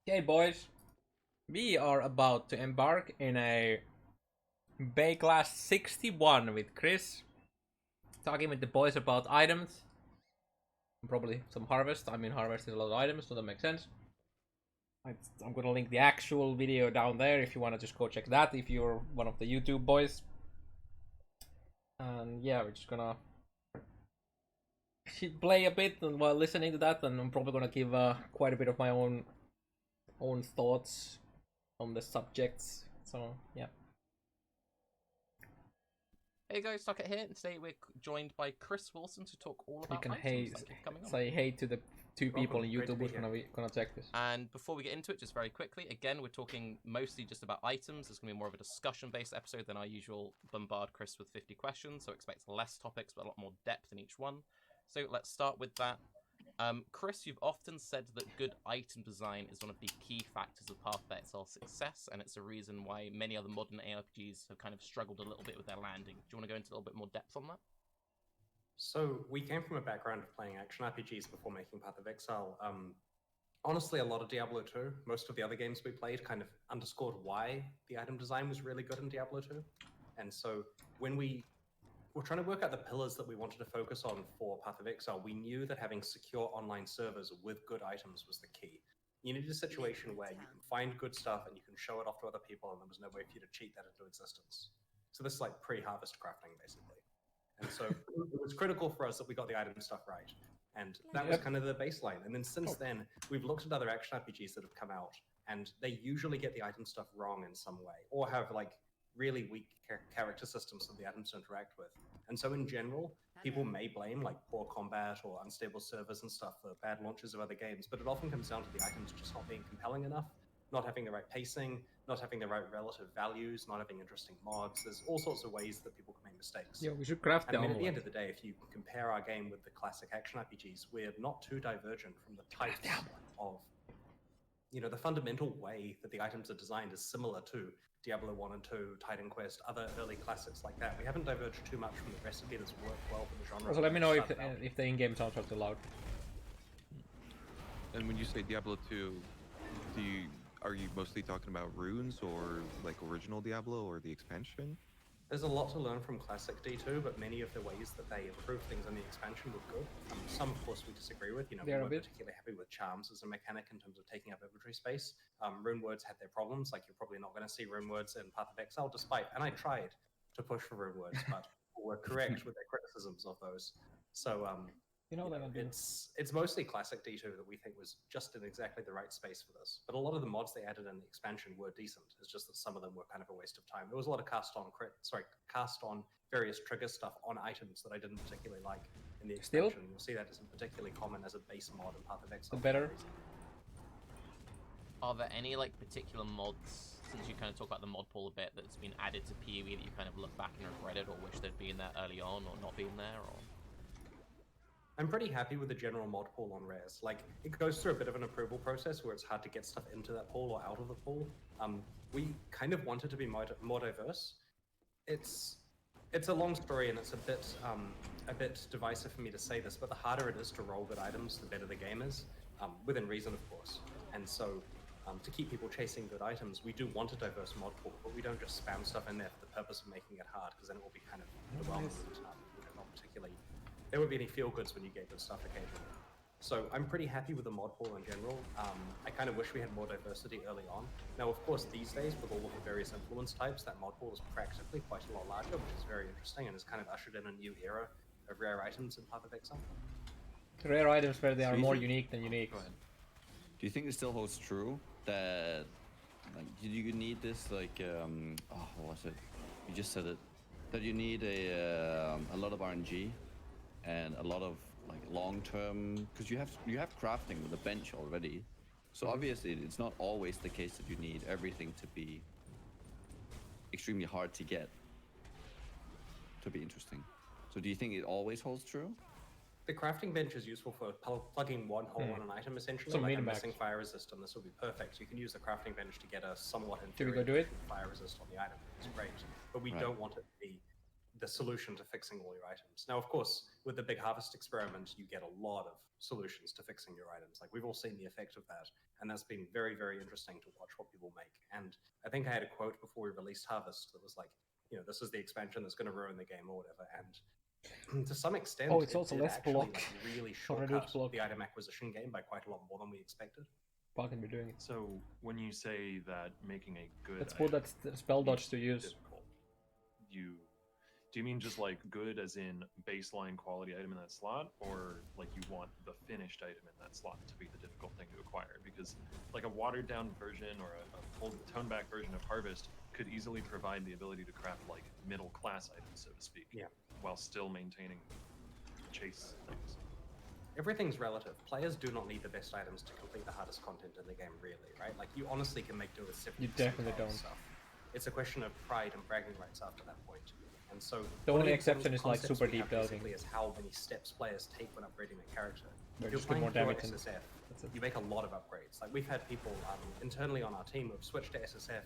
Okay, boys, we are about to embark in a Baeclast 61 with Chris, talking with the boys about items, probably some harvest. I mean, harvest is a lot of items, so that makes sense. I'm gonna link the actual video down there if you wanna just go check that if you're one of the YouTube boys. And yeah, we're just gonna play a bit and while listening to that, and I'm probably gonna give quite a bit of my own thoughts on the subjects. So yeah. Hey guys, Tarkecat here, and today we're joined by Chris Wilson to talk all You about can items. Thank you for coming on. say hey to the two people Welcome. on Great to YouTube be who's gonna check this. And before we get into it, just very quickly, again, we're talking mostly just about items. It's going to be more of a discussion-based episode than our usual bombard Chris with 50 questions, so expect less topics but a lot more depth in each one. So let's start with that. Chris, you've often said that good item design is one of the key factors of Path to Exile success, and it's a reason why many other modern ARPGs have kind of struggled a little bit with their landing. Do you want to go into a little bit more depth on that? So we came from a background of playing action RPGs before making Path of Exile. Honestly, a lot of Diablo 2, most of the other games we played kind of underscored why the item design was really good in Diablo 2. And so when we were trying to work out the pillars that we wanted to focus on for Path of Exile, we knew that having secure online servers with good items was the key. You needed a situation where you can find good stuff and you can show it off to other people, and there was no way for you to cheat that into existence. So this is like pre-harvest crafting, basically. And so it was critical for us that we got the item stuff right. And that was kind of the baseline. And then since then, we've looked at other action RPGs that have come out, and they usually get the item stuff wrong in some way, or have like really weak character systems that the items to interact with. And so in general, people may blame like poor combat or unstable servers and stuff for bad launches of other games, but it often comes down to the items just not being compelling enough, not having the right pacing, not having the right relative values, not having interesting mods. There's all sorts of ways that people can make mistakes. Yeah, we should craft And the I mean, at the end of the day, if you compare our game with the classic action RPGs, we're not too divergent from the types of, the fundamental way that the items are designed is similar to Diablo 1 and 2, Titan Quest, other early classics like that. We haven't diverged too much from the recipe that's worked well for the genre. Also, let me know if the in-game sounds are too loud. And when you say Diablo 2, are you mostly talking about runes or like original Diablo or the expansion? There's a lot to learn from classic D2, but many of the ways that they improve things in the expansion were good. Some, of course, we disagree with. We weren't particularly happy with charms as a mechanic in terms of taking up inventory space. Rune words had their problems. Like, you're probably not going to see rune words in Path of Exile, and I tried to push for rune words, but were correct with their criticisms of those. So, it's mostly classic D2 that we think was just in exactly the right space for this. But a lot of the mods they added in the expansion were decent. It's just that some of them were kind of a waste of time. There was a lot of cast on various trigger stuff on items that I didn't particularly like in the expansion. You'll see that isn't particularly common as a base mod in Path of Exile. Better. Are there any like particular mods, since you kind of talk about the mod pool a bit, that's been added to POE that you kind of look back and regret it, or wish they'd been there early on, or not been there, or? I'm pretty happy with the general mod pool on Rares. Like, it goes through a bit of an approval process where it's hard to get stuff into that pool or out of the pool. We kind of want it to be more diverse. It's a long story, and it's a bit divisive for me to say this, but the harder it is to roll good items, the better the game is, within reason, of course. And so, to keep people chasing good items, we do want a diverse mod pool, but we don't just spam stuff in there for the purpose of making it hard, because then it will be kind of overwhelming, not particularly. There won't be any feel goods when you get good stuff occasionally. So I'm pretty happy with the mod pool in general. I kind of wish we had more diversity early on. Now, of course, these days, with all of the various influence types, that mod pool is practically quite a lot larger, which is very interesting and has kind of ushered in a new era of rare items in Path of Exile. Rare items where they are more unique than unique. Go ahead. Do you think it still holds true that, like, you need this, like, what was it? You just said it. That you need a lot of RNG and a lot of like long-term, because you have crafting with a bench already, so obviously it's not always the case that you need everything to be extremely hard to get to be interesting. So do you think it always holds true? The crafting bench is useful for plugging one hole on an item, essentially. So like I'm missing fire resist, and this will be perfect. You can use the crafting bench to get a somewhat inferior fire resist on the item. It's great, but we don't want it to be the solution to fixing all your items. Now, of course, with the big harvest experiment, you get a lot of solutions to fixing your items. Like, we've all seen the effect of that, and that's been very, very interesting to watch what people make. And I think I had a quote before we released Harvest that was like, this is the expansion that's going to ruin the game or whatever. And to some extent, Oh, it's it also did less actually block. really Or reduce shortcut block. the item acquisition game by quite a lot more than we expected. What can be doing it? So when you say that making a good Let's put item that spell dodge needs to be use. difficult, do you mean just like good as in baseline quality item in that slot, or like you want the finished item in that slot to be the difficult thing to acquire? Because like a watered down version or a toned back version of Harvest could easily provide the ability to craft like middle class items, so to speak, Yeah. while still maintaining chase things. Everything's relative. Players do not need the best items to complete the hardest content in the game, really, right? Like, you honestly can make do with 70% You definitely of don't. stuff. It's a question of pride and bragging rights after that point. And so The one of only important exception is, like, concepts super we have deep delving. basically is how many steps players take when upgrading their character. Or If you're just get playing more pure damage and SSF, that's it. you make a lot of upgrades. Like, we've had people internally on our team who have switched to SSF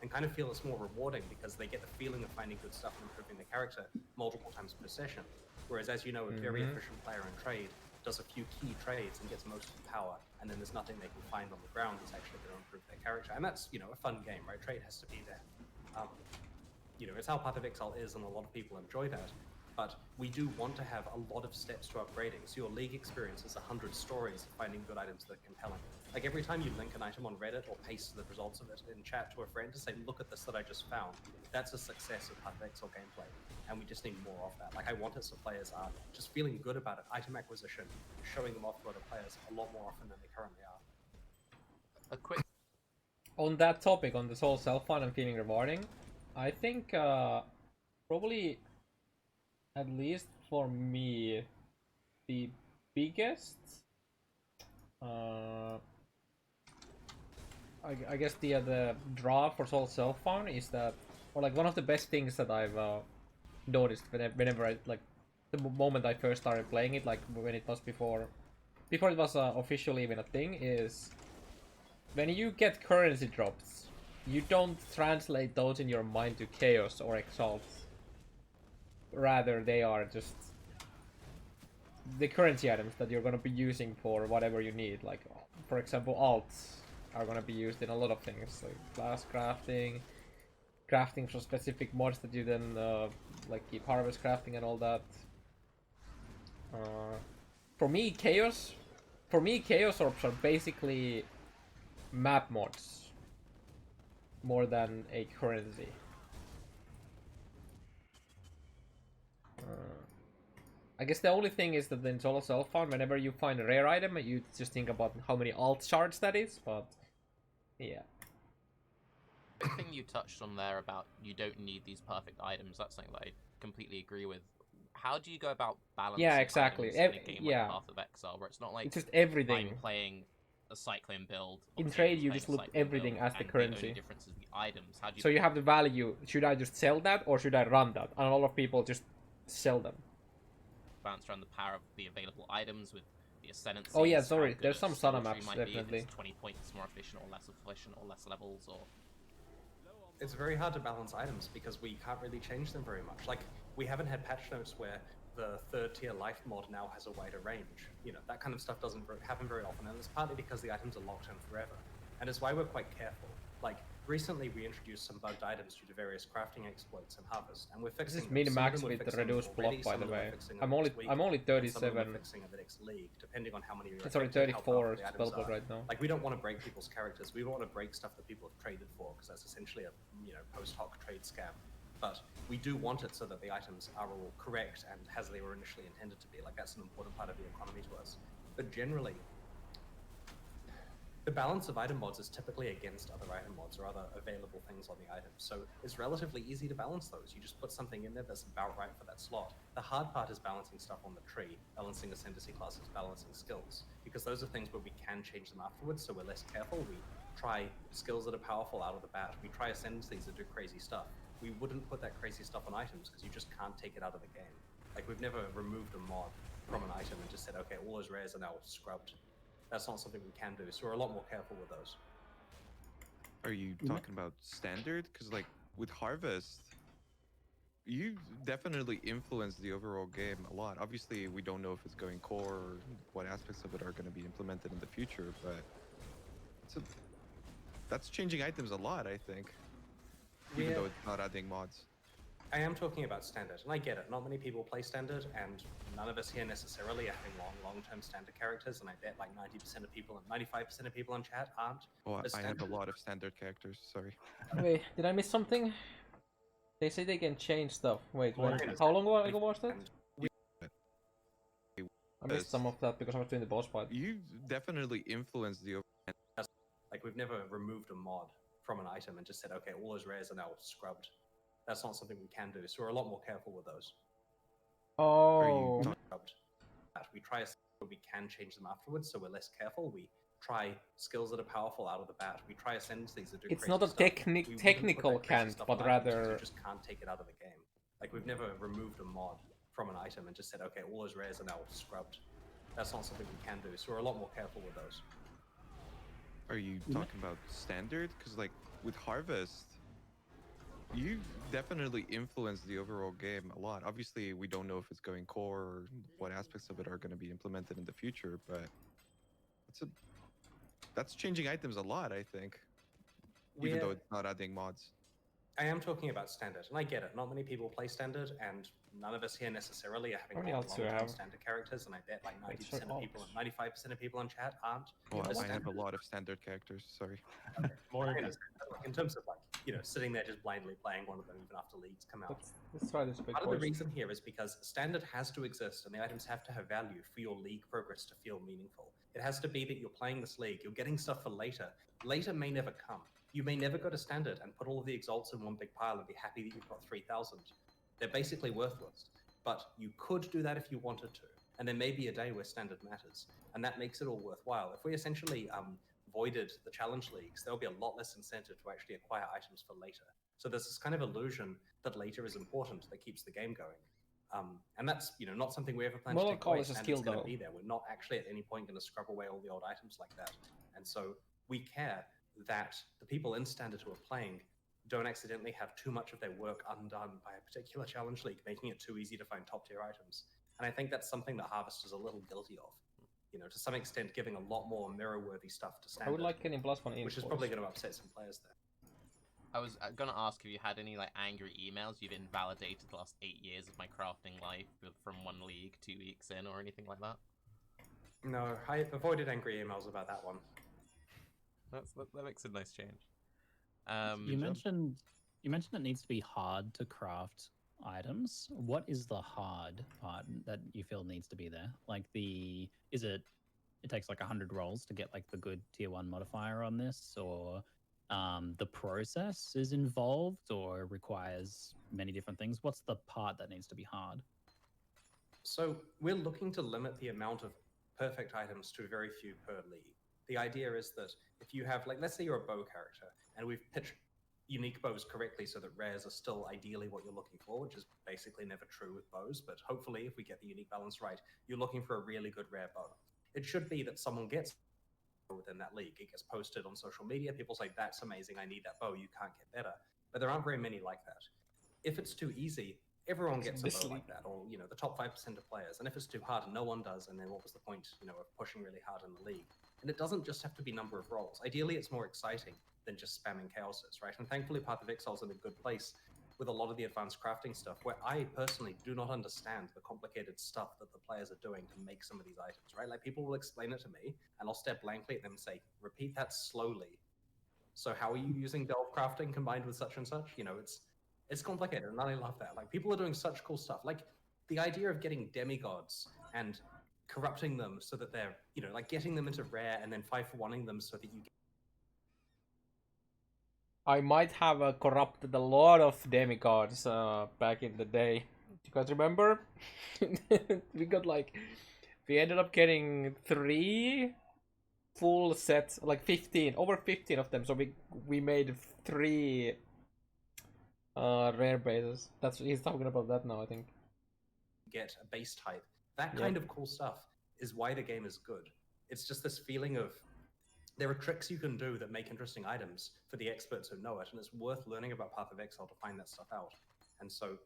and kind of feel it's more rewarding because they get the feeling of finding good stuff and improving their character multiple times per session. Whereas, as you know, a very efficient player in trade does a few key trades and gets most of the power, and then there's nothing they can find on the ground that's actually going to improve their character. And that's, a fun game, right? Trade has to be there. It's how Path of Exile is, and a lot of people enjoy that. But we do want to have a lot of steps to upgrading, so your league experience is 100 stories of finding good items that are compelling. Like, every time you link an item on Reddit or paste the results of it in chat to a friend to say, look at this that I just found, that's a success of Path of Exile gameplay, and we just need more of that. Like, I want it so players are just feeling good about it. Item acquisition, showing them off to other players a lot more often than they currently are. A quick On that topic, on this whole self-fund and feeling rewarding, I think probably, at least for me, the biggest, I guess the draw for Soul Self-Found is that, or like one of the best things that I've noticed whenever I, like, the moment I first started playing it, like when it was before it was officially even a thing, is when you get currency drops, you don't translate those in your mind to Chaos or Exalt. Rather, they are just the currency items that you're going to be using for whatever you need. Like, for example, alts are going to be used in a lot of things, like class crafting for specific mods that you then like keep harvest crafting and all that. For me, chaos orbs are basically map mods more than a currency. I guess the only thing is that in solo self-found, whenever you find a rare item, you just think about how many alt shards that is, but yeah. The thing you touched on there about you don't need these perfect items, that's something that I completely agree with. How do you go about balancing exactly. items in a game like Path of Exile, where it's not like it's just everything. I'm playing a cyclone build. In trade, you just look everything as the currency. The only difference is the items. How do you so you have the value. Should I just sell that or should I run that? And a lot of people just sell them. Balance around the power of the available items with the ascendancy. Oh yeah, sorry. There's some Sana maps definitely. 20 points more efficient or less efficient or less levels or. It's very hard to balance items because we can't really change them very much. Like, we haven't had patch notes where the third tier life mod now has a wider range. That kind of stuff doesn't happen very often, and it's partly because the items are locked in forever. And it's why we're quite careful. Like, recently we introduced some bugged items due to various crafting exploits and Harvest, and we're fixing This is min-max with the reduced block, by the way. I'm only 37. Fixing of the next league, depending on how many. Sorry, 34 spell block right now. Like, we don't want to break people's characters. We don't want to break stuff that people have traded for, because that's essentially a post hoc trade scam. But we do want it so that the items are all correct and as they were initially intended to be. Like, that's an important part of the economy to us. But generally, the balance of item mods is typically against other item mods or other available things on the item. So it's relatively easy to balance those. You just put something in there that's about right for that slot. The hard part is balancing stuff on the tree, balancing ascendancy classes, balancing skills, because those are things where we can change them afterwards, so we're less careful. We try skills that are powerful out of the bat. We try ascendancies that do crazy stuff. We wouldn't put that crazy stuff on items because you just can't take it out of the game. Like, we've never removed a mod from an item and just said, okay, all those rares are now scrubbed. That's not something we can do, so we're a lot more careful with those. Are you talking about standard? Because like with Harvest, You definitely influence the overall game a lot. Obviously, we don't know if it's going core or what aspects of it are going to be implemented in the future, but that's changing items a lot, I think. Even though it's not adding mods. I am talking about standard, and I get it. Not many people play standard, and none of us here necessarily are having long-term standard characters, and I bet like 90% of people and 95% of people in chat aren't. Oh, But I have a standard- lot of standard characters, sorry. Wait, did I miss something? They say they can change stuff. Wait, Or- what? How long ago was that? And I missed some of that because I was doing the boss fight. You definitely influence the like we've never removed a mod from an item and just said, okay, all those rares are now scrubbed. That's not something we can do, so we're a lot more careful with those. Oh, Scrubbed. We try we can change them afterwards, so we're less careful. We try skills that are powerful out of the bat. We try ascendancies that do it's crazy not a stuff. We wouldn't put technical that crazy can't, stuff but on items 'cause rather you just can't take it out of the game. Like we've never removed a mod from an item and just said, okay, all those rares are now scrubbed. That's not something we can do, so we're a lot more careful with those. Are you talking about standard? Because like with Harvest, you definitely influence the overall game a lot. Obviously, we don't know if it's going core or what aspects of it are going to be implemented in the future, but that's changing items a lot, I think. Even though it's not adding mods. I am talking about standard, and I get it. Not many people play standard, and none of us here necessarily are having How many else do I long-term have? standard characters, and I bet like Wait, 90% so of people and 95% of people in chat aren't. Oh, But I have a standard- lot of standard characters, sorry. More I understand, but, like, in terms of like, sitting there just blindly playing one of them even after leagues come out. let's try this big Part of the boys. reason here is because standard has to exist and the items have to have value for your league progress to feel meaningful. It has to be that you're playing this league, you're getting stuff for later. Later may never come. You may never go to standard and put all of the exalts in one big pile and be happy that you've got 3,000. They're basically worthless. But you could do that if you wanted to. And there may be a day where standard matters. And that makes it all worthwhile. If we essentially voided the challenge leagues, there'll be a lot less incentive to actually acquire items for later. So there's this kind of illusion that later is important that keeps the game going. And that's not something we ever plan to Well, take call away. this a Standard's skill, gonna though. be there. We're not actually at any point going to scrub away all the old items like that. And so we care that the people in standard who are playing don't accidentally have too much of their work undone by a particular challenge league, making it too easy to find top tier items. And I think that's something that Harvest is a little guilty of. To some extent, giving a lot more mirror-worthy stuff to standard, I would like getting plus one in. which is probably going to upset some players there. I was gonna ask if you had any like angry emails you've invalidated the last 8 years of my crafting life from one league 2 weeks in or anything like that. No, I avoided angry emails about that one. That makes a nice change. You mentioned it needs to be hard to craft items. What is the hard part that you feel needs to be there? Like it takes like 100 rolls to get like the good tier 1 modifier on this, or the process is involved or requires many different things? What's the part that needs to be hard? So we're looking to limit the amount of perfect items to very few per league. The idea is that if you have, like, let's say you're a bow character, and we've pitched unique bows correctly so that rares are still ideally what you're looking for, which is basically never true with bows, but hopefully if we get the unique balance right, you're looking for a really good rare bow. It should be that someone gets within that league. It gets posted on social media, people say, that's amazing, I need that bow, you can't get better. But there aren't very many like that. If it's too easy, everyone gets a bow like that, or the top 5% of players. And if it's too hard, no one does, and then what was the point of pushing really hard in the league? And it doesn't just have to be number of rolls. Ideally, it's more exciting than just spamming chaoses, right? And thankfully, Path of Exile's in a good place with a lot of the advanced crafting stuff, where I personally do not understand the complicated stuff that the players are doing to make some of these items, right? Like, people will explain it to me, and I'll stare blankly at them and say, repeat that slowly. So how are you using delve crafting combined with such and such? It's complicated, and I love that. Like, people are doing such cool stuff. Like, the idea of getting demigods and corrupting them so that they're, like getting them into rare and then 5-for-1ing them so that you get... I might have corrupted a lot of demigods back in the day. Do you guys remember? We ended up getting 3 full sets, like 15, over 15 of them. So we made 3 rare bases. He's talking about that now, I think. Get a base type. That kind of cool stuff is why the game is good. It's just this feeling of there are tricks you can do that make interesting items for the experts who know it, and it's worth learning about Path of Exile to find that stuff out. And so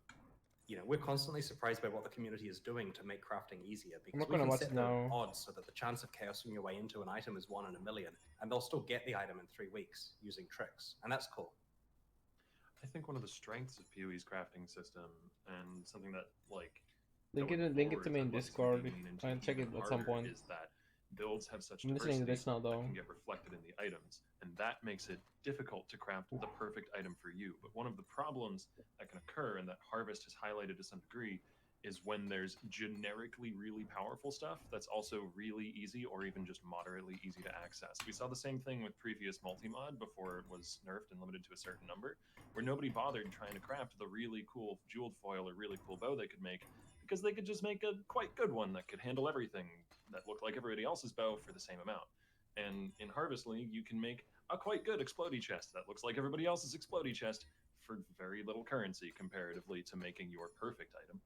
we're constantly surprised by what the community is doing to make crafting easier, because not we gonna can watch set it the now. odds so that the chance of chaosing your way into an item is 1 in a million, and they'll still get the item in 3 weeks using tricks, and that's cool. I think one of the strengths of PoE's crafting system, and something that Link it to me in Discord. Try and check it at some point. is that builds have such I'm listening to diversity this now, that though. can get reflected in the items, and that makes it difficult to craft the perfect item for you. But one of the problems that can occur, and that Harvest has highlighted to some degree, is when there's generically really powerful stuff that's also really easy or even just moderately easy to access. We saw the same thing with previous multi-mod before it was nerfed and limited to a certain number, where nobody bothered trying to craft the really cool jeweled foil or really cool bow they could make, because they could just make a quite good one that could handle everything that looked like everybody else's bow for the same amount. And in Harvest League, you can make a quite good explodey chest that looks like everybody else's explodey chest for very little currency comparatively to making your perfect item.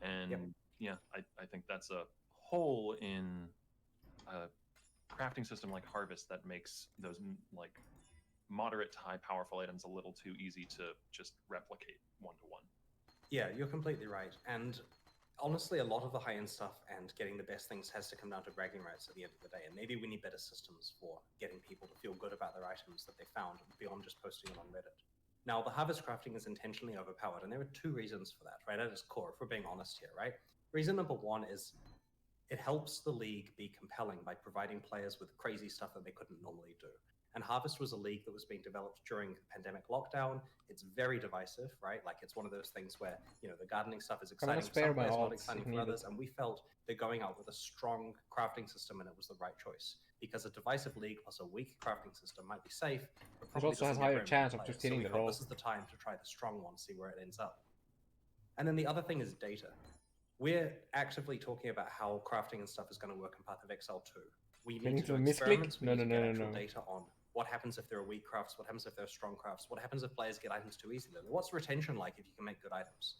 And yeah, I think that's a hole in a crafting system like Harvest that makes those moderate to high powerful items a little too easy to just replicate one-to-one. Yeah, you're completely right. And honestly, a lot of the high-end stuff and getting the best things has to come down to bragging rights at the end of the day. And maybe we need better systems for getting people to feel good about their items that they found beyond just posting it on Reddit. Now, the harvest crafting is intentionally overpowered, and there are 2 reasons for that, right? At its core, if we're being honest here, right? Reason number 1 is it helps the league be compelling by providing players with crazy stuff that they couldn't normally do. And Harvest was a league that was being developed during pandemic lockdown. It's very divisive, right? Like, it's one of those things where, the gardening stuff is exciting for some players, not exciting for others. And we felt they're going out with a strong crafting system, and it was the right choice. Because a divisive league plus a weak crafting system might be safe, but it also has higher chance of just hitting the roll. This is the time to try the strong one, see where it ends up. And then the other thing is data. We're actively talking about how crafting and stuff is going to work in Path of Exile 2. We need to do experiments. We need to get actual data on what happens if there are weak crafts, what happens if there are strong crafts, what happens if players get items too easily. What's retention like if you can make good items?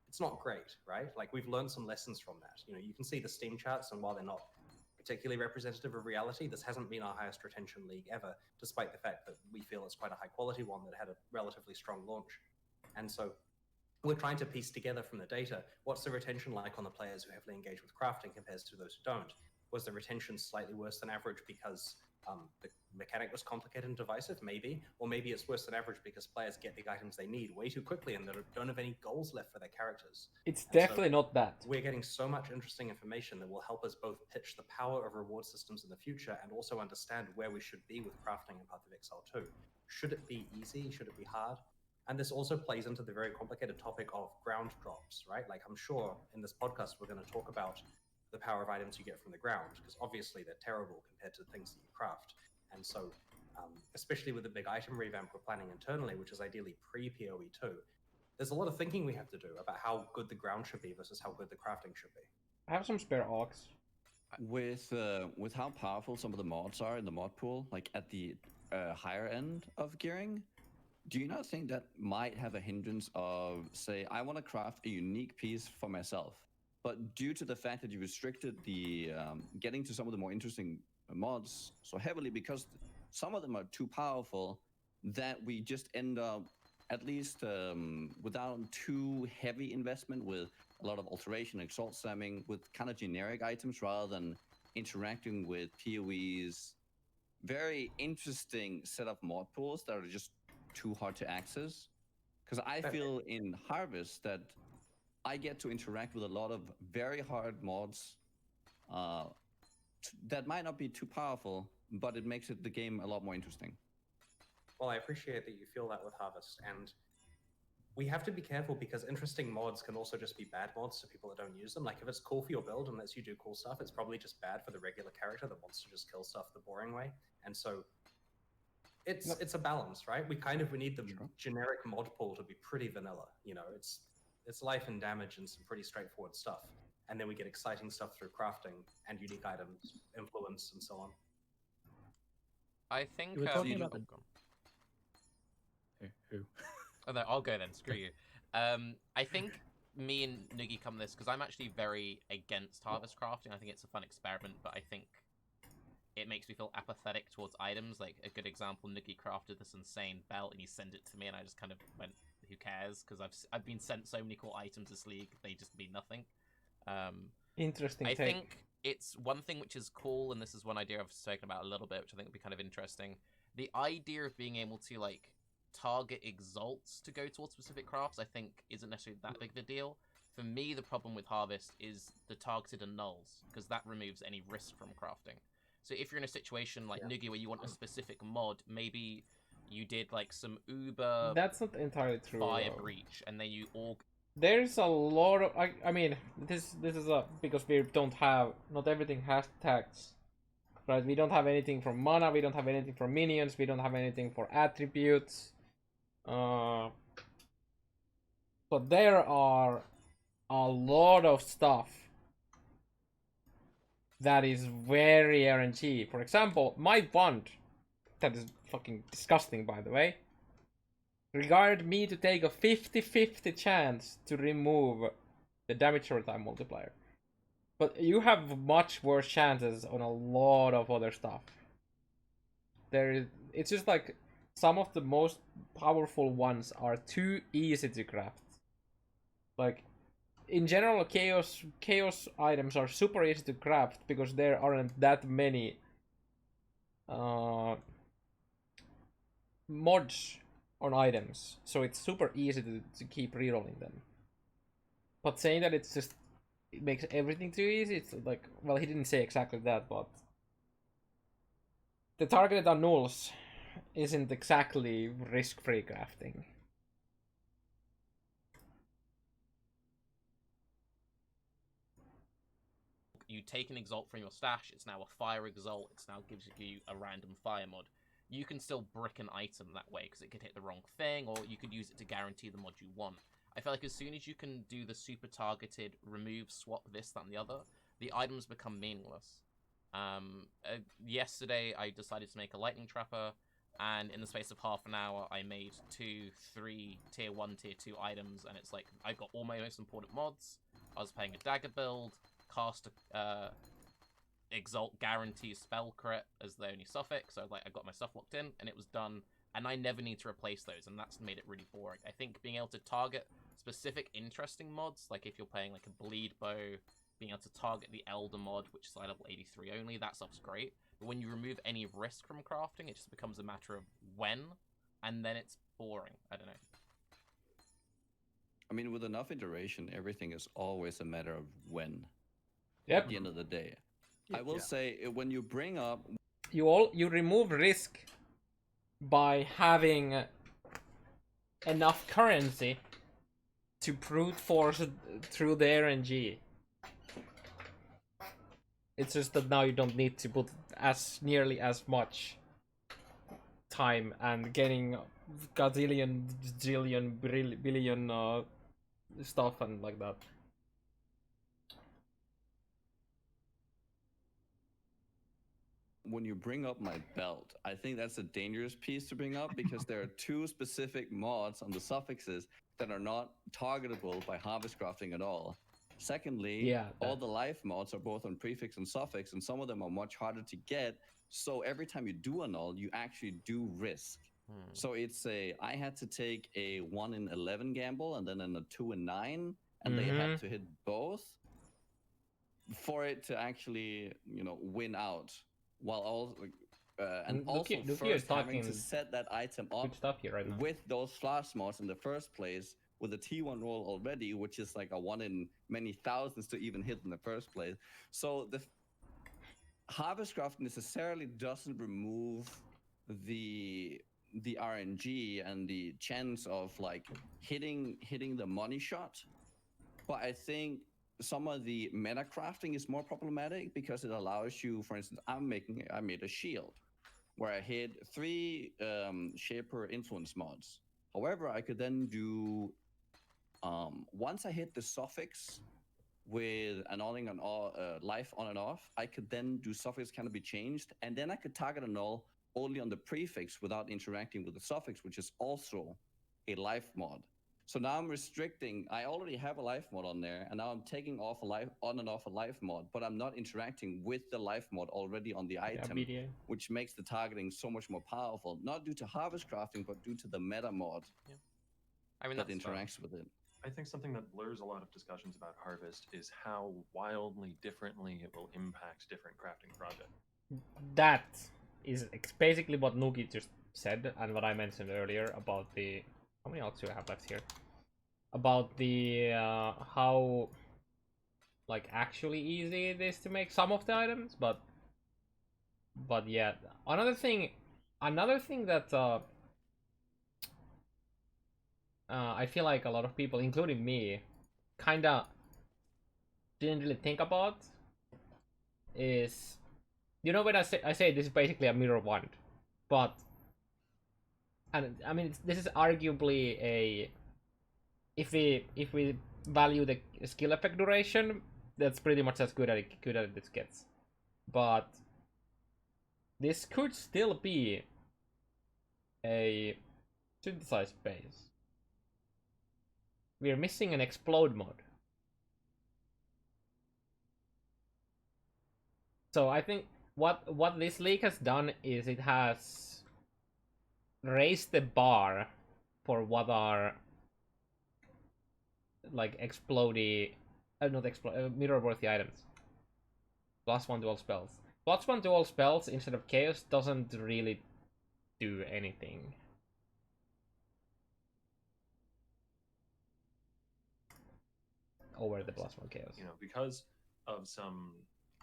It's not great, right? Like, we've learned some lessons from that. You can see the Steam charts, and while they're not particularly representative of reality, this hasn't been our highest retention league ever, despite the fact that we feel it's quite a high quality one that had a relatively strong launch. And so we're trying to piece together from the data, what's the retention like on the players who heavily engage with crafting compared to those who don't? Was the retention slightly worse than average because the mechanic was complicated and divisive? Maybe. Or maybe it's worse than average because players get the items they need way too quickly and they don't have any goals left for their characters. It's definitely not that. We're getting so much interesting information that will help us both pitch the power of reward systems in the future and also understand where we should be with crafting in Path of Exile 2. Should it be easy? Should it be hard? And this also plays into the very complicated topic of ground drops, right? Like, I'm sure in this podcast we're going to talk about the power of items you get from the ground, because obviously they're terrible compared to things that you craft. And so, especially with the big item revamp we're planning internally, which is ideally pre-PoE 2, there's a lot of thinking we have to do about how good the ground should be versus how good the crafting should be. I have some spare ox. With how powerful some of the mods are in the mod pool, like at the higher end of gearing, do you not think that might have a hindrance of, say, I want to craft a unique piece for myself, but due to the fact that you restricted the getting to some of the more interesting mods so heavily because some of them are too powerful, that we just end up, at least without too heavy investment with a lot of alteration, exalt slamming, with kind of generic items rather than interacting with PoE's very interesting set of mod pools that are just too hard to access? Because I feel in Harvest that I get to interact with a lot of very hard mods that might not be too powerful, but it makes the game a lot more interesting. Well, I appreciate that you feel that with Harvest, and we have to be careful because interesting mods can also just be bad mods to people that don't use them. Like, if it's cool for your build and lets you do cool stuff, it's probably just bad for the regular character that wants to just kill stuff the boring way. And so it's a balance, right? We need the generic mod pool to be pretty vanilla. It's life and damage and some pretty straightforward stuff. And then we get exciting stuff through crafting and unique items, influence, and so on. I think we're talking about the... Who? Oh, no, I'll go then. Screw you. I think me and Nugi come this because I'm actually very against harvest crafting. I think it's a fun experiment, but I think it makes me feel apathetic towards items. Like, a good example, Nugi crafted this insane belt and he sent it to me and I just kind of went, who cares? Because I've been sent so many cool items this league, they just mean nothing. Interesting I take. think it's one thing which is cool, and this is one idea I've spoken about a little bit, which I think would be kind of interesting. The idea of being able to like target exalts to go towards specific crafts, I think, isn't necessarily that big of a deal. For me, the problem with Harvest is the targeted annuls, because that removes any risk from crafting. So if you're in a situation like Nugi where you want a specific mod, maybe you did like some Uber That's not entirely true. fire breach, and then you all There's a lot of I mean this is a because we don't have not everything has tags, right? We don't have anything from mana, we don't have anything for minions, we don't have anything for attributes. But there are a lot of stuff that is very RNG. For example, my wand, that is fucking disgusting by the way, required me to take a 50-50 chance to remove the damage over time multiplier. But you have much worse chances on a lot of other stuff. It's just like some of the most powerful ones are too easy to craft. Like, in general, chaos items are super easy to craft because there aren't that many mods on items, so it's super easy to keep rerolling them. But saying that it makes everything too easy, it's like, well, he didn't say exactly that, but the targeted annuls isn't exactly risk-free crafting. you take an exalt from your stash, it's now a fire exalt, it's now gives you a random fire mod. You can still brick an item that way because it could hit the wrong thing, or you could use it to guarantee the mod you want. I feel like as soon as you can do the super targeted remove, swap this, that, and the other, the items become meaningless. Yesterday I decided to make a lightning trapper, and in the space of half an hour I made 2, 3 tier 1, tier 2 items, and it's like I got all my most important mods. I was playing a dagger build, cast exalt guarantees spell crit as the only suffix, so like I got my stuff locked in and it was done, and I never need to replace those, and that's made it really boring. I think being able to target specific interesting mods, like if you're playing like a bleed bow, being able to target the elder mod, which is level 83 only, that stuff's great. But when you remove any risk from crafting, it just becomes a matter of when, and then it's boring. I don't know. I mean, with enough iteration, everything is always a matter of when. Yep. At the end of the day, I will say when you bring up, you remove risk by having enough currency to brute force through the RNG. It's just that now you don't need to put nearly as much time and getting gazillion, zillion, billion stuff and like that. When you bring up my belt, I think that's a dangerous piece to bring up because there are 2 specific mods on the suffixes that are not targetable by harvest crafting at all. Secondly, all the life mods are both on prefix and suffix, and some of them are much harder to get. So every time you do annul, you actually do risk. So it's I had to take a 1 in 11 gamble and then a 2 in 9, and they had to hit both for it to actually, win out. While also, and also first having to set that item up with those flash mods in the first place with a T1 roll already, which is like a 1 in many thousands to even hit in the first place. So the harvest craft necessarily doesn't remove the RNG and the chance of like hitting the money shot, but I think some of the meta crafting is more problematic because it allows you, for instance, I made a shield where I hit 3 shaper influence mods. However, I could then do once I hit the suffix with annulling an life on and off, I could then do suffix cannot be changed, and then I could target annul only on the prefix without interacting with the suffix, which is also a life mod. So now I'm restricting, I already have a life mod on there, and now I'm taking off a life on and off a life mod, but I'm not interacting with the life mod already on the item, which makes the targeting so much more powerful, not due to harvest crafting, but due to the meta mod. I mean, that that's fair. interacts with it. I think something that blurs a lot of discussions about harvest is how wildly differently it will impact different crafting projects. That is basically what Nugi just said, and what I mentioned earlier about the... How many odds do I have left here? About the how like actually easy it is to make some of the items, but yeah, another thing that I feel like a lot of people, including me, kinda didn't really think about is, you know, when I say this is basically a mirror wand, but, and I mean this is arguably a, if we value the skill effect duration, that's pretty much as good as it gets, but this could still be a synthesized base. We're missing an explode mode. So I think what this leak has done is it has raised the bar for what are like explodey, not explode, mirror worthy items. +1 to all spells. +1 to all spells instead of chaos doesn't really do anything. Over the +1 chaos. You know, because of some,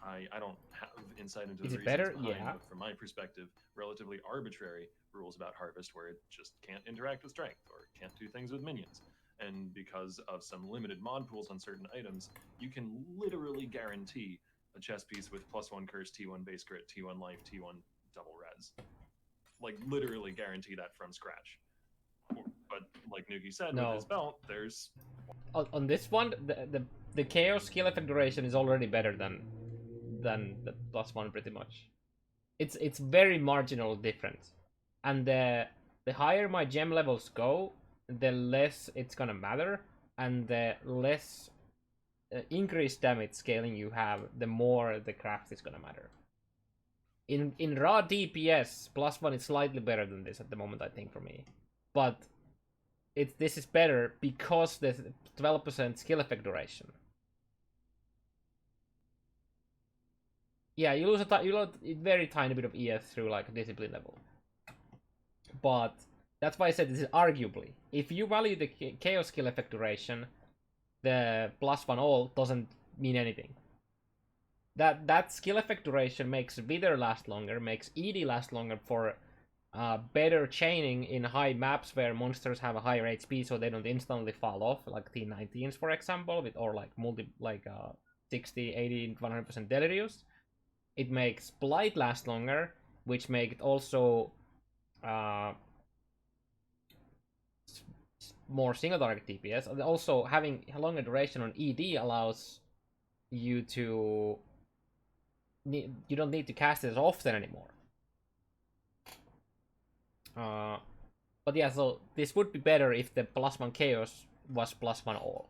I don't have insight into the Is it reasons better? behind, Yeah. but from my perspective, relatively arbitrary rules about harvest where it just can't interact with strength or can't do things with minions. And because of some limited mod pools on certain items, you can literally guarantee a chess piece with +1 curse, T1 base crit, T1 life, T1 double res. Like literally guarantee that from scratch. But like Nugi said, No. with his belt, there's On this one, the chaos skill effect duration is already better than the +1 pretty much. It's very marginal difference, and the higher my gem levels go, the less it's gonna matter, and the less increased damage scaling you have, the more the craft is gonna matter. In raw DPS, +1 is slightly better than this at the moment, I think, for me, but this is better because there's 12% skill effect duration. Yeah, you lose a very tiny bit of ES through like a discipline level, but that's why I said this is arguably. If you value the chaos skill effect duration, the +1 all doesn't mean anything. That skill effect duration makes Wither last longer, makes ED last longer for better chaining in high maps where monsters have a higher HP, so they don't instantly fall off, like T19s for example, with or like 60, 80, 100% Delirious. It makes Blight last longer, which makes it also more single target DPS. And also having a longer duration on ED allows you to you don't need to cast it as often anymore. But yeah, so this would be better if the +1 chaos was +1 all.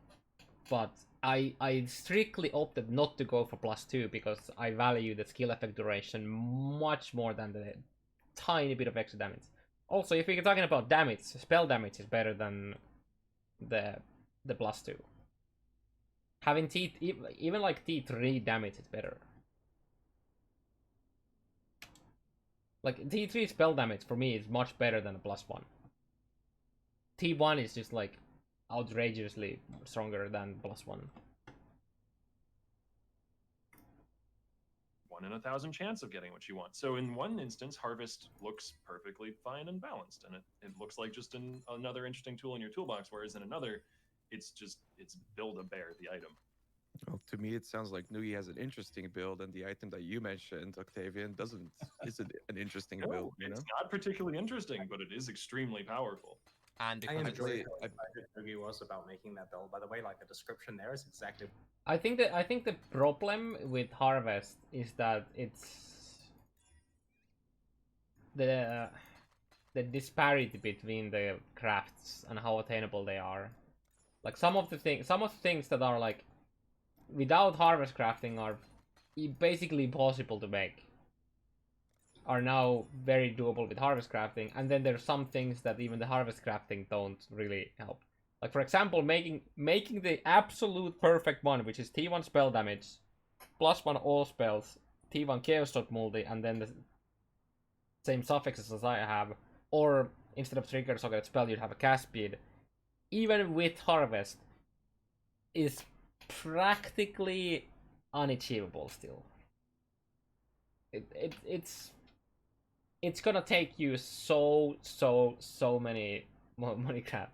But I strictly opted not to go for +2 because I value the skill effect duration much more than the tiny bit of extra damage. Also, if we're talking about damage, spell damage is better than the +2. Having even like T3 damage is better. Like T3 spell damage for me is much better than a +1. T1 is just like outrageously stronger than +1. 1 in 1,000 chance of getting what you want. So in one instance, Harvest looks perfectly fine and balanced, and it looks like just another interesting tool in your toolbox, whereas in another, it's Build-A-Bear, the item. Well, to me, it sounds like Nugi has an interesting build, and the item that you mentioned, Octavian, isn't an interesting No, build, you know? it's not particularly interesting, but it is extremely powerful. And I because enjoyed it's, how excited Nugi was about making that build. By the way, like the description there is exactly. I think the problem with Harvest is that it's the disparity between the crafts and how attainable they are. Like some of the things that are like without Harvest crafting are basically impossible to make are now very doable with Harvest crafting, and then there's some things that even the Harvest crafting don't really help. Like for example, making the absolute perfect one, which is T1 spell damage, +1 all spells, T1 chaos dot multi, and then the same suffixes as I have, or instead of trigger socket spell, you'd have a cast speed. Even with Harvest, is practically unachievable still. It's gonna take you so many money crafts.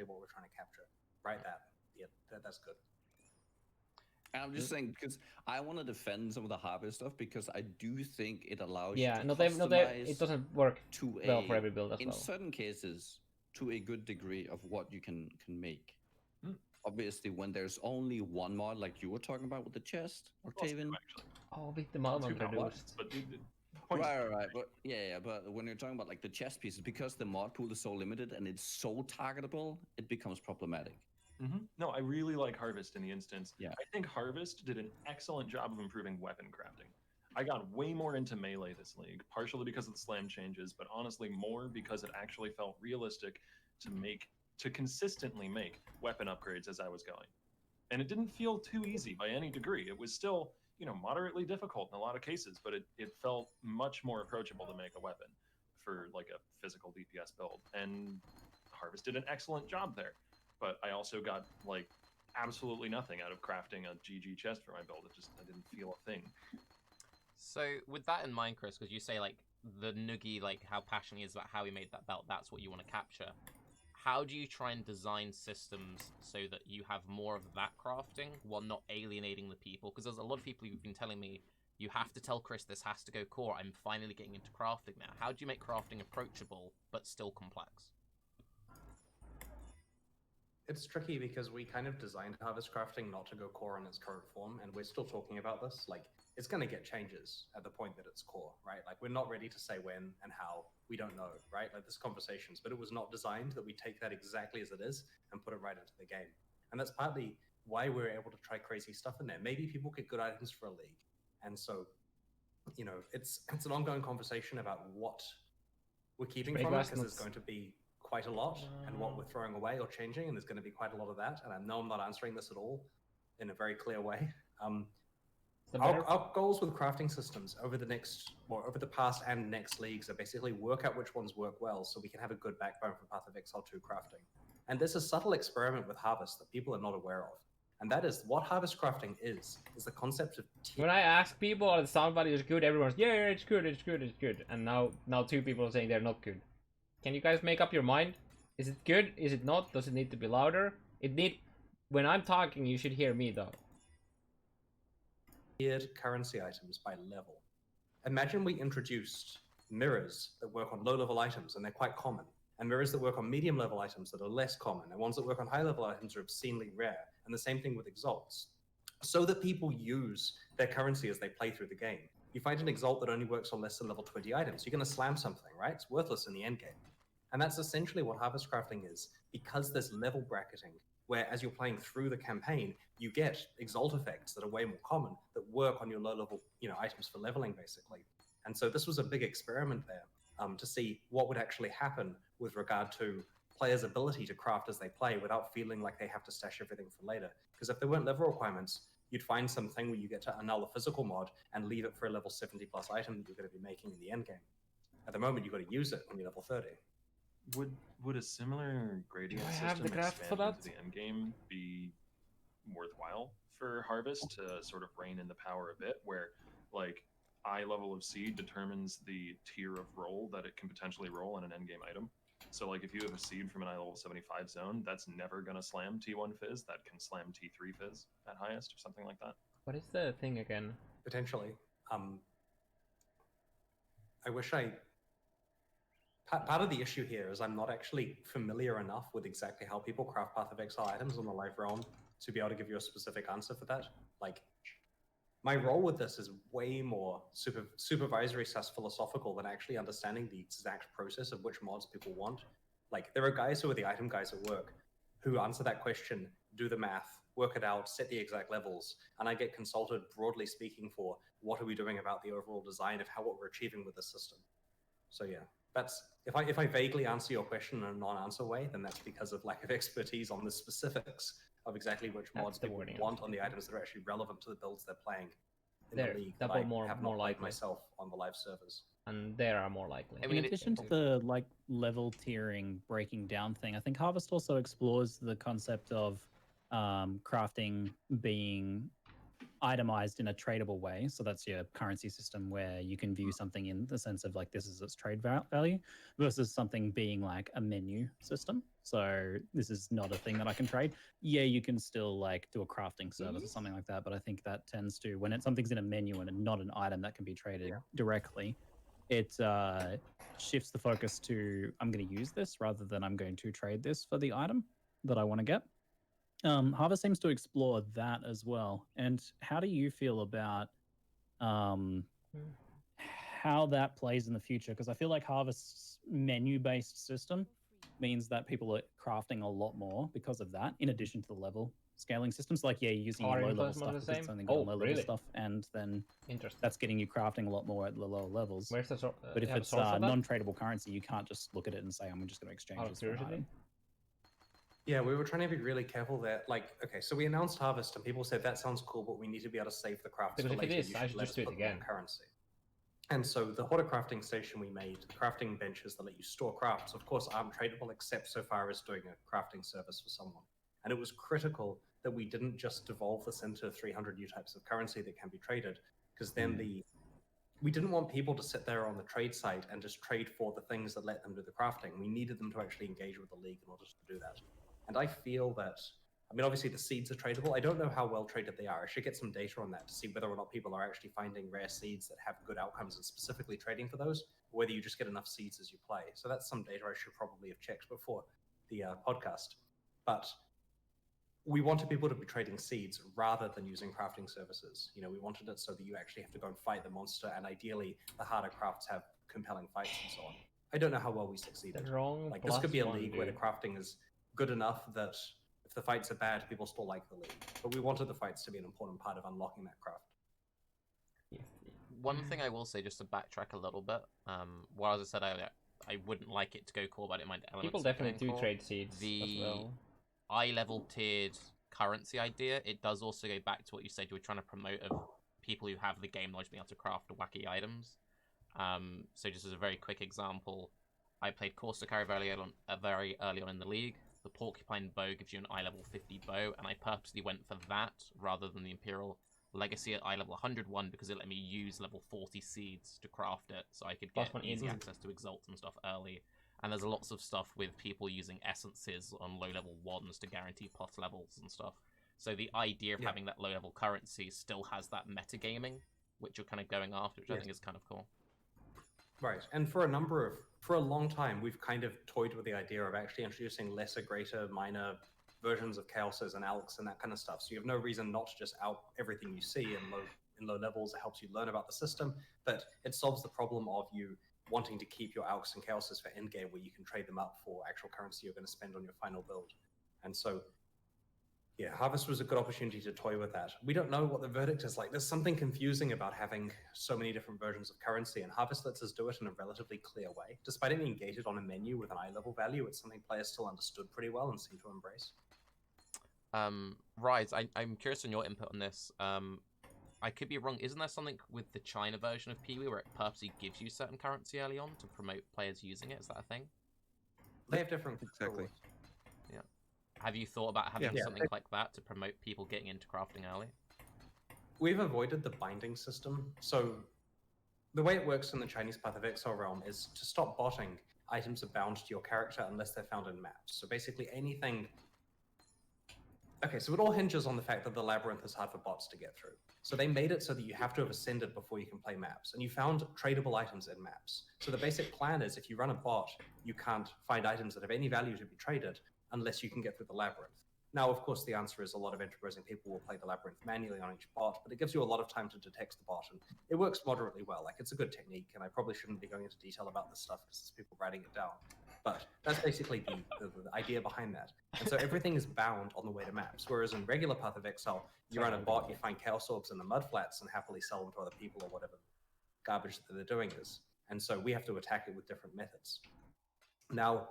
What we're trying to capture, right? That's good. And I'm just saying because I want to defend some of the Harvest stuff because I do think it allows Yeah, you to no, customize it doesn't work to well for every build as in well. certain cases to a good degree of what you can make. Obviously, when there's only one mod, like you were talking about with the chest, Octavian. Oh, with the mod reduced. But Right. But yeah. But when you're talking about like the chest pieces, because the mod pool is so limited and it's so targetable, it becomes problematic. No, I really like Harvest in the instance. Yeah. I think Harvest did an excellent job of improving weapon crafting. I got way more into melee this league, partially because of the slam changes, but honestly more because it actually felt realistic to consistently make weapon upgrades as I was going. And it didn't feel too easy by any degree. It was still, moderately difficult in a lot of cases, but it felt much more approachable to make a weapon for like a physical DPS build. And Harvest did an excellent job there. But I also got like absolutely nothing out of crafting a GG chest for my build. I didn't feel a thing. So with that in mind, Chris, because you say like the Nugi, like how passionate he is about how he made that belt, that's what you want to capture. How do you try and design systems so that you have more of that crafting while not alienating the people? Because there's a lot of people who've been telling me, you have to tell Chris this has to go core. I'm finally getting into crafting now. How do you make crafting approachable but still complex? It's tricky because we kind of designed Harvest Crafting not to go core in its current form, and we're still talking about this. Like, it's going to get changes at the point that it's core, right? Like, we're not ready to say when and how. We don't know, right? Like, there's conversations, but it was not designed that we take that exactly as it is and put it right into the game. And that's partly why we're able to try crazy stuff in there. Maybe people get good items for a league. And so, it's an ongoing conversation about what we're keeping from it, because there's going to be quite a lot, and what we're throwing away or changing, and there's going to be quite a lot of that. And I know I'm not answering this at all in a very clear way. Our goals with crafting systems over the past and next leagues are basically work out which ones work well, so we can have a good backbone for Path of Exile 2 crafting. And there's a subtle experiment with Harvest that people are not aware of, and that is what Harvest crafting is the concept of when I ask people if somebody is good, everyone's it's good, and now two people are saying they're not good. Can you guys make up your mind? Is it good? Is it not? Does it need to be louder? When I'm talking, you should hear me though. Tiered currency items by level. Imagine we introduced mirrors that work on low-level items, and they're quite common, and mirrors that work on medium-level items that are less common, and ones that work on high-level items are obscenely rare, and the same thing with exalts, so that people use their currency as they play through the game. You find an exalt that only works on less than level 20 items, you're going to slam something, right? It's worthless in the end game. And that's essentially what Harvest Crafting is, because there's level bracketing, where as you're playing through the campaign, you get exalt effects that are way more common, that work on your low-level items for leveling, basically. And so this was a big experiment there, to see what would actually happen with regard to players' ability to craft as they play without feeling like they have to stash everything for later. Because if there weren't level requirements, you'd find something where you get to annul a physical mod and leave it for a level 70 plus item that you're going to be making in the end game. At the moment, you've got to use it when you're level 30. Would a similar gradient system expanded into the end game be worthwhile for Harvest to sort of rein in the power a bit, where like eye level of seed determines the tier of roll that it can potentially roll in an end game item? So like if you have a seed from an eye level 75 zone, that's never gonna slam T1 Fizz, that can slam T3 Fizz at highest or something like that. What is the thing again? Potentially. I wish part of the issue here is I'm not actually familiar enough with exactly how people craft Path of Exile items on the live realm to be able to give you a specific answer for that. Like, my role with this is way more supervisory / philosophical than actually understanding the exact process of which mods people want. Like, there are guys who are the item guys at work who answer that question, do the math, work it out, set the exact levels, and I get consulted, broadly speaking, for what are we doing about the overall design of what we're achieving with the system. So yeah, that's if I vaguely answer your question in a non-answer way, then that's because of lack of expertise on the specifics of exactly which mods the people wording I was want on the looking for. items that are actually relevant to the builds they're playing in They're the league. double That I more- have more not played likely. myself on the live servers. And there are more likely. I In mean, addition to the like level tiering, breaking down thing, I think Harvest also explores the concept of crafting being itemized in a tradable way. So that's your currency system where you can view something in the sense of like this is its trade value versus something being like a menu system. So this is not a thing that I can trade. Yeah, you can still like do a crafting service or something like that, but I think that tends to, when something's in a menu and not an item that can be traded directly, it shifts the focus to I'm going to use this rather than I'm going to trade this for the item that I want to get. Harvest seems to explore that as well. And how do you feel about how that plays in the future? Because I feel like Harvest's menu-based system means that people are crafting a lot more because of that, in addition to the level scaling systems. Like, yeah, you're using your low-level stuff because it's only got low-level stuff, and then that's getting you crafting a lot more at the lower levels. Where's the but if it's non-tradable currency, you can't just look at it and say, I'm just going to exchange this for an item. Yeah, we were trying to be really careful there. Like, okay, so we announced Harvest, and people said that sounds cool, but we need to be able to save the crafts because for if later. it is, I should just do it again. Currency. And so the hoarder crafting station we made, the crafting benches that let you store crafts, of course, aren't tradable except so far as doing a crafting service for someone. And it was critical that we didn't just devolve this into 300 new types of currency that can be traded, because then we didn't want people to sit there on the trade site and just trade for the things that let them do the crafting. We needed them to actually engage with the league in order to do that. And I feel that, I mean, obviously the seeds are tradable. I don't know how well traded they are. I should get some data on that to see whether or not people are actually finding rare seeds that have good outcomes and specifically trading for those, or whether you just get enough seeds as you play. So that's some data I should probably have checked before the podcast. But we wanted people to be trading seeds rather than using crafting services. You know, we wanted it so that you actually have to go and fight the monster, and ideally the harder crafts have compelling fights and so on. I don't know how well we succeeded. Like, this could be a league where the crafting is good enough that if the fights are bad, people still like the league. But we wanted the fights to be an important part of unlocking that craft. One thing I will say, just to backtrack a little bit, well, as I said earlier, I wouldn't like it to go core, but I didn't mind elements. People definitely do trade seeds as well. Eye-level tiered currency idea, it does also go back to what you said you were trying to promote of people who have the game knowledge being able to craft wacky items. So just as a very quick example, I played Karv very early on in the league. The Porcupine Bow gives you an eye level 50 bow, and I purposely went for that rather than the Imperial Legacy at eye level 101 because it let me use level 40 seeds to craft it, so I could get easy access to Exalt and stuff early. And there's lots of stuff with people using essences on low level 1s to guarantee pot levels and stuff. So the idea of having that low level currency still has that metagaming, which you're kind of going after, which I think is kind of cool. Right, and for a long time, we've kind of toyed with the idea of actually introducing lesser, greater, minor versions of Chaoses and Alks and that kind of stuff. So you have no reason not to just out everything you see in low levels. It helps you learn about the system, but it solves the problem of you wanting to keep your Alks and Chaoses for endgame, where you can trade them up for actual currency you're going to spend on your final build. And so, yeah, Harvest was a good opportunity to toy with that. We don't know what the verdict is like. There's something confusing about having so many different versions of currency, and Harvest lets us do it in a relatively clear way. Despite it being gated on a menu with an eye level value, it's something players still understood pretty well and seem to embrace. Raiz, I'm curious on your input on this. I could be wrong. Isn't there something with the China version of PoE where it purposely gives you certain currency early on to promote players using it? Is that a thing? They have different exactly. Yeah. Have you thought about having something like that to promote people getting into crafting early? We've avoided the binding system. So the way it works in the Chinese Path of Exile realm is to stop botting, items are bound to your character unless they're found in maps. So basically anything... Okay, so it all hinges on the fact that the labyrinth is hard for bots to get through. So they made it so that you have to have ascended before you can play maps, and you found tradable items in maps. So the basic plan is if you run a bot, you can't find items that have any value to be traded unless you can get through the labyrinth. Now, of course, the answer is a lot of enterprising people will play the labyrinth manually on each bot, but it gives you a lot of time to detect the bot, and it works moderately well. Like, it's a good technique, and I probably shouldn't be going into detail about this stuff because there's people writing it down. But that's basically the idea behind that. And so everything is bound on the way to maps, whereas in regular Path of Exile, you run a bot, you find Chaos Orbs in the mudflats and happily sell them to other people or whatever garbage that they're doing is. And so we have to attack it with different methods. Now,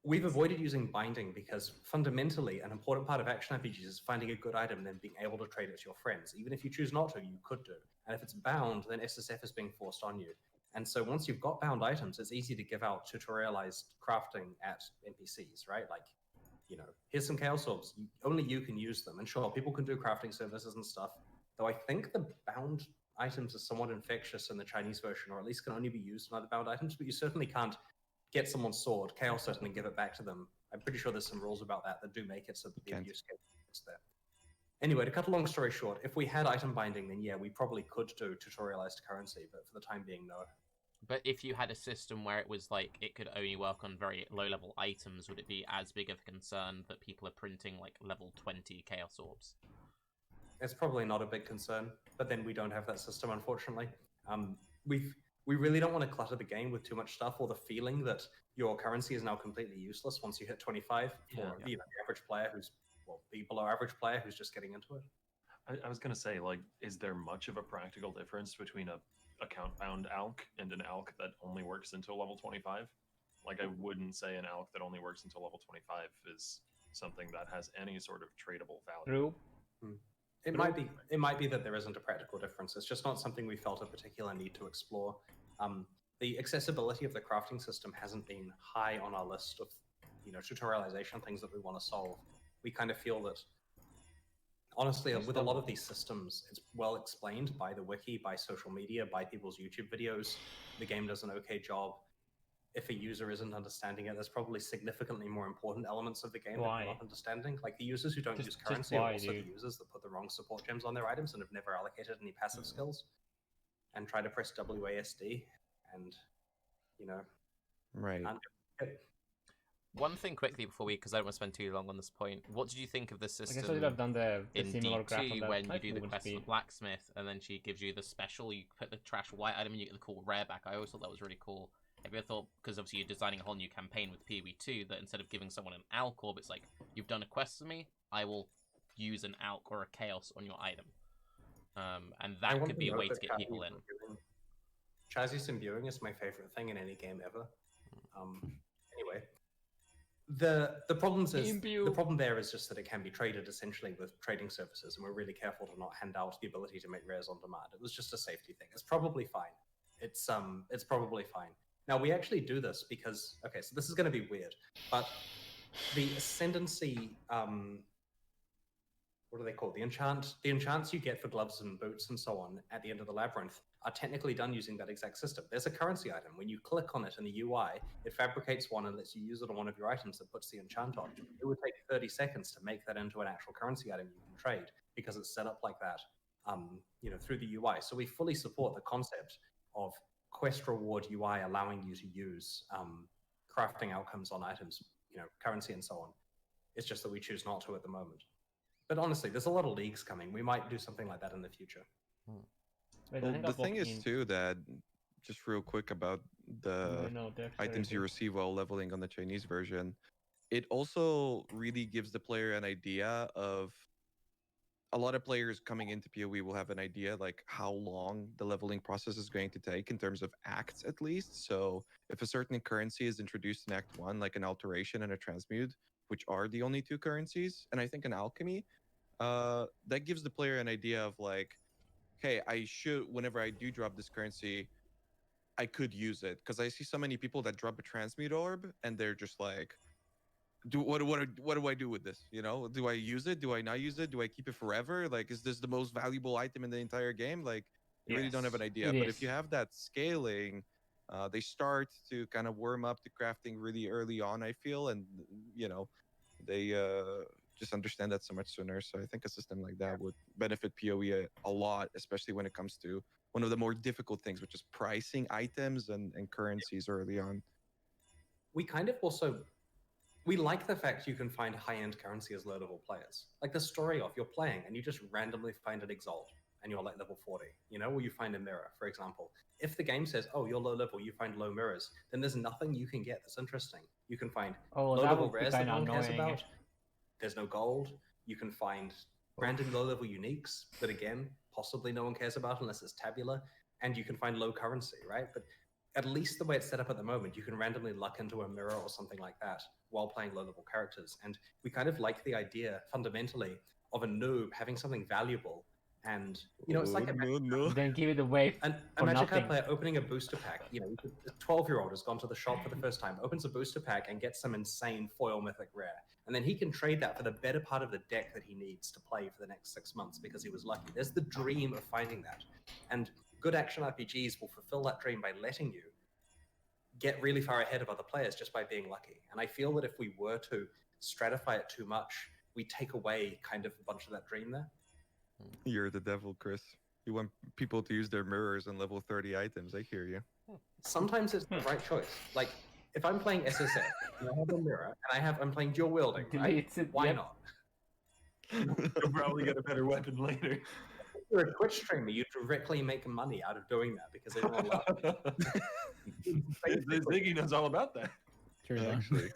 we've avoided using binding because fundamentally an important part of action RPGs is finding a good item and then being able to trade it to your friends. Even if you choose not to, you could do. And if it's bound, then SSF is being forced on you. And so once you've got bound items, it's easy to give out tutorialized crafting at NPCs, right? Like, you know, here's some Chaos Orbs. Only you can use them. And sure, people can do crafting services and stuff, though I think the bound items are somewhat infectious in the Chinese version, or at least can only be used in other bound items, but you certainly can't get someone's sword, Chaos it, and give it back to them. I'm pretty sure there's some rules about that that do make it so that the abuse gets there. Anyway, to cut a long story short, if we had item binding, then yeah, we probably could do tutorialized currency, but for the time being, no. But if you had a system where it was like it could only work on very low-level items, would it be as big of a concern that people are printing like level 20 Chaos Orbs? It's probably not a big concern, but then we don't have that system, unfortunately. We really don't want to clutter the game with too much stuff, or the feeling that your currency is now completely useless once you hit 25 for the average player who's, well, the below average player who's just getting into it. I was going to say, like, is there much of a practical difference between a account-bound ALC and an ALC that only works until level 25? Like, I wouldn't say an ALC that only works until level 25 is something that has any sort of tradable value. True. It might be that there isn't a practical difference. It's just not something we felt a particular need to explore. The accessibility of the crafting system hasn't been high on our list of, you know, tutorialization things that we want to solve. We kind of feel that, honestly, with a lot of these systems, it's well explained by the wiki, by social media, by people's YouTube videos. The game does an okay job. If a user isn't understanding it, there's probably significantly more important elements of the game that they're not understanding. Like the users who don't use currency are also the users that put the wrong support gems on their items and have never allocated any passive skills and try to press WASD and, you know. Right. One thing quickly before because I don't want to spend too long on this point. What did you think of the system I guess I should have done the in similar graph on D2 that when you life do the movement quest for speed. the blacksmith and then she gives you the special, you put the trash white item and you get the cool rare back? I always thought that was really cool. Have you ever thought, because obviously you're designing a whole new campaign with POE 2, that instead of giving someone an ALC orb, it's like, you've done a quest for me, I will use an ALC or a Chaos on your item. And that could be a way to get people in. Chazzy's imbuing is my favorite thing in any game ever. Anyway, the problem there is just that it can be traded essentially with trading services, and we're really careful to not hand out the ability to make rares on demand. It was just a safety thing. It's probably fine. It's probably fine. Now we actually do this because, okay, so this is going to be weird, but the ascendancy, what are they called? The enchants you get for gloves and boots and so on at the end of the labyrinth are technically done using that exact system. There's a currency item. When you click on it in the UI, it fabricates one and lets you use it on one of your items that puts the enchant on. It would take 30 seconds to make that into an actual currency item you can trade because it's set up like that, you know, through the UI. So we fully support the concept of quest reward UI allowing you to use crafting outcomes on items, you know, currency and so on. It's just that we choose not to at the moment. But honestly, there's a lot of leagues coming. We might do something like that in the future. Well, the thing is too that, just real quick about the items you receive while leveling on the Chinese version, it also really gives the player an idea of, a lot of players coming into PoE will have an idea like how long the leveling process is going to take in terms of acts at least. So if a certain currency is introduced in Act 1, like an alteration and a transmute, which are the only two currencies, and I think an alchemy, that gives the player an idea of like, hey, I should, whenever I do drop this currency, I could use it. Because I see so many people that drop a transmute orb and they're just like, what do I do with this? You know, do I use it? Do I not use it? Do I keep it forever? Like, is this the most valuable item in the entire game? Like, you really don't have an idea. But if you have that scaling, they start to kind of warm up to crafting really early on, I feel, and you know, they just understand that so much sooner. So I think a system like that would benefit PoE a lot, especially when it comes to one of the more difficult things, which is pricing items and currencies early on. We kind of also, we like the fact you can find high-end currency as low-level players. Like the story of you're playing and you just randomly find an Exalt and you're like level 40, you know, or you find a mirror, for example. If the game says, oh, you're low level, you find low mirrors, then there's nothing you can get that's interesting. You can find low-level rares that no one cares about. There's no gold. You can find random low-level uniques that, again, possibly no one cares about unless it's tabular. and you can find low currency, right? But at least the way it's set up at the moment, you can randomly luck into a mirror or something like that while playing low-level characters. And we kind of like the idea, fundamentally, of a noob having something valuable. And, you know, it's like Then give it away a for Magic nothing. card player opening a booster pack. You know, a 12-year-old has gone to the shop for the first time, opens a booster pack, and gets some insane foil mythic rare. And then he can trade that for the better part of the deck that he needs to play for the next 6 months because he was lucky. There's the dream of finding that. And good action RPGs will fulfill that dream by letting you get really far ahead of other players just by being lucky. And I feel that if we were to stratify it too much, we take away kind of a bunch of that dream there. You're the devil, Chris. You want people to use their mirrors and level 30 items. I hear you. Sometimes it's the right choice. Like, if I'm playing SSF and I have a mirror and I'm playing dual wielding, right? Why not? You'll probably get a better weapon later. If you're a Twitch streamer, you directly make money out of doing that because everyone loves it. Ziggy knows all about that. True, Actually.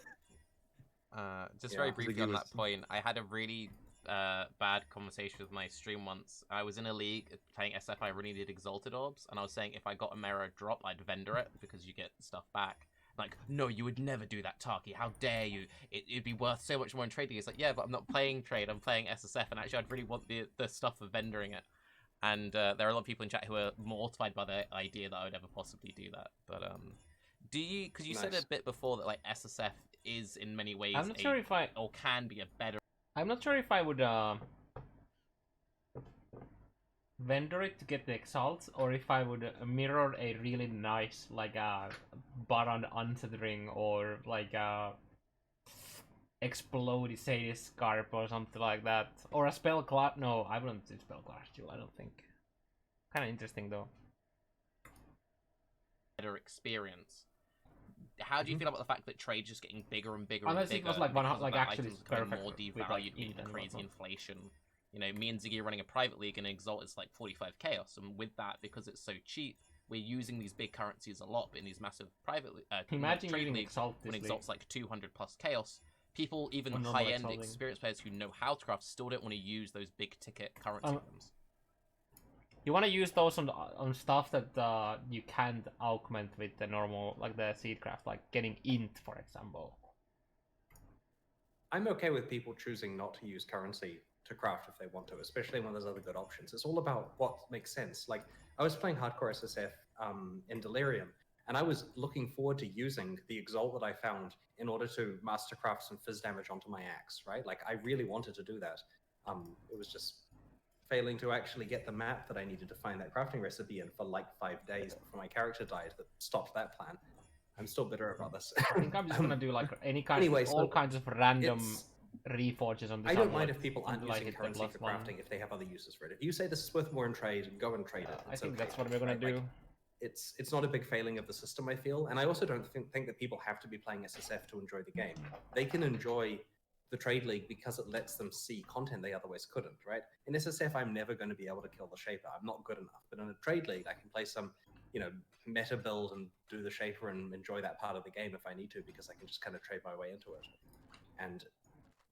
Just Yeah, very briefly Ziggy on was- that point, I had a really bad conversation with my stream once. I was in a league playing SF. I really needed exalted orbs, and I was saying if I got a mirror drop, I'd vendor it because you get stuff back. Like, no, you would never do that, Tarky. How dare you? It'd be worth so much more in trading. It's like, yeah, but I'm not playing trade. I'm playing SSF, and actually, I'd really want the stuff for vendoring it. And there are a lot of people in chat who are mortified by the idea that I would ever possibly do that. But do you? Because you said a bit before that like SSF is in many ways I'm not sure if I or can be a better. I'm not sure if I would vendor it to get the exalts, or if I would mirror a really nice like Baron Unsettling or like Explode Sadist Scarp or something like that, or a spell class. No, I wouldn't do spell class duel. I don't think. Kind of interesting though. Better experience. How do you feel about the fact that trade's just getting bigger and bigger Unless and it bigger? was like one because like of that actually items becoming perfect more with, devalued, like, with int and crazy whatnot. inflation. You know, me and Ziggy are running a private league, and Exalt is like 45 chaos, and with that, because it's so cheap, we're using these big currencies a lot. But in these massive private Imagine trade using leagues, Exalt when this Exalt's like 200 plus chaos, people, even Or normal high-end Exalting. experienced players who know how to craft, still don't want to use those big ticket currency items. You want to use those on stuff that you can't augment with the normal, like the seedcraft, like getting int, for example. I'm okay with people choosing not to use currency to craft if they want to, especially when there's other good options. It's all about what makes sense. Like, I was playing hardcore SSF in Delirium, and I was looking forward to using the Exalt that I found in order to mastercraft some fizz damage onto my axe, right? Like, I really wanted to do that. It was just failing to actually get the map that I needed to find that crafting recipe in for like 5 days before my character died that stopped that plan. I'm still bitter about this. I think I'm just gonna do like anyway, all so kinds of random reforges on the I don't sublet mind if people aren't until I using hit the currency for +1. crafting if they have other uses for it. If you say this is worth more in trade, go and trade it. I It's think okay, that's what we're gonna right? do. Like, it's not a big failing of the system, I feel. And I also don't think that people have to be playing SSF to enjoy the game. They can enjoy the trade league because it lets them see content they otherwise couldn't, right? In SSF, I'm never going to be able to kill the Shaper. I'm not good enough. But in a trade league, I can play some, you know, meta build and do the Shaper and enjoy that part of the game if I need to, because I can just kind of trade my way into it. And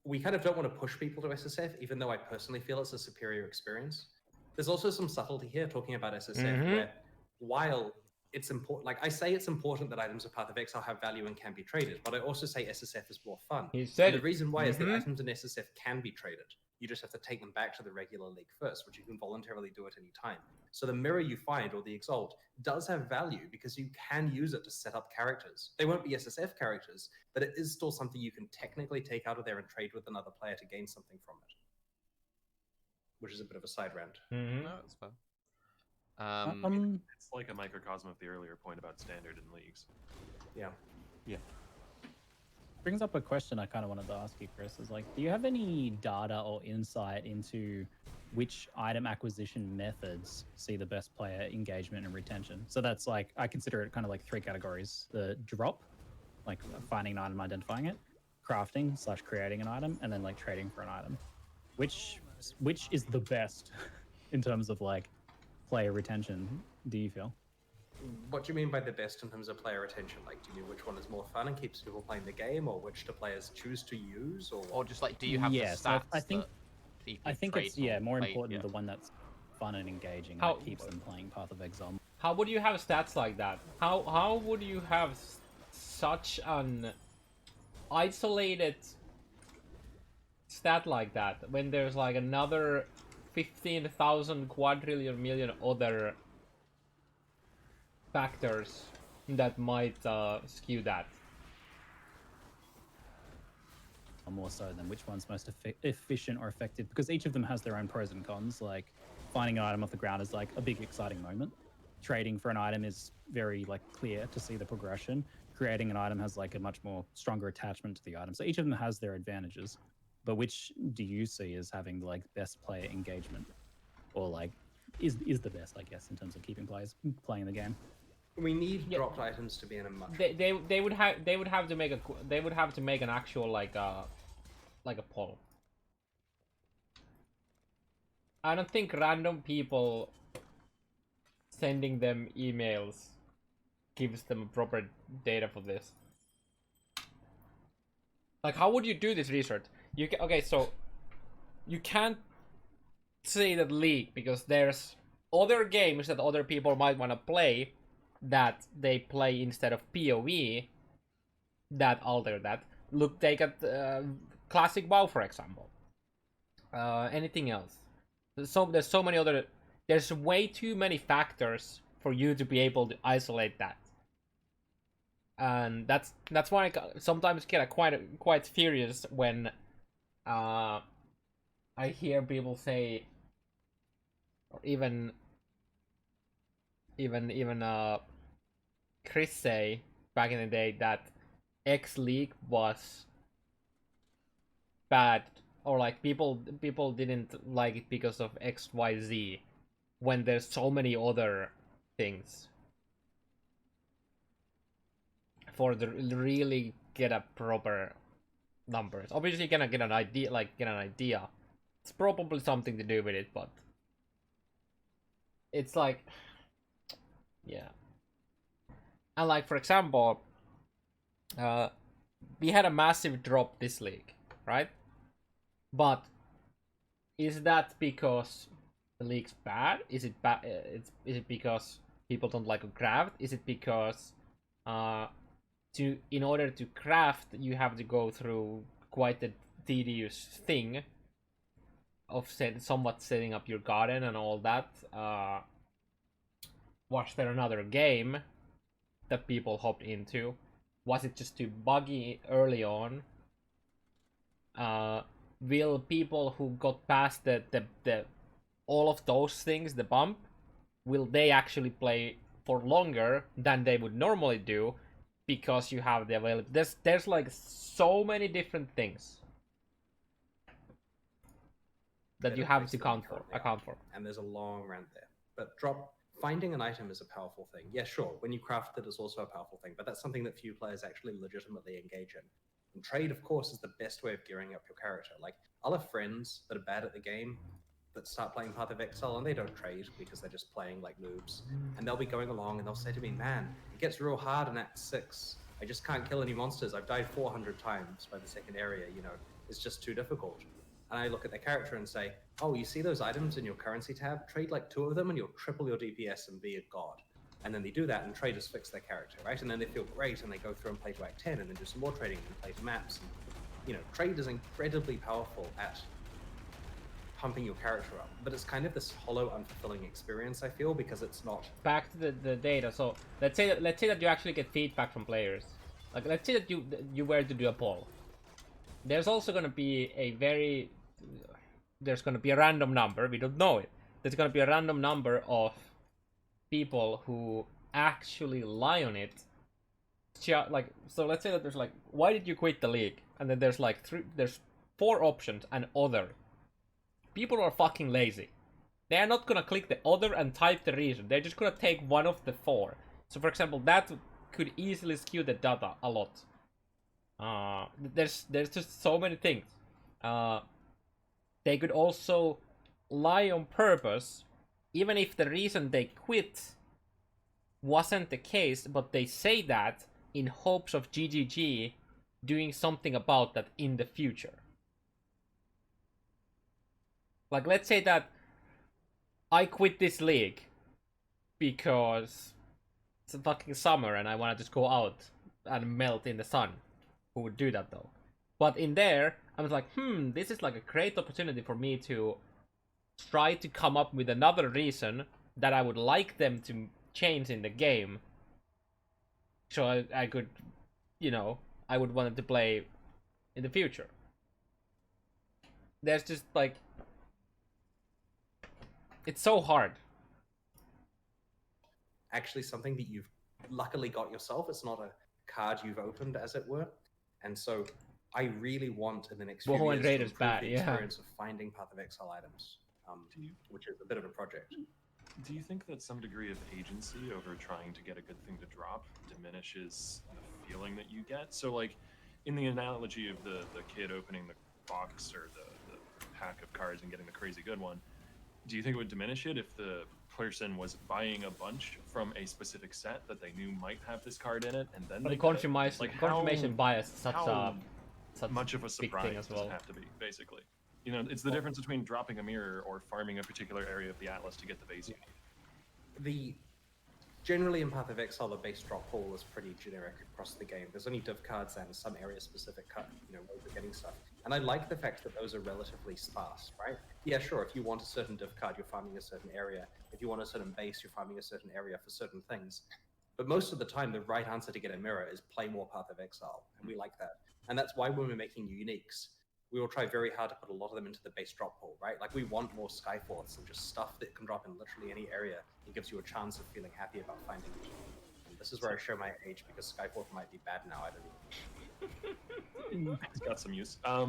we kind of don't want to push people to SSF, even though I personally feel it's a superior experience. There's also some subtlety here talking about SSF, where while it's important, like I say it's important that items of Path of Exile have value and can be traded, but I also say SSF is more fun. He said And the it. reason why is that items in SSF can be traded. You just have to take them back to the regular league first, which you can voluntarily do at any time. So the mirror you find, or the Exalt, does have value because you can use it to set up characters. They won't be SSF characters, but it is still something you can technically take out of there and trade with another player to gain something from it. Which is a bit of a side rant. No, that's fair. It's like a microcosm of the earlier point about standard in leagues. Yeah. Brings up a question I kind of wanted to ask you, Chris. Is like, do you have any data or insight into which item acquisition methods see the best player engagement and retention? So that's like, I consider it kind of like 3 categories: the drop, like finding an item, identifying it; crafting / creating an item; and then like trading for an item. Which is the best in terms of like player retention, do you feel? What do you mean by the best in terms of player retention? Like, do you mean which one is more fun and keeps people playing the game, or which do players choose to use, or just like, do you have Yeah, the so stats? I think- that people I think trade it's for more play- important yeah. the one that's fun and engaging, How- that keeps them playing Path of Exile. How would you have stats like that? How would you have such an isolated stat like that when there's like another 15,000 quadrillion million other factors that might skew that? More so than which one's most efficient or effective, because each of them has their own pros and cons. Like finding an item off the ground is like a big exciting moment. Trading for an item is very like clear to see the progression. Creating an item has like a much more stronger attachment to the item. So each of them has their advantages. But which do you see as having like best player engagement, or like is the best, I guess, in terms of keeping players playing the game? We need dropped items to be in a much. They would have to make an actual like a poll. I don't think random people sending them emails gives them proper data for this. Like, how would you do this research? Okay, so you can't say that League because there's other games that other people might want to play that they play instead of POE that alter that. Look, take at classic WoW, for example. Anything else? There's so many other. There's way too many factors for you to be able to isolate that, and that's why I sometimes get quite furious when I hear people say, or even Chris say back in the day that X League was bad, or like people didn't like it because of XYZ, when there's so many other things for the really get a proper numbers. Obviously, you cannot get an idea. It's probably something to do with it, but it's like, yeah. And like, for example, we had a massive drop this league, right? But is that because the league's bad? Is it bad? Is it because people don't like to craft? Is it because in order to craft you have to go through quite a tedious thing of somewhat setting up your garden and all that? Was there another game that people hopped into? Was it just too buggy early on? Will people who got past the all of those things, the bump, will they actually play for longer than they would normally do because you have the available? There's like so many different things that you have to account for. And there's a long rant there. But finding an item is a powerful thing. Yeah, sure. When you craft it, it's also a powerful thing. But that's something that few players actually legitimately engage in. And trade, of course, is the best way of gearing up your character. Like, I'll have friends that are bad at the game that start playing Path of Exile and they don't trade because they're just playing like noobs. And they'll be going along and they'll say to me, man, it gets real hard in Act 6. I just can't kill any monsters. I've died 400 times by the second area, you know. It's just too difficult. And I look at their character and say, oh, you see those items in your currency tab? Trade like 2 of them and you'll triple your DPS and be a god. And then they do that and traders fix their character, right? And then they feel great and they go through and play to Act 10 and then do some more trading and play to maps. And, you know, trade is incredibly powerful at pumping your character up. But it's kind of this hollow, unfulfilling experience, I feel, because it's not... Back to the data. So let's say that you actually get feedback from players. Like, let's say that you were to do a poll. There's also going to be there's going to be a random number. We don't know it. There's going to be a random number of people who actually lie on it. Like, so let's say that there's like, why did you quit the league? And then there's like there's 4 options and other. People are fucking lazy. They are not gonna click the other and type the reason. They're just gonna take one of the 4. So for example, that could easily skew the data a lot. There's just so many things. They could also lie on purpose, even if the reason they quit wasn't the case, but they say that in hopes of GGG doing something about that in the future. Like, let's say that I quit this league because it's a fucking summer and I want to just go out and melt in the sun. Who would do that though? But in there, I was like, this is like a great opportunity for me to try to come up with another reason that I would like them to change in the game. So I could, I would want to play in the future. There's just like, it's so hard. Actually, something that you've luckily got yourself. It's not a card you've opened, as it were. And so I really want in the next few Boho and years to Raiders improve bad, the yeah. experience of finding Path of Exile items, which is a bit of a project. Do you think that some degree of agency over trying to get a good thing to drop diminishes the feeling that you get? So, like, in the analogy of the kid opening the box or the pack of cards and getting the crazy good one, do you think it would diminish it if the person was buying a bunch from a specific set that they knew might have this card in it, and then But they the got it? confirmation bias is such how much of a big surprise thing as does well. it have to be, basically? You know, it's the difference between dropping a mirror or farming a particular area of the Atlas to get the base you need. Generally in Path of Exile, the base drop pool is pretty generic across the game. There's only div cards and some area-specific ways of getting stuff. And I like the fact that those are relatively sparse, right? Yeah, sure, if you want a certain div card, you're farming a certain area. If you want a certain base, you're farming a certain area for certain things. But most of the time, the right answer to get a mirror is play more Path of Exile, and we like that. And that's why when we're making uniques, we will try very hard to put a lot of them into the base drop pool, right? Like, we want more Skyforths and just stuff that can drop in literally any area. It gives you a chance of feeling happy about finding it. And this is where I show my age, because Skyforth might be bad now, I don't know. It's got some use. But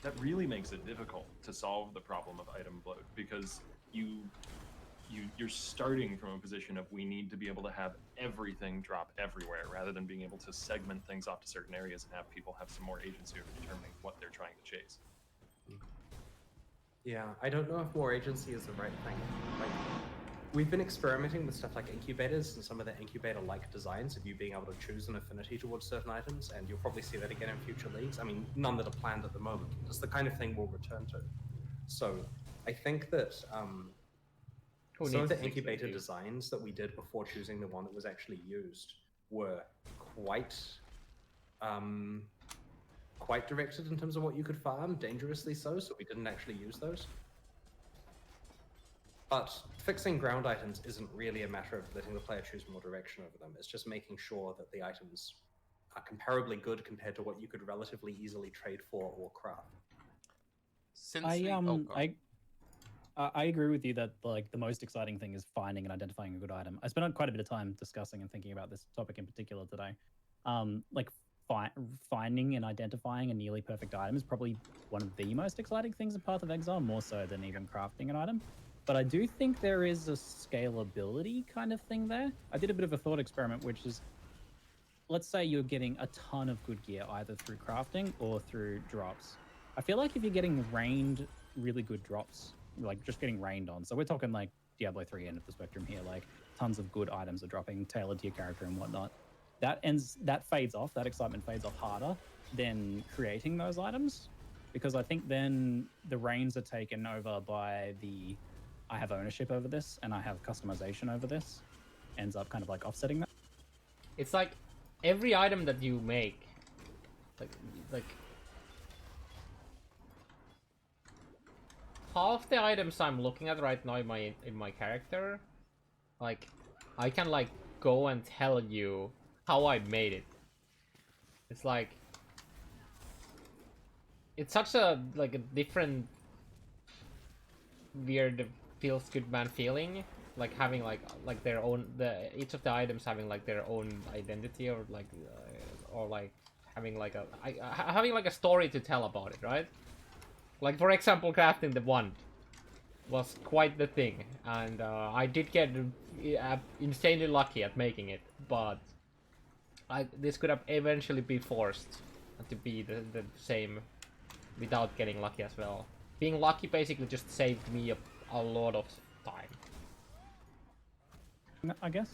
that really makes it difficult to solve the problem of item bloat, because you're starting from a position of we need to be able to have everything drop everywhere, rather than being able to segment things off to certain areas and have people have some more agency over determining what they're trying to chase. Yeah, I don't know if more agency is the right thing. Like, we've been experimenting with stuff like incubators and some of the incubator-like designs of you being able to choose an affinity towards certain items, and you'll probably see that again in future leagues. I mean, none that are planned at the moment. It's the kind of thing we'll return to. So I think that some of the incubator designs that we did before choosing the one that was actually used were quite directed in terms of what you could farm, dangerously so we didn't actually use those. But fixing ground items isn't really a matter of letting the player choose more direction over them. It's just making sure that the items are comparably good compared to what you could relatively easily trade for or craft. I agree with you that like the most exciting thing is finding and identifying a good item. I spent quite a bit of time discussing and thinking about this topic in particular today. Finding and identifying a nearly perfect item is probably one of the most exciting things in Path of Exile, more so than even crafting an item. But I do think there is a scalability kind of thing there. I did a bit of a thought experiment, which is, let's say you're getting a ton of good gear, either through crafting or through drops. I feel like if you're getting rained really good drops, like just getting rained on, so we're talking like Diablo 3 end of the spectrum here, like tons of good items are dropping tailored to your character and whatnot. That fades off, that excitement fades off harder than creating those items, because I think then the reins are taken over by the I have ownership over this and I have customization over this, ends up kind of like offsetting that. It's like every item that you make, like half the items I'm looking at right now in my character, like I can like go and tell you how I made it. It's like it's such a like a different weird feels good man feeling, like having like their own each of the items having like their own identity, or like having like a story to tell about it, right? Like for example, crafting the wand was quite the thing, and I did get insanely lucky at making it, but this could have eventually be forced to be the same without getting lucky as well. Being lucky basically just saved me a lot of time, I guess.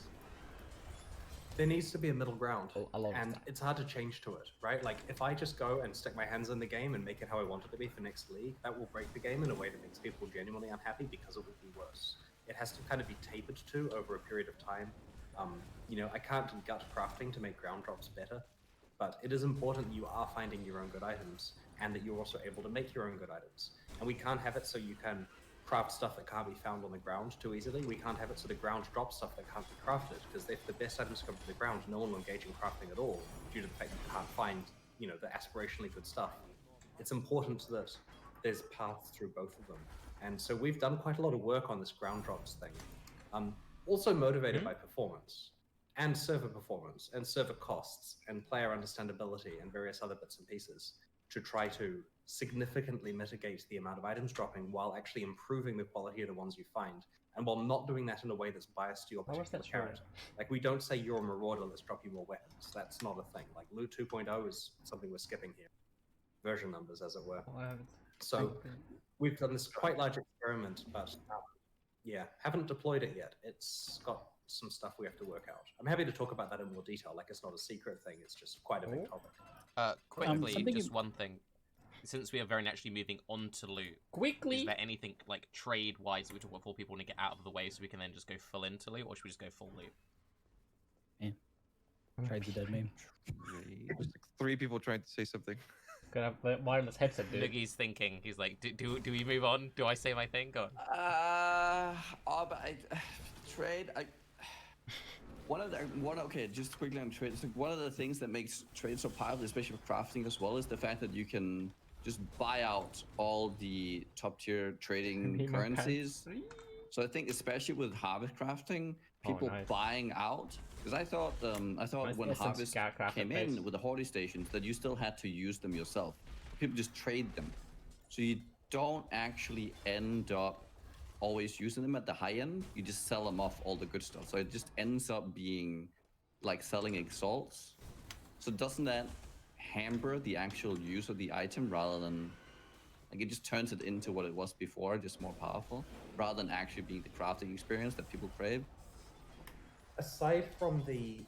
there needs to be a middle ground, A lot of and time. it's hard to change to it, right? Like if I just go and stick my hands in the game and make it how I want it to be for next league, that will break the game in a way that makes people genuinely unhappy because it will be worse. It has to kind of be tapered to over a period of time. You know, I can't gut crafting to make ground drops better, but it is important that you are finding your own good items and that you're also able to make your own good items. And we can't have it so you can craft stuff that can't be found on the ground too easily. We can't have it so the ground drops stuff that can't be crafted, because if the best items come to the ground, no one will engage in crafting at all due to the fact that you can't find, you know, the aspirationally good stuff. It's important that there's paths through both of them. And so we've done quite a lot of work on this ground drops thing. Also motivated by performance and server performance and server costs and player understandability and various other bits and pieces to try to significantly mitigate the amount of items dropping while actually improving the quality of the ones you find, and while not doing that in a way that's biased to your What was particular that shard? character. Like, we don't say you're a marauder, let's drop you more weapons. That's not a thing. Like, loot 2.0 is something we're skipping here. Version numbers, as it were. So we've done this quite large experiment, but yeah, haven't deployed it yet. It's got some stuff we have to work out. I'm happy to talk about that in more detail. Like, it's not a secret thing, it's just quite a big topic. Quickly, something just you- one thing. Since we are very naturally moving on to loot, Quickly. is there anything like trade-wise that we talk about before people want to get out of the way so we can then just go full into loot, or should we just go full loot? Trade's a dead meme. There's like 3 people trying to say something. Gonna have the wireless headset, dude. Nugi's thinking. He's like, do we move on? Do I say my thing? Go on. But trade. Okay, just quickly on trade. So one of the things that makes trade so powerful, especially for crafting as well, is the fact that you can just buy out all the top tier trading currencies. So I think especially with harvest crafting, people nice. buying out. Because I thought Nice when essence harvest crafted came base. in with the hoarding stations that you still had to use them yourself. People just trade them, so you don't actually end up always using them at the high end. You just sell them off all the good stuff. So it just ends up being like selling exalts. So doesn't that hamper the actual use of the item rather than like it just turns it into what it was before, just more powerful, rather than actually being the crafting experience that people crave? Aside from the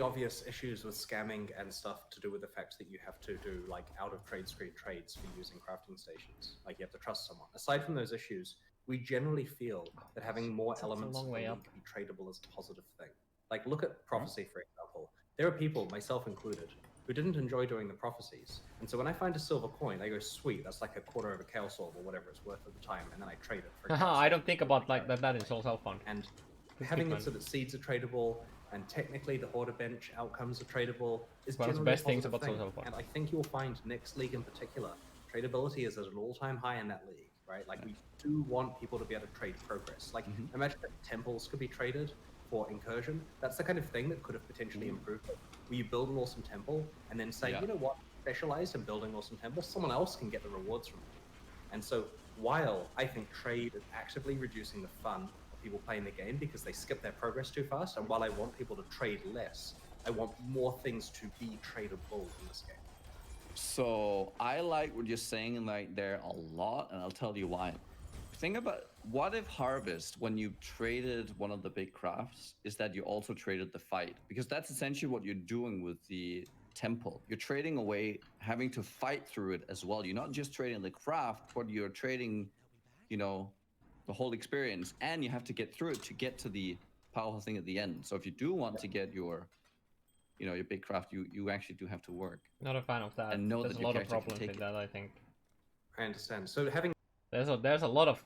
obvious issues with scamming and stuff to do with the fact that you have to do like out of trade screen trades for using crafting stations, like you have to trust someone. Aside from those issues, we generally feel that having more That's a elements of long the way league up. be tradable is a positive thing. Like, look at prophecy, for example. There are people, myself included, who didn't enjoy doing the prophecies, and so when I find a silver coin, I go, sweet, that's like a quarter of a chaos orb or whatever it's worth at the time, and then I trade it for. Haha, I don't think about like that in Soul Self Fund. And Good having one. it so that seeds are tradable and technically the hoarder bench outcomes are tradable is One of the generally best a things positive about thing. Social Fund. And I think you'll find next league in particular, tradability is at an all-time high in that league, right? Like, we do want people to be able to trade progress. Like, imagine that temples could be traded for incursion. That's the kind of thing that could have potentially improved it. Where you build an awesome temple and then say, you know what, specialized in building awesome temples, someone else can get the rewards from it. And so while I think trade is actively reducing the fun of people playing the game because they skip their progress too fast, and while I want people to trade less, I want more things to be tradable in this game. So I like what you're saying like there a lot, and I'll tell you why. Think about what if harvest, when you traded one of the big crafts, is that you also traded the fight, because that's essentially what you're doing with the temple. You're trading away having to fight through it as well. You're not just trading the craft, but you're trading, you know, the whole experience, and you have to get through it to get to the powerful thing at the end. So if you do want to get your, you know, your big craft, you actually do have to work. Not a fan of that. And know There's that a your lot of character can problems take with it. that, I think. I understand. So having There's a lot of,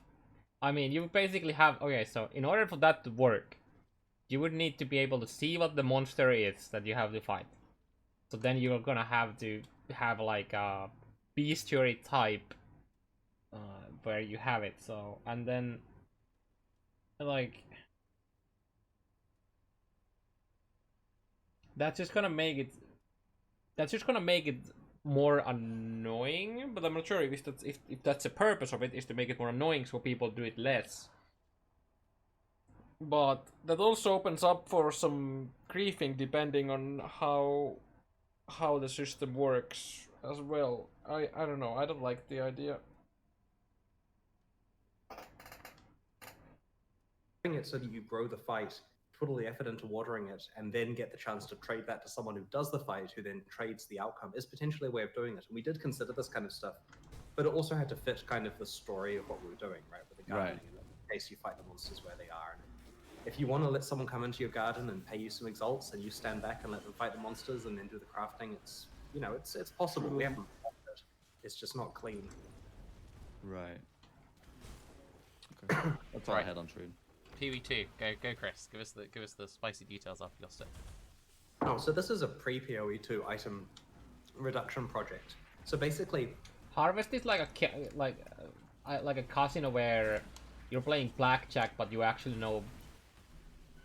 I mean, you basically have, okay, so in order for that to work, you would need to be able to see what the monster is that you have to fight. So then you're gonna have to have like a bestiary type where you have it. So, and then like that's just gonna make it more annoying, but I'm not sure if that's the purpose of it, is to make it more annoying so people do it less. But that also opens up for some griefing depending on how the system works as well. I don't know, I don't like the idea. it so that you grow the fight put all the effort into watering it and then get the chance to trade that to someone who does the fight, who then trades the outcome, is potentially a way of doing it. And we did consider this kind of stuff, but it also had to fit kind of the story of what we were doing, right? With the gardening, and in case you fight the monsters where they are. And if you want to let someone come into your garden and pay you some exalts, and you stand back and let them fight the monsters and then do the crafting, it's, you know, it's possible. We haven't done it. It's just not clean. Right. Okay. That's all I had on trade. PoE2, go Chris. Give us the spicy details after your step. Oh, so this is a pre-PoE2 item reduction project. So basically, Harvest is like a casino where you're playing blackjack, but you actually know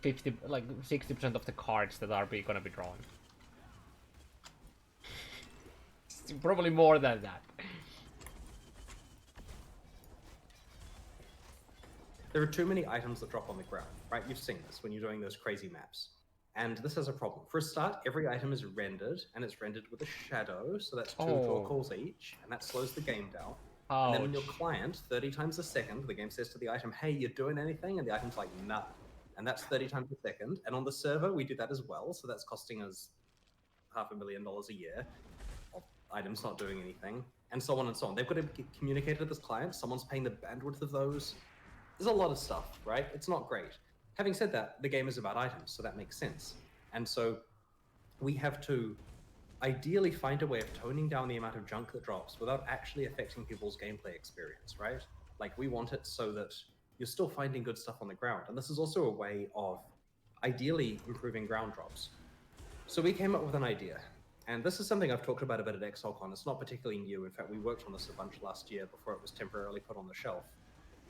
60% of the cards that are gonna be drawn. Probably more than that. there are too many items that drop on the ground, right? You've seen this when you're doing those crazy maps. And this has a problem. For a start, every item is rendered, and it's rendered with a shadow, so that's 2 draw calls each, and that slows the game down. And then when your client, 30 times a second, the game says to the item, hey, you're doing anything? And the item's like, nah. And that's 30 times a second. And on the server, we do that as well, so that's costing us $500,000 a year of items not doing anything, and so on and so on. They've got to communicate to this client, someone's paying the bandwidth of those. There's a lot of stuff, right? It's not great. Having said that, the game is about items, so that makes sense. And so we have to ideally find a way of toning down the amount of junk that drops without actually affecting people's gameplay experience, right? Like, we want it so that you're still finding good stuff on the ground. And this is also a way of ideally improving ground drops. So we came up with an idea. And this is something I've talked about a bit at ExileCon. It's not particularly new. In fact, we worked on this a bunch last year before it was temporarily put on the shelf.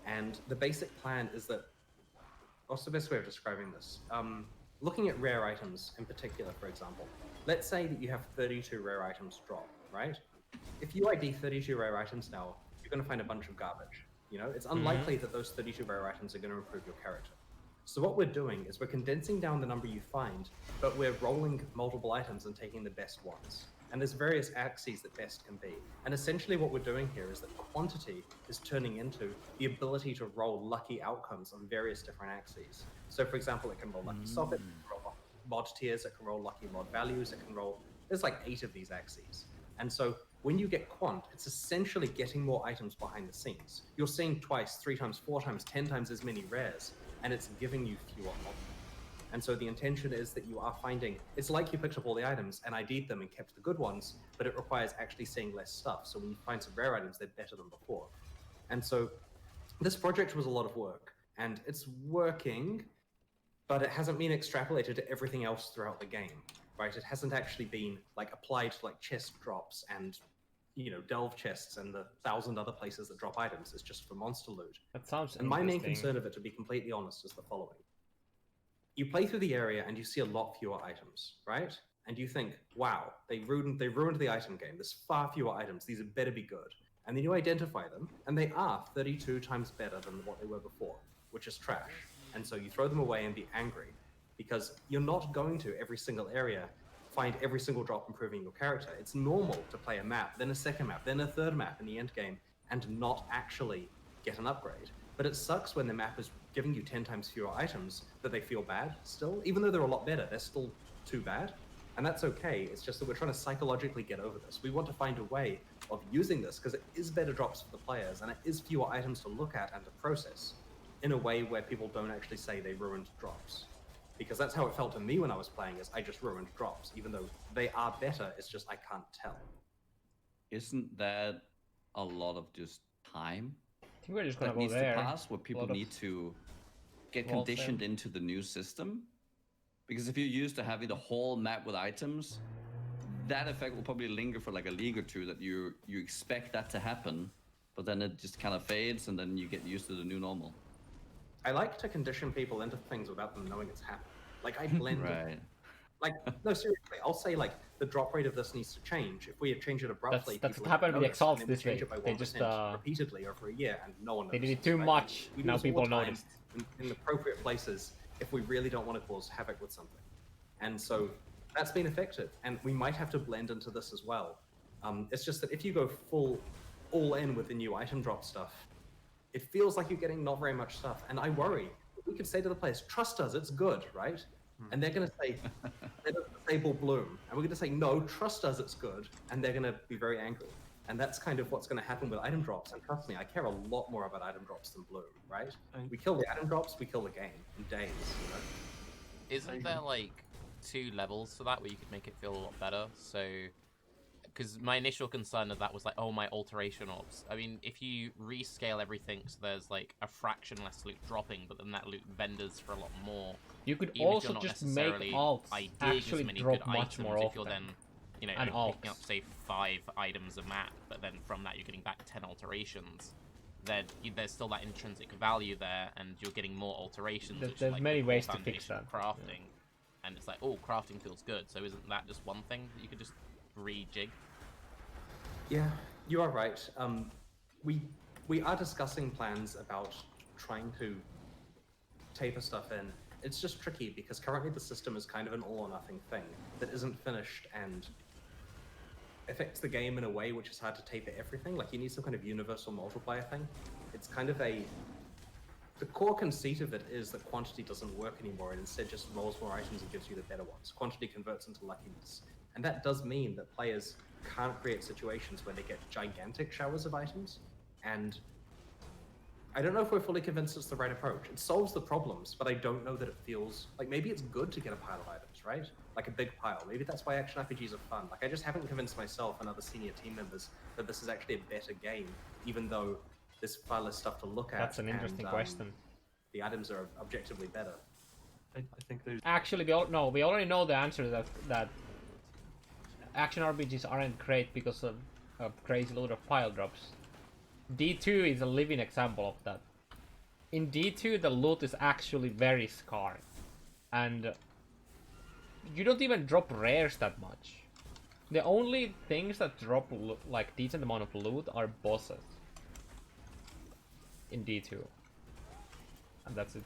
And the basic plan is that, what's the best way of describing this? Looking at rare items in particular, for example, let's say that you have 32 rare items drop, right? If you ID 32 rare items now, you're going to find a bunch of garbage. You know, it's unlikely that those 32 rare items are going to improve your character. So what we're doing is we're condensing down the number you find, but we're rolling multiple items and taking the best ones. And there's various axes that best can be. And essentially what we're doing here is that quantity is turning into the ability to roll lucky outcomes on various different axes. So for example, it can roll lucky socket, it can roll mod tiers, it can roll lucky mod values, it can roll, there's like 8 of these axes. And so when you get quant, it's essentially getting more items behind the scenes. You're seeing twice, 3 times, 4 times, 10 times as many rares, and it's giving you fewer of them. And so the intention is that you are finding, it's like you picked up all the items and ID'd them and kept the good ones, but it requires actually seeing less stuff. So when you find some rare items, they're better than before. And so this project was a lot of work, and it's working, but it hasn't been extrapolated to everything else throughout the game, right? It hasn't actually been like applied to like chest drops and, you know, delve chests and the 1,000 other places that drop items. It's just for monster loot. That sounds And my main concern of it, to be completely honest, is the following. You play through the area and you see a lot fewer items, right? And you think, wow, they ruined the item game. There's far fewer items. These had better be good. And then you identify them, and they are 32 times better than what they were before, which is trash. And so you throw them away and be angry, because you're not going to every single area find every single drop improving your character. It's normal to play a map, then a second map, then a third map in the end game, and not actually get an upgrade. But it sucks when the map is giving you 10 times fewer items that they feel bad still. Even though they're a lot better, they're still too bad. And that's okay. It's just that we're trying to psychologically get over this. We want to find a way of using this, because it is better drops for the players, and it is fewer items to look at and to process in a way where people don't actually say they ruined drops. Because that's how it felt to me when I was playing, is I just ruined drops. Even though they are better, it's just I can't tell. Isn't that a lot of just time? I think we're just gonna that go needs there. to pass, where people need to get conditioned into the new system? Because if you're used to having the whole map with items, that effect will probably linger for like a league or two, that you expect that to happen, but then it just kind of fades, and then you get used to the new normal. I like to condition people into things without them knowing it's happening. Like, I blend Right. Like, no, seriously, I'll say, like, the drop rate of this needs to change. If we change it abruptly, That's people what happened with the notice, and Exalts then we this change way. it by They 1% just repeatedly over a year, and no one they notices. did it too right? much. We do Now this all people the time noticed. in appropriate places if we really don't want to cause havoc with something. And so that's been effective, and we might have to blend into this as well. It's just that if you go all in with the new item drop stuff, it feels like you're getting not very much stuff, and I worry with we could say to the players, trust us, it's good, right? And they're going to say, they're going to disable bloom. And we're going to say, no, trust us, it's good. And they're going to be very angry. And that's kind of what's going to happen with item drops. And trust me, I care a lot more about item drops than bloom, right? We kill the item drops, we kill the game in days, you know? Isn't there like 2 levels to that where you could make it feel a lot better? So, because my initial concern of that was like, oh, my alteration orbs. I mean, if you rescale everything so there's like a fraction less loot dropping, but then that loot vendors for a lot more. You could Even if also you're not just make necessarily alts ideating actually as many drop good much items, more if often. you're then, you know, And only picking up alts. say 5 items a map, but then from that you're getting back 10 alterations. Then there's still that intrinsic value there, and you're getting more alterations. There's which is like many the core ways to fix foundation of that, crafting, and it's like, oh, crafting feels good. So isn't that just one thing that you could just rejig? Yeah, you are right. We are discussing plans about trying to taper stuff in. It's just tricky because currently the system is kind of an all or nothing thing that isn't finished and affects the game in a way which is hard to taper everything. Like you need some kind of universal multiplier thing. It's kind of the core conceit of it is that quantity doesn't work anymore and instead just rolls more items and gives you the better ones. Quantity converts into luckiness. And that does mean that players can't create situations where they get gigantic showers of items. And I don't know if we're fully convinced it's the right approach. It solves the problems, but I don't know that it feels like maybe it's good to get a pile of items, right? Like a big pile. Maybe that's why action RPGs are fun. Like I just haven't convinced myself and other senior team members that this is actually a better game, even though there's far less stuff to look at. That's an interesting question. The items are objectively better. I think there's Actually, we already know the answer to that action RPGs aren't great because of a crazy load of pile drops. D2 is a living example of that. In D2, the loot is actually very scarce, and you don't even drop rares that much. The only things that drop like decent amount of loot are bosses in D2, and that's it.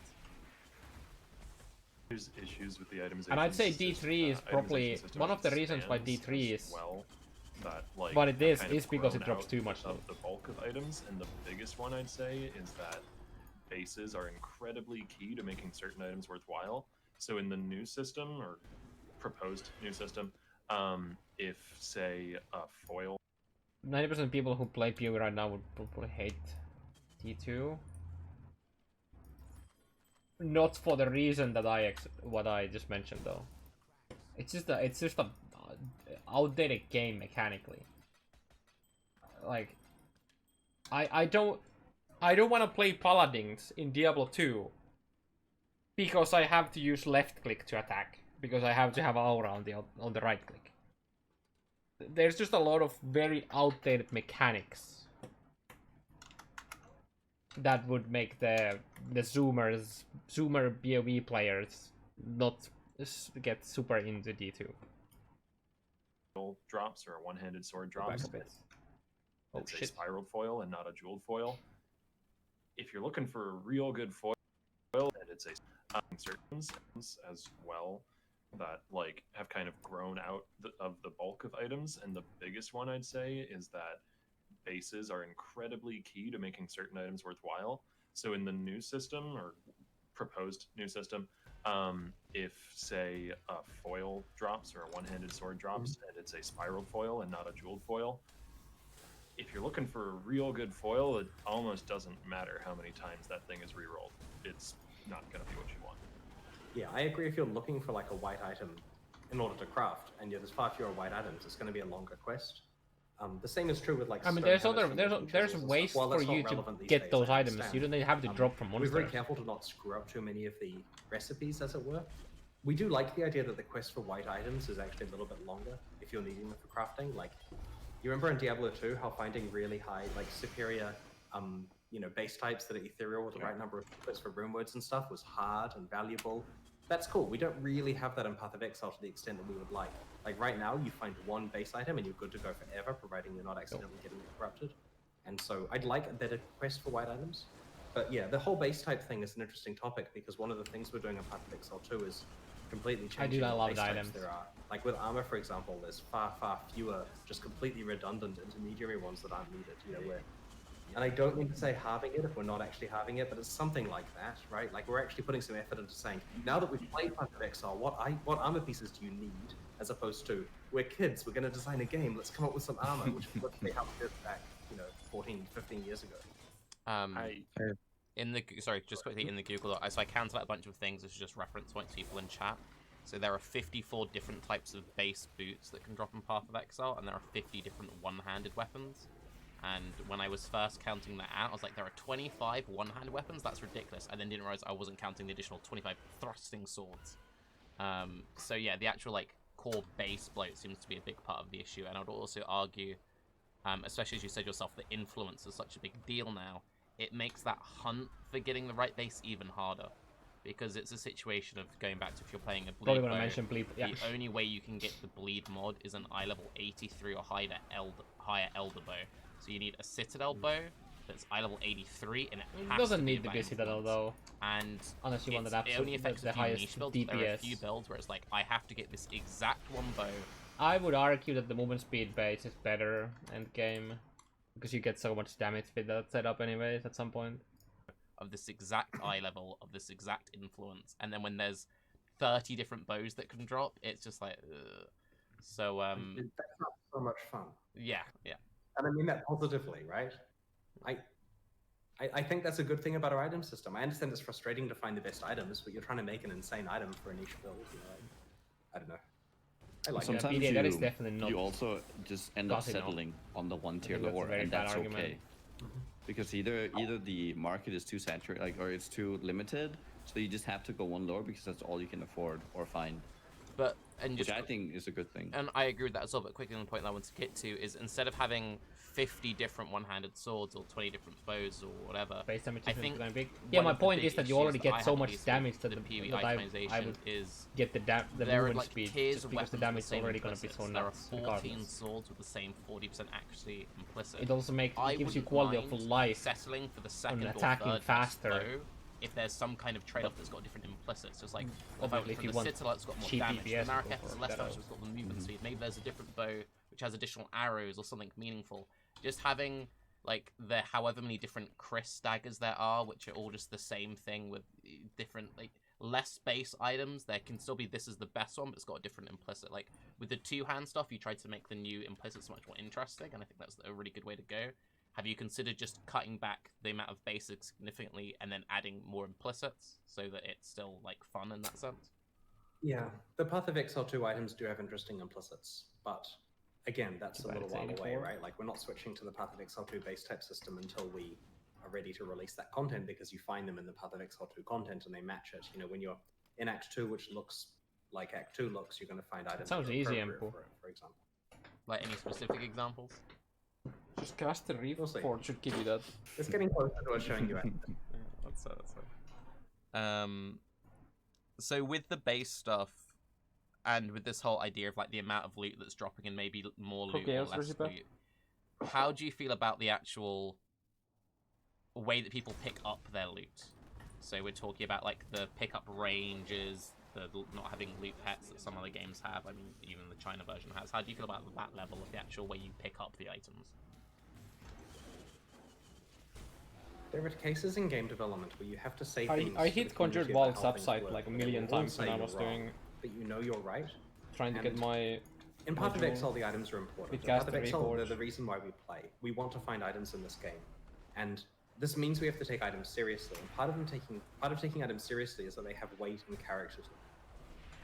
There's issues with the itemization. And I'd say D3 is probably itemization one of the system reasons why stands D3 as is well. That, like, what it have is kind of because it grown drops out too much of loot. the bulk of items, and the biggest one I'd say is that bases are incredibly key to making certain items worthwhile. So in the new system or proposed new system, if say a foil 90% of people who play POE right now would probably hate D2. Not for the reason that what I just mentioned though. It's just a outdated game mechanically. Like I don't want to play paladins in Diablo 2 because I have to use left click to attack because I have to have aura on the right click. There's just a lot of very outdated mechanics that would make the zoomer POE players not get super into D2. drops or a one-handed sword Go back drops, a bit. Oh it's a shit. spiraled foil and not a jeweled foil. If you're looking for a real good foil, and it's a certain things as well that like have kind of grown out of the bulk of items, and the biggest one I'd say is that bases are incredibly key to making certain items worthwhile. So in the new system or proposed new system, if say a foil drops or a one-handed sword drops and it's a spiraled foil and not a jeweled foil, if you're looking for a real good foil, it almost doesn't matter how many times that thing is rerolled. It's not going to be what you want. Yeah, I agree. If you're looking for like a white item in order to craft, and there's far fewer white items, it's going to be a longer quest. The same is true with like. I mean, there's ways for you to get those items. You don't have to drop from We're monsters. very careful to not screw up too many of the recipes, as it were. We do like the idea that the quest for white items is actually a little bit longer if you're needing them for crafting. Like, you remember in Diablo 2 how finding really high, like superior, base types that are ethereal with the right number of inputs for rune words and stuff was hard and valuable. That's cool. We don't really have that in Path of Exile to the extent that we would like. Like right now, you find one base item and you're good to go forever, providing you're not accidentally getting it corrupted. And so I'd like a better quest for white items. But yeah, the whole base type thing is an interesting topic because one of the things we're doing in Path of Exile 2 is completely changing I the love base the types items. there are. Like with armor, for example, there's far fewer just completely redundant intermediary ones that aren't needed. Where And I don't mean to say halving it if we're not actually halving it, but it's something like that, right? Like we're actually putting some effort into saying, now that we've played Path of Exile, what armor pieces do you need? As opposed to, we're kids, we're going to design a game, let's come up with some armor, which is literally how we did back, 14, 15 years ago. In the sorry, just quickly in the Google Doc, so I counted out a bunch of things. This is just reference points to people in chat. So there are 54 different types of base boots that can drop in Path of Exile, and there are 50 different one-handed weapons. And when I was first counting that out, I was like, there are 25 one-handed weapons? That's ridiculous. And then didn't realize I wasn't counting the additional 25 thrusting swords. So yeah, the actual like core base bloat seems to be a big part of the issue. And I would also argue, especially as you said yourself, that influence is such a big deal now. It makes that hunt for getting the right base even harder. Because it's a situation of going back to if you're playing a bleed Probably gonna bow, mention bleed. Yeah. the only way you can get the bleed mod is an eye level 83 or higher elder bow. So you need a citadel bow that's eye level 83, and It doesn't need to be Citadel though. And unless you want that it only absolute affects the a few highest niche builds. DPS. There are a few builds where it's like I have to get this exact one bow. I would argue that the movement speed base is better end game because you get so much damage with that setup anyways at some point. Of this exact eye level, of this exact influence, and then when there's 30 different bows that can drop, it's just like, ugh. So That's not so much fun. yeah. And I mean that positively, right? I think that's a good thing about our item system. I understand it's frustrating to find the best items, but you're trying to make an insane item for a niche build. I don't know. I like Sometimes that. That is definitely not you also just end up settling on the one tier lower, and that's okay. Because either the market is too saturated, like, or it's too limited, so you just have to go one lower because that's all you can afford or find. But which I think is a good thing. And I agree with that as well. But quickly on the point that I want to get to is instead of having 50 different one-handed swords or 20 different bows or whatever, base damage I think big. Yeah, my point is that you already get so much damage that the POE I itemization would is get the there movement are like speed tiers just of because the weapons damage with is the same already going to be implicits. so There are nuts. 14 regardless. swords with the same 40% accuracy implicit. It also makes I it gives you wouldn't quality of mind life settling for the second or attacking third faster. best bow if there's some kind of trade-off that's got different implicits. Just like Obviously, if you the want Citadel, it's got more cheap damage. DPS, The Marrakech go has for less that damage, it's got the movement speed. Maybe there's a different bow which has additional arrows or something meaningful. Just having like the however many different Chris daggers there are, which are all just the same thing with different like less base items. There can still be this is the best one, but it's got a different implicit. Like with the two-hand stuff, you tried to make the new implicits much more interesting, and I think that's a really good way to go. Have you considered just cutting back the amount of basics significantly and then adding more implicits so that it's still like fun in that sense? Yeah, the Path of Exile 2 items do have interesting implicits, but again, that's a little while away, right? Like we're not switching to the Path of Exile 2 base type system until we are ready to release that content because you find them in the Path of Exile 2 content and they match it. When you're in Act 2, which looks like Act 2 looks, you're going to find items sounds that are easy, appropriate for example. Like any specific examples? Just cast the Reef Fort should give you that. It's getting closer to us showing you it. That's so with the base stuff and with this whole idea of like the amount of loot that's dropping and maybe more loot or less loot, how do you feel about the actual way that people pick up their loot? So we're talking about like the pickup ranges, the not having loot pets that some other games have. I mean, even the China version has. How do you feel about that level of the actual way you pick up the items? There are cases in game development where you have to say things. I hit Conjured Vaults upside like a million times when I was doing. But you know you're right. Trying to get my. In Path of Exile, the items are important. In Path of Exile, they're the reason why we play. We want to find items in this game, and this means we have to take items seriously. And part of taking items seriously is that they have weight and character to them.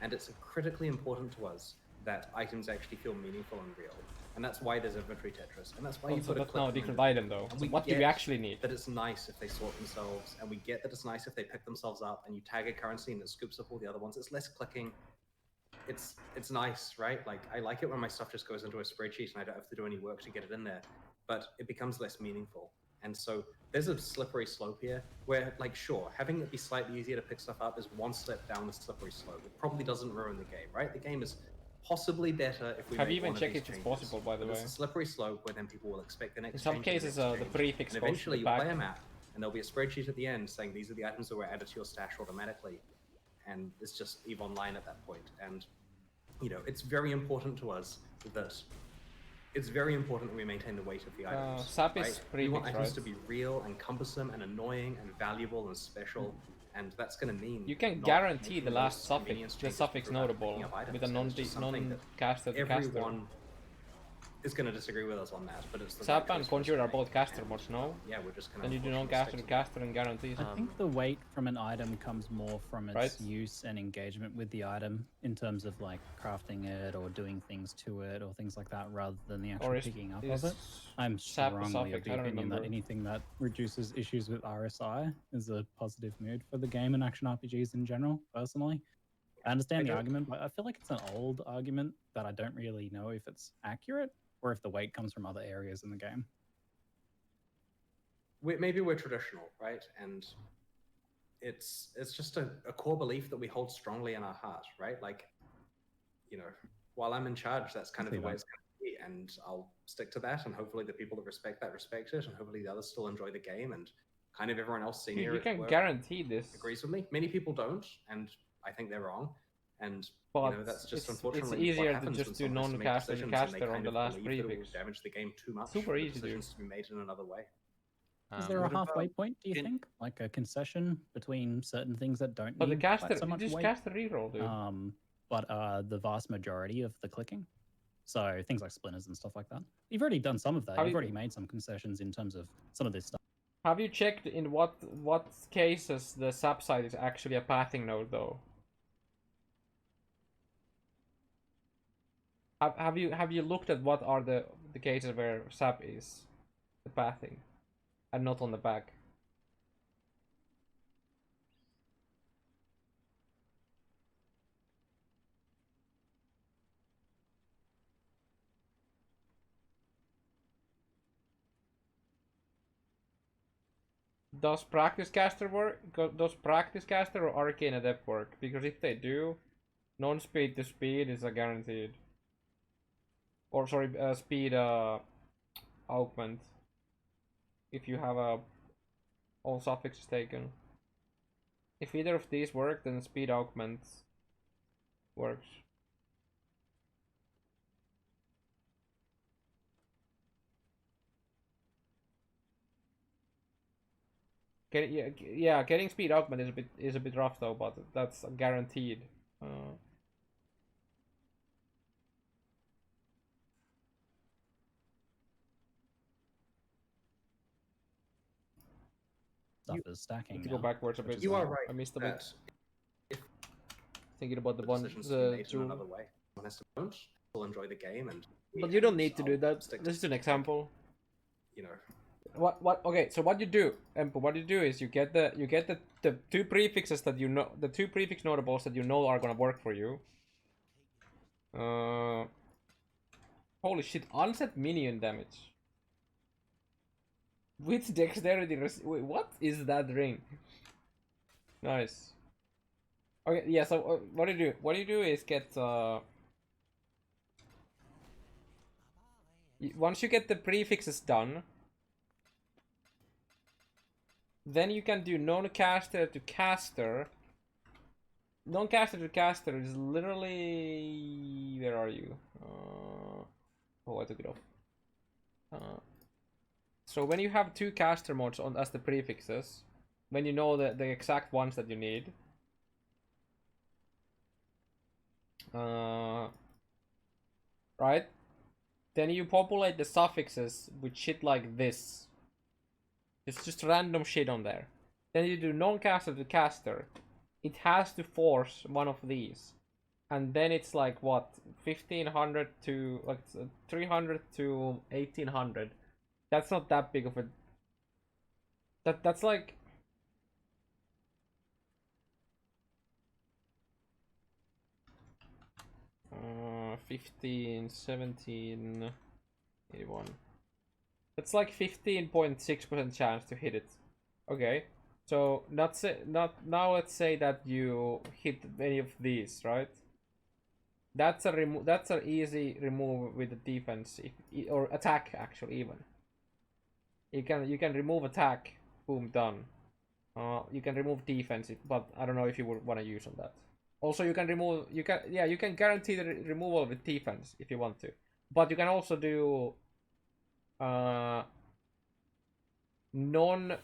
And it's critically important to us that items actually feel meaningful and real. And that's why there's inventory Tetris. And that's why you put a clip now a different item though. So what do we actually need? That it's nice if they sort themselves, and we get that it's nice if they pick themselves up, and you tag a currency and it scoops up all the other ones. It's less clicking. It's nice, right? Like I like it when my stuff just goes into a spreadsheet and I don't have to do any work to get it in there, but it becomes less meaningful. And so there's a slippery slope here where, like, sure, having it be slightly easier to pick stuff up is one step down the slippery slope. It probably doesn't ruin the game, right? The game is possibly better if we have you even checked if it's possible, by the way? It's a slippery slope where then people will expect the next. In some cases, the prefix and eventually you'll play a map, and there'll be a spreadsheet at the end saying these are the items that were added to your stash automatically, and it's just EVE Online at that point. And it's very important to us that it's very important that we maintain the weight of the items. SAP is right? We prefix, want items right? to be real and cumbersome and annoying and valuable and special, and that's going to mean You can not guarantee making the those last convenience suffix, the changes suffix with regard to notable picking up items, with a and it's just something that non-caster to caster. everyone is going to disagree with us on that, but it's the SAP right and choice for us to Conjure are make, both caster and, mods, no? Yeah, we're just going to. Then you do non-caster to caster and guarantees. I think the weight from an item comes more from its Right. use and engagement with the item in terms of like crafting it or doing things to it or things like that rather than the actual Or is, picking up is of it. I'm SAP a strongly of suffix? the I don't opinion that remember. anything that reduces issues with RSI is a positive mood for the game and action RPGs in general, personally. I understand the argument, but I feel like it's an old argument that I don't really know if it's accurate or if the weight comes from other areas in the game. Maybe we're traditional, right? And it's just a core belief that we hold strongly in our heart, right? Like, you know, while I'm in charge, that's kind of the way it's going to be, and I'll stick to that. And hopefully, the people that respect it, and hopefully the others still enjoy the game, and kind of everyone else senior You at can work guarantee this. agrees with me. Many people don't, and I think they're wrong. And But you know, that's just it's unfortunately easier what to happens just when do someone has to make non-caster to decisions and they caster on kind the of last believe that it will prefix. damage the game too much. Super for the easy to do. decisions to be made in another way. Is there a What about halfway point, do you in- think? Like a concession between certain things that don't But the need caster, quite so you much just weight, cast the reroll, dude. but the vast majority of the clicking? So things like splinters and stuff like that. You've already done some of that. You've already made some concessions in terms of some of this stuff. Have you checked in what cases the subside is actually a pathing node, though? Have you looked at what are the cases where SAP is the pathing and not on the back? Does practice caster work? Does practice caster or arcane adept work? Because if they do, non-speed to speed is a guaranteed. Or sorry, speed augment. If you have all suffixes taken. If either of these work, then speed augment works. Getting speed augment is a bit rough though, but that's guaranteed. Stuff is stacking. To go backwards a bit. You are right. I missed a that bit. Thinking about the decisions to be made in another way. One has to don't still enjoy the game, and but you don't need to do that. This is an example. You know. What okay, so what you do, Empo, what you do is you get the two prefixes that you know, the two prefix notables that you know are gonna work for you. Holy shit, unset minion damage. With dexterity wait, what is that ring? Nice. Okay, yeah, so what do you do? What you do is get once you get the prefixes done, then you can do non-caster to caster. Non-caster to caster is literally... Where are you? Oh, I took it off. So when you have two caster modes on as the prefixes, when you know the exact ones that you need, right? Then you populate the suffixes with shit like this. It's just random shit on there. Then you do non-caster to caster. It has to force one of these. And then it's like what? 1500 to like 300 to 1800. That's not that big of a... That's like... Uh, 15, 17, 81. That's like 15.6% chance to hit it. Okay, so not now. Let's say that you hit any of these, right? That's an easy remove with the defense, or attack actually even. You can remove attack, boom, done. You can remove defense, but I don't know if you would want to use on that. Also, you can remove you can guarantee the removal with defense if you want to. but you can also do non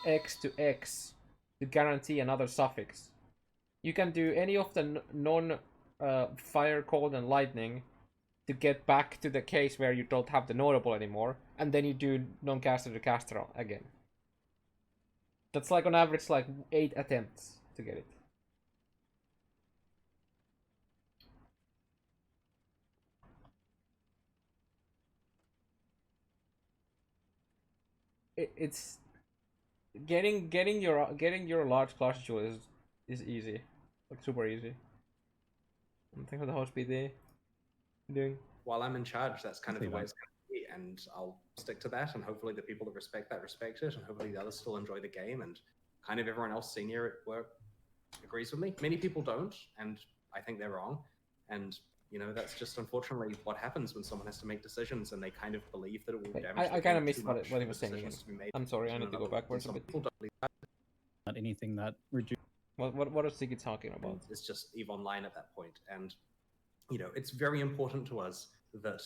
x to x to guarantee another suffix. You can do any of the non fire, cold, and lightning to get back to the case where you don't have the notable anymore, and then you do non-caster to caster again. That's like on average like 8 attempts to get it. It's getting your large clash jewel is easy, like super easy. Think of the host BD doing. While I'm in charge, that's kind of the way it's going to be, and I'll stick to that. And hopefully, the people that respect that respect it, and hopefully, the others still enjoy the game, and kind of everyone else senior at work agrees with me. Many people don't, and I think they're wrong. And you know, that's just unfortunately what happens when someone has to make decisions and they kind of believe that it will damage. I kind of missed what he was saying. I'm sorry, I need to go backwards a bit. Not anything that reduces. What is Ziggy talking about? It's just EVE Online at that point, and you know, it's very important to us that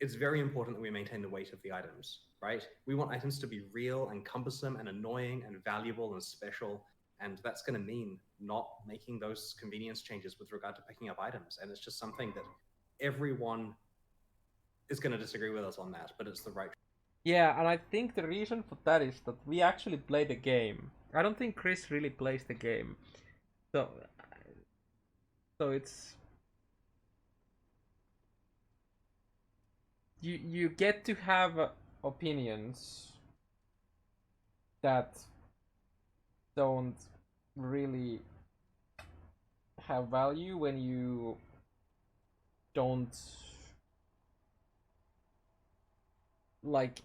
we maintain the weight of the items, right? We want items to be real and cumbersome and annoying and valuable and special, and that's going to mean not making those convenience changes with regard to picking up items. And it's just something that everyone is going to disagree with us on that, but it's the right. Yeah, and I think the reason for that is that we actually play the game. I don't think Chris really plays the game, so it's you get to have opinions that don't really have value when you don't like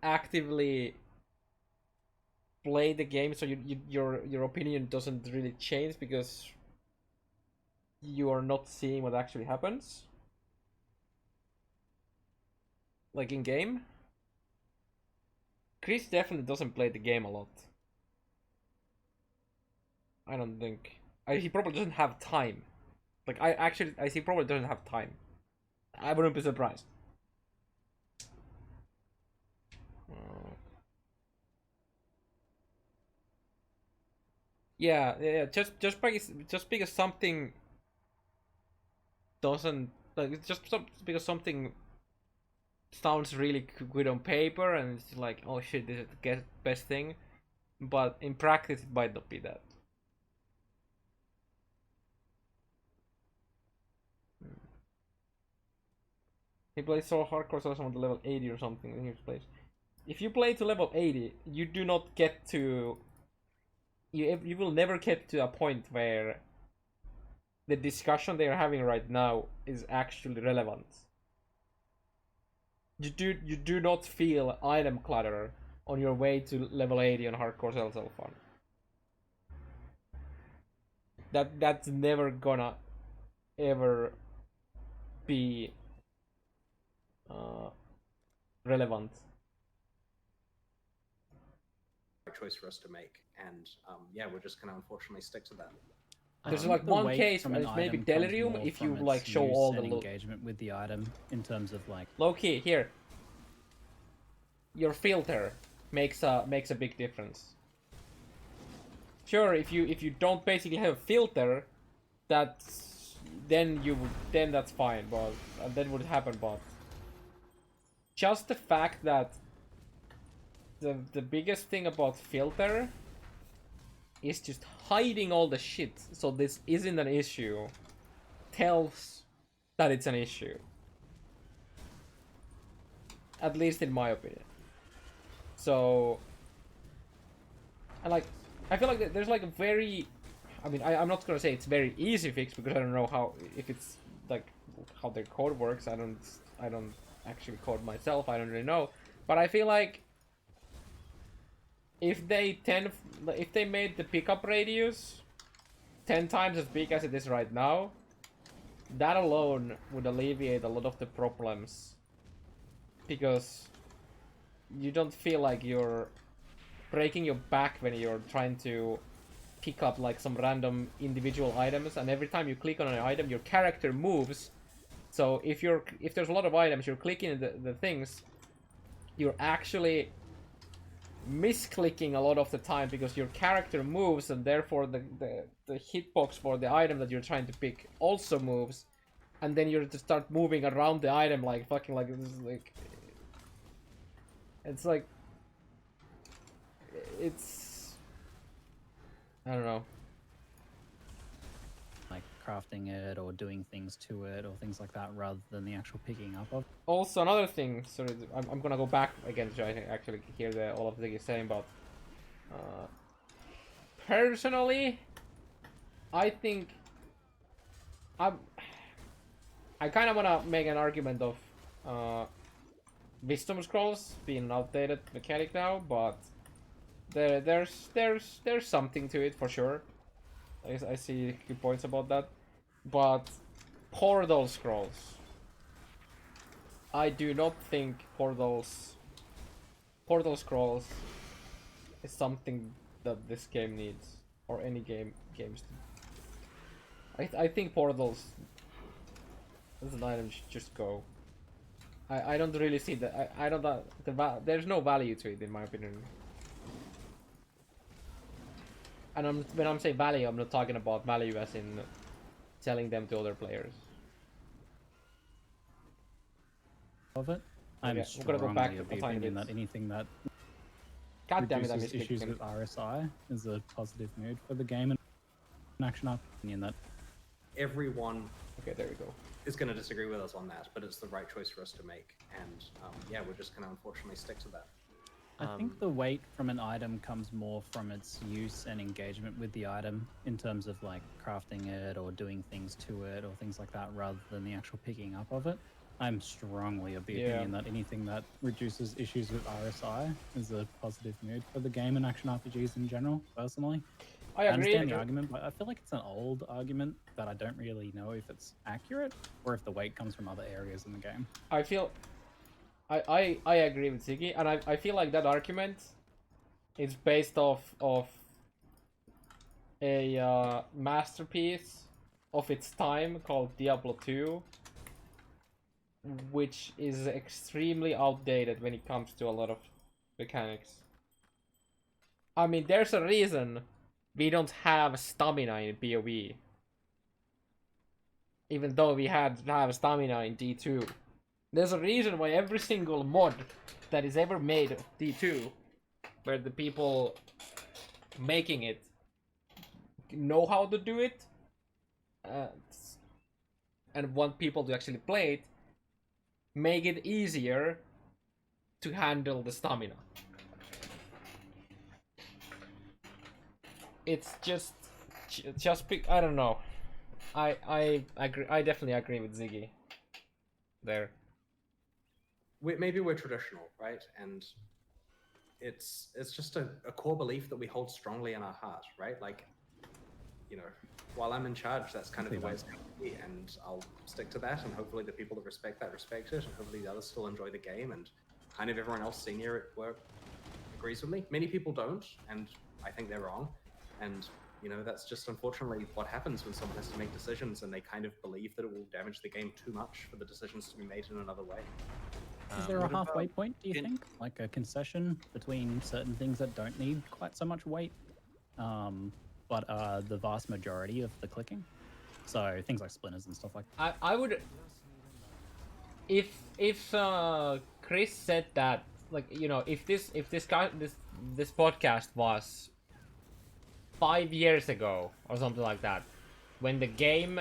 actively play the game, so your opinion doesn't really change because you are not seeing what actually happens, like in game. Chris definitely doesn't play the game a lot. I don't think. He probably doesn't have time. Like he probably doesn't have time. I wouldn't be surprised. Yeah. Just because something doesn't like because something sounds really good on paper and it's like, oh shit, this is the best thing, but in practice it might not be that. He plays so hardcore, so someone to level 80 or something in his place. If you play to level 80, you do not get to. You will never get to a point where the discussion they are having right now is actually relevant. You do not feel item clutter on your way to level 80 on hardcore cell fun. That's never gonna ever be relevant. Choice for us to make, and yeah, we're just gonna unfortunately stick to that. There's like one case, and it's maybe Delirium if you like show all the engagement with the item in terms of like low key here. Your filter makes a big difference. Sure, if you don't basically have a filter, then that's fine, but that would happen. But just the fact that the biggest thing about filter is just hiding all the shit, so this isn't an issue, tells that it's an issue. At least in my opinion. So, and like, I feel like there's like a very, I mean, I'm not gonna say it's very easy fix because I don't know if it's like how their code works. I don't actually code myself. I don't really know, but I feel like if they made the pickup radius 10 times as big as it is right now, that alone would alleviate a lot of the problems, because you don't feel like you're breaking your back when you're trying to pick up like some random individual items, and every time you click on an item your character moves So if there's a lot of items, you're clicking the things, you're actually misclicking a lot of the time because your character moves, and therefore the hitbox for the item that you're trying to pick also moves, and then you just start moving around the item like fucking like this is like it's like it's I don't know. Like crafting it or doing things to it or things like that rather than the actual picking up of. Also, another thing, sorry, I'm gonna go back again so I can actually hear all of the things you're saying about. Personally, I think I kind of wanna make an argument of wisdom scrolls being an outdated mechanic now, but there's something to it for sure. I see good points about that, but portal scrolls. I do not think portal scrolls is something that this game needs, or any games. I think portals as an item should just go. I don't really see that. I don't. There's no value to it in my opinion. And when I'm saying value, I'm not talking about value as in selling them to other players. Of it, I'm Okay, we're gonna go back strongly of a the tiny opinion bit. that anything that God damn it, I reduces missed issues with RSI is a positive mood for the game and action opinion that Everyone Okay, there we go. is going to disagree with us on that, but it's the right choice for us to make, and yeah, we're just going to unfortunately stick to that. I think the weight from an item comes more from its use and engagement with the item in terms of like crafting it or doing things to it or things like that rather than the actual picking up of it. I'm strongly of the opinion that anything that reduces issues with RSI is a positive mood for the game and action RPGs in general, personally. I agree. understand the argument, but I feel like it's an old argument that I don't really know if it's accurate or if the weight comes from other areas in the game. I feel I agree with Ziggy, and I feel like that argument is based off of a masterpiece of its time called Diablo 2, which is extremely outdated when it comes to a lot of mechanics. I mean, there's a reason we don't have stamina in POE. Even though we have stamina in D2. There's a reason why every single mod that is ever made of D2, where the people making it know how to do it, and want people to actually play it, make it easier to handle the stamina. It's just I don't know. I agree. I definitely agree with Ziggy there. Maybe we're traditional, right? And it's just a core belief that we hold strongly in our heart, right? Like, you know, while I'm in charge, that's kind of the way it's going to be, and I'll stick to that, and hopefully the people that respect that respect it, and hopefully the others still enjoy the game, and kind of everyone else senior at work agrees with me. Many people don't, and I think they're wrong, and you know, that's just unfortunately what happens when someone has to make decisions and they kind of believe that it will damage the game too much for the decisions to be made in another way. Is there a halfway point, do you think? Like a concession between certain things that don't need quite so much weight, but are the vast majority of the clicking? So things like splinters and stuff like that. I would... If Chris said that, like, you know, if this podcast was 5 years ago or something like that, when the game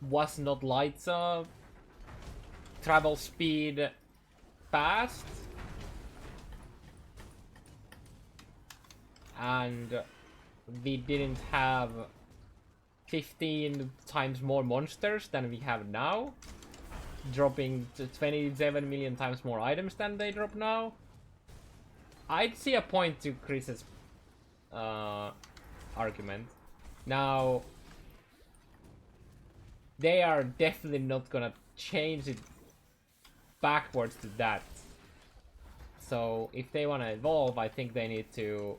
was not lights up, travel speed fast, and we didn't have 15 times more monsters than we have now, dropping 27 million times more items than they drop now, I'd see a point to Chris's argument. Now, they are definitely not gonna change it backwards to that. So if they want to evolve, I think they need to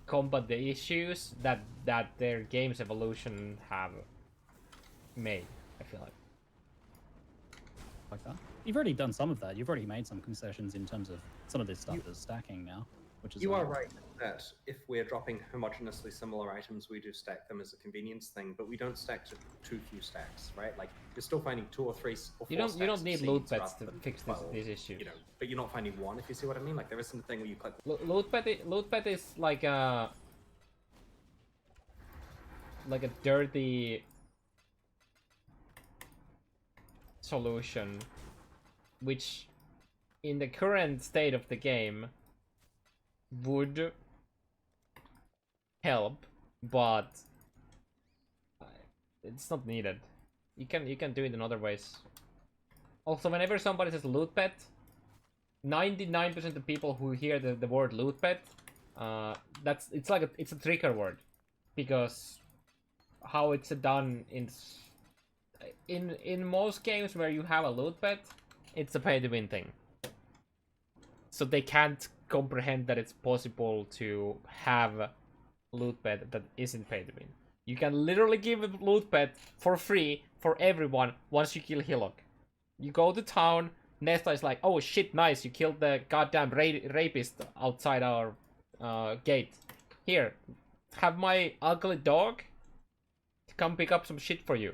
combat the issues that their game's evolution have made. I feel like. Like that. You've already done some of that. You've already made some concessions in terms of some of this stuff is stacking now, which is You are right that if we're dropping homogeneously similar items, we do stack them as a convenience thing, but we don't stack to too few stacks, right? Like you're still finding 2 or 3 or 4 You don't stacks of need seeds loot beds rather to than fix 12, these issues. You know, but you're not finding one, if you see what I mean. Like there isn't a thing where you click. Loot bed is like a dirty solution, which in the current state of the game would help, but it's not needed. You can do it in other ways. Also, whenever somebody says loot bed, 99% of people who hear the word loot bed, it's a trigger word, because how it's done in most games where you have a loot bed, it's a pay to win thing. So they can't comprehend that it's possible to have a loot bed that isn't pay to win. You can literally give a loot bed for free for everyone once you kill Hillock. You go to town, Nesta is like, oh shit, nice, you killed the goddamn rapist outside our gate. Here, have my ugly dog come pick up some shit for you.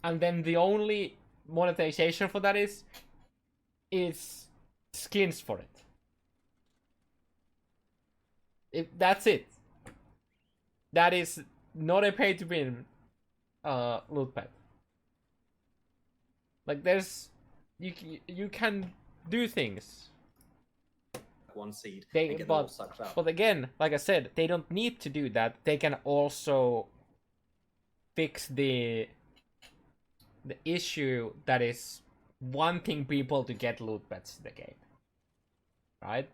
And then the only monetization for that is skins for it. That's it. That is not a pay to win loot pad. Like you can do things. One seed and get them all sucked up. But again, like I said, they don't need to do that. They can also fix the issue that is wanting people to get loot pads in the game. Right?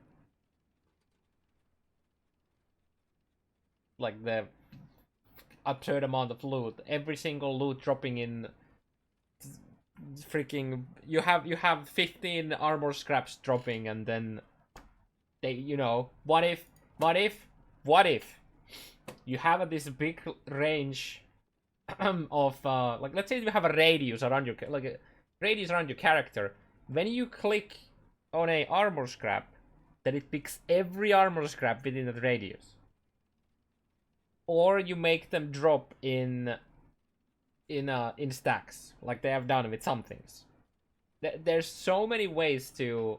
Like the absurd amount of loot. Every single loot dropping in freaking you have 15 armor scraps dropping, and then they, you know, what if you have this big range of like, let's say you have a radius around your character. When you click on a armor scrap, then it picks every armor scrap within that radius. Or you make them drop in stacks, like they have done with some things. There's so many ways to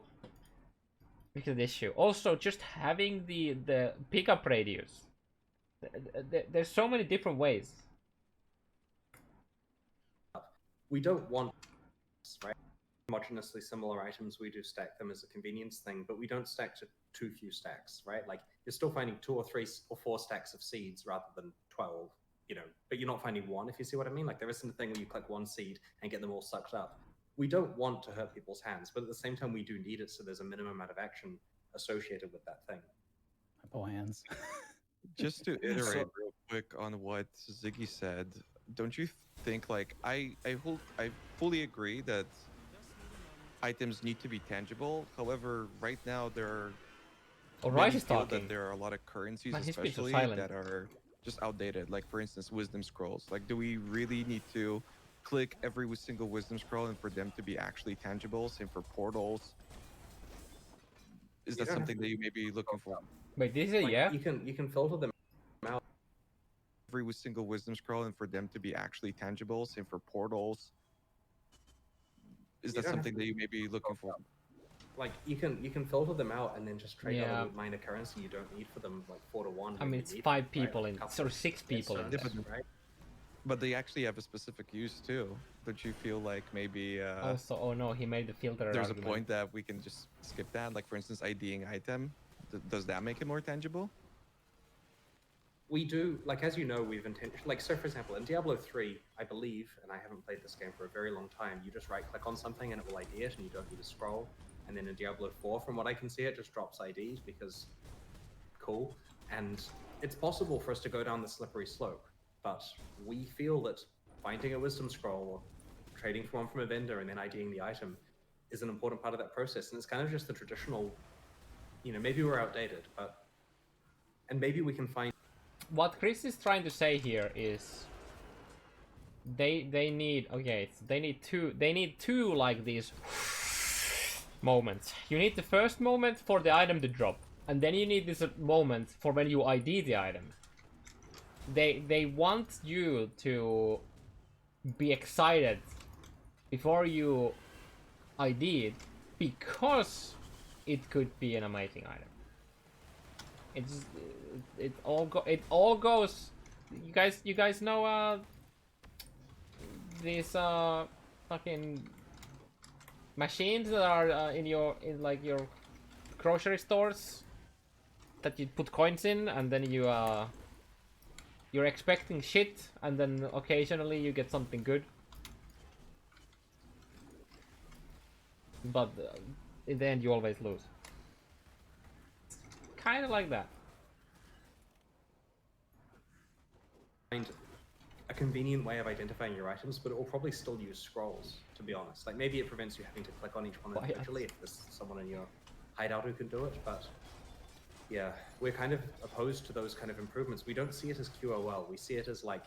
fix the issue. Also, just having the pickup radius. There's so many different ways. We don't want, right? Homogeneously similar items, we do stack them as a convenience thing, but we don't stack to too few stacks, right? Like you're still finding 2 or 3 or 4 stacks of seeds rather than 12, you know, but you're not finding one, if you see what I mean. Like there isn't a thing where you click one seed and get them all sucked up. We don't want to hurt people's hands, but at the same time we do need it, so there's a minimum amount of action associated with that thing. My poor hands. Just to iterate real quick on what Ziggy said, don't you think, like, I fully agree that items need to be tangible. However, right now there are that there are a lot of currencies, especially that are just outdated. Like for instance, wisdom scrolls. Like, do we really need to click every single wisdom scroll and for them to be actually tangible? Same for portals. Is that something that you may be looking for? Wait, this is You can filter them out. Every single wisdom scroll and for them to be actually tangible. Same for portals. Is that something that you may be looking for? Like you can filter them out and then just trade other minor currency you don't need for them, like 4 to 1. I mean, it's 5 people in, or 6 people in. Right? But they actually have a specific use too. Don't you feel like maybe also, oh no, he made the filter there's argument. a point that we can just skip that? Like for instance, IDing item. Does that make it more tangible? We do, like, as you know, we've intentionally, like, so for example, in Diablo 3, I believe, and I haven't played this game for a very long time, you just right click on something and it will ID it and you don't need to scroll. And then in Diablo 4, from what I can see, it just drops IDs because cool. And it's possible for us to go down the slippery slope, but we feel that finding a wisdom scroll or trading for one from a vendor and then IDing the item is an important part of that process. And it's kind of just the traditional, you know, maybe we're outdated, but, and maybe we can find. What Chris is trying to say here is they need okay. So they need two like these moments. You need the first moment for the item to drop, and then you need this moment for when you ID the item. They want you to be excited before you ID it because it could be an amazing item. It all goes. You guys know these fucking machines that are in your grocery stores that you put coins in, and then you're expecting shit, and then occasionally you get something good. But in the end, you always lose. Kind of like that. Find a convenient way of identifying your items, but it will probably still use scrolls, to be honest. Like, maybe it prevents you having to click on each one individually if there's someone in your hideout who can do it, but yeah, we're kind of opposed to those kind of improvements. We don't see it as QOL. We see it as, like,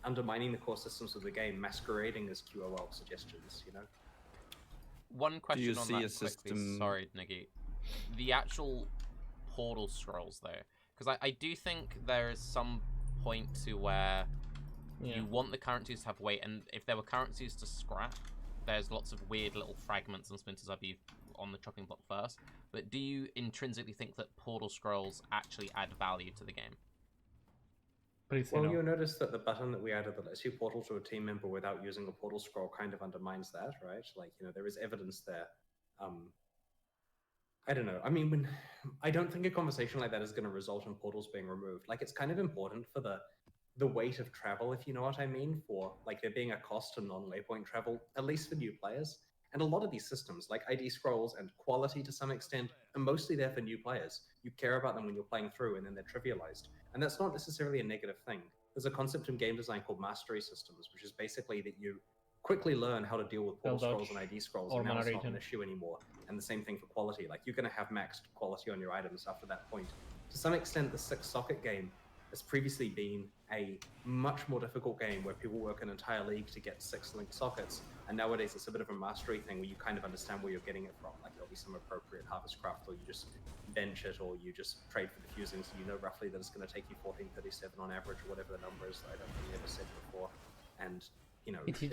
undermining the core systems of the game, masquerading as QOL suggestions, you know? One question on see that a quickly. system- Sorry, Niggy. The actual portal scrolls, though, because I do think there is some point to where you want the currencies to have weight, and if there were currencies to scrap, there's lots of weird little fragments and splinters I'd be on the chopping block first. But do you intrinsically think that portal scrolls actually add value to the game? Well, you'll notice that the button that we added that lets you portal to a team member without using a portal scroll kind of undermines that, right? Like, you know, there is evidence there. I don't know. I mean, I don't think a conversation like that is going to result in portals being removed. Like, it's kind of important for the weight of travel, if you know what I mean, for like there being a cost to non-waypoint travel, at least for new players. And a lot of these systems, like ID scrolls and quality to some extent, are mostly there for new players. You care about them when you're playing through, and then they're trivialized. And that's not necessarily a negative thing. There's a concept in game design called mastery systems, which is basically that you quickly learn how to deal with portal scrolls and ID scrolls, and now it's not an issue anymore. And the same thing for quality. Like, you're going to have maxed quality on your items after that point. To some extent, the 6-socket game has previously been a much more difficult game where people work an entire league to get 6 linked sockets, and nowadays it's a bit of a mastery thing where you kind of understand where you're getting it from. Like, there'll be some appropriate harvest craft, or you just bench it, or you just trade for the fusing, so you know roughly that it's going to take you 1437 on average, or whatever the number is that I don't think we ever said before. And, you know, did he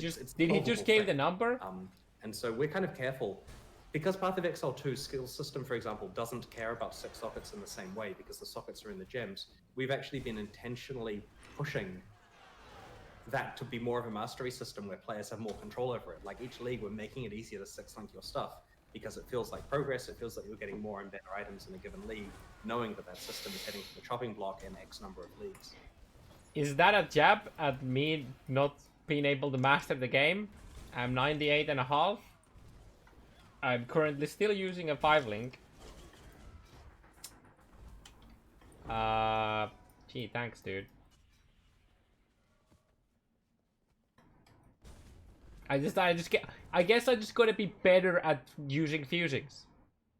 just give the number? And so we're kind of careful. Because Path of Exile 2's skill system, for example, doesn't care about 6 sockets in the same way because the sockets are in the gems, we've actually been intentionally pushing that to be more of a mastery system where players have more control over it. Like, each league, we're making it easier to 6-link your stuff because it feels like progress, it feels like you're getting more and better items in a given league, knowing that that system is heading to the chopping block in X number of leagues. Is that a jab at me not being able to master the game? I'm 98.5. I'm currently still using a 5-link. Gee, thanks, dude. I guess I just gotta be better at using fusings.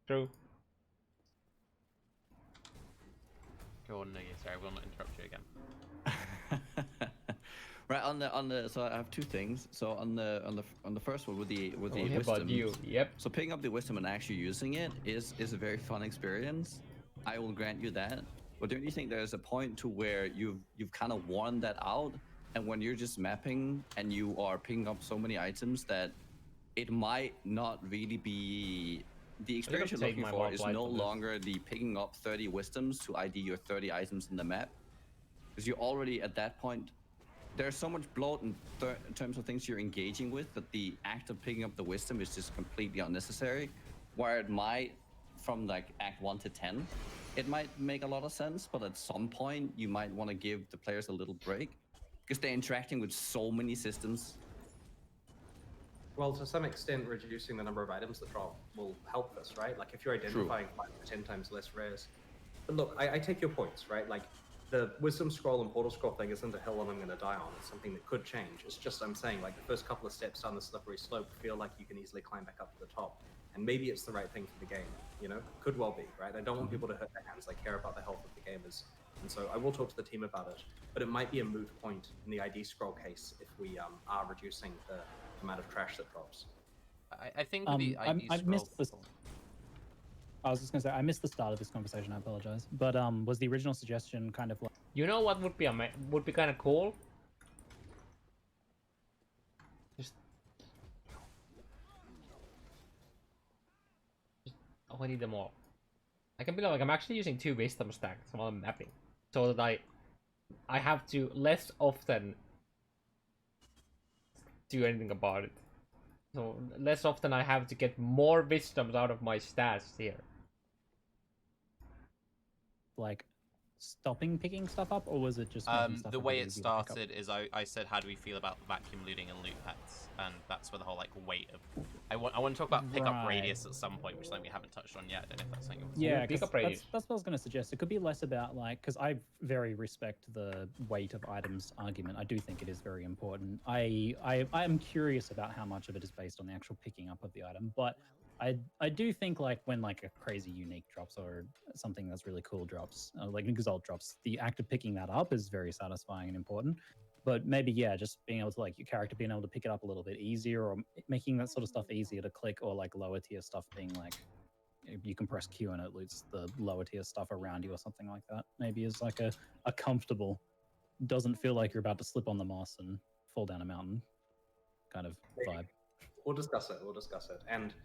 True. Go on, Niggy. Sorry, I will not interrupt you again. Right, on the so I have two things. So on the first one with the wisdom. About you. Yep. So picking up the wisdom and actually using it is a very fun experience. I will grant you that. But don't you think there's a point to where you've kind of worn that out, and when you're just mapping and you are picking up so many items that it might not really be the experience you're looking for is no longer the picking up 30 wisdoms to ID your 30 items in the map, because you're already at that point. There's so much bloat in terms of things you're engaging with that the act of picking up the wisdom is just completely unnecessary. Where it might, from like Act 1 to 10, it might make a lot of sense, but at some point you might want to give the players a little break because they're interacting with so many systems. Well, to some extent, reducing the number of items that drop will help this, right? Like, if you're identifying 5 to 10 times less rares. But look, I take your points, right? Like, the wisdom scroll and portal scroll thing isn't a hill that I'm going to die on. It's something that could change. It's just, I'm saying, like, the first couple of steps down the slippery slope feel like you can easily climb back up to the top. And maybe it's the right thing for the game, you know? Could well be, right? I don't want people to hurt their hands. I care about the health of the game as And so I will talk to the team about it, but it might be a moot point in the ID scroll case if we are reducing the amount of trash that drops. I think the ID I scroll... missed this. I was just gonna say I missed the start of this conversation. I apologize. But was the original suggestion kind of like? You know what would be kind of cool? Just oh, I need them all. I can be like I'm actually using 2 wisdom stacks while I'm mapping, so that I have to less often do anything about it. So less often I have to get more wisdoms out of my stats here. Like stopping picking stuff up, or was it just making stuff the a way bit it easier to pick up? started is I said how do we feel about vacuum looting and loot pets, and that's where the whole like weight of I want to talk about pickup Right. radius at some point, which is something we haven't touched on yet. I don't know if that's something you want to Yeah, Pick 'cause up radius. that's what I was going to suggest. It could be less about like, because I very respect the weight of items argument. I do think it is very important. I am curious about how much of it is based on the actual picking up of the item, but I do think like when like a crazy unique drops or something that's really cool drops, like an Exalt drops, the act of picking that up is very satisfying and important. But maybe, yeah, just being able to like your character being able to pick it up a little bit easier, or making that sort of stuff easier to click, or like lower tier stuff being like you can press Q and it loots the lower tier stuff around you or something like that. Maybe is like a comfortable, doesn't feel like you're about to slip on the moss and fall down a mountain kind of vibe. We'll discuss it. We'll discuss it. And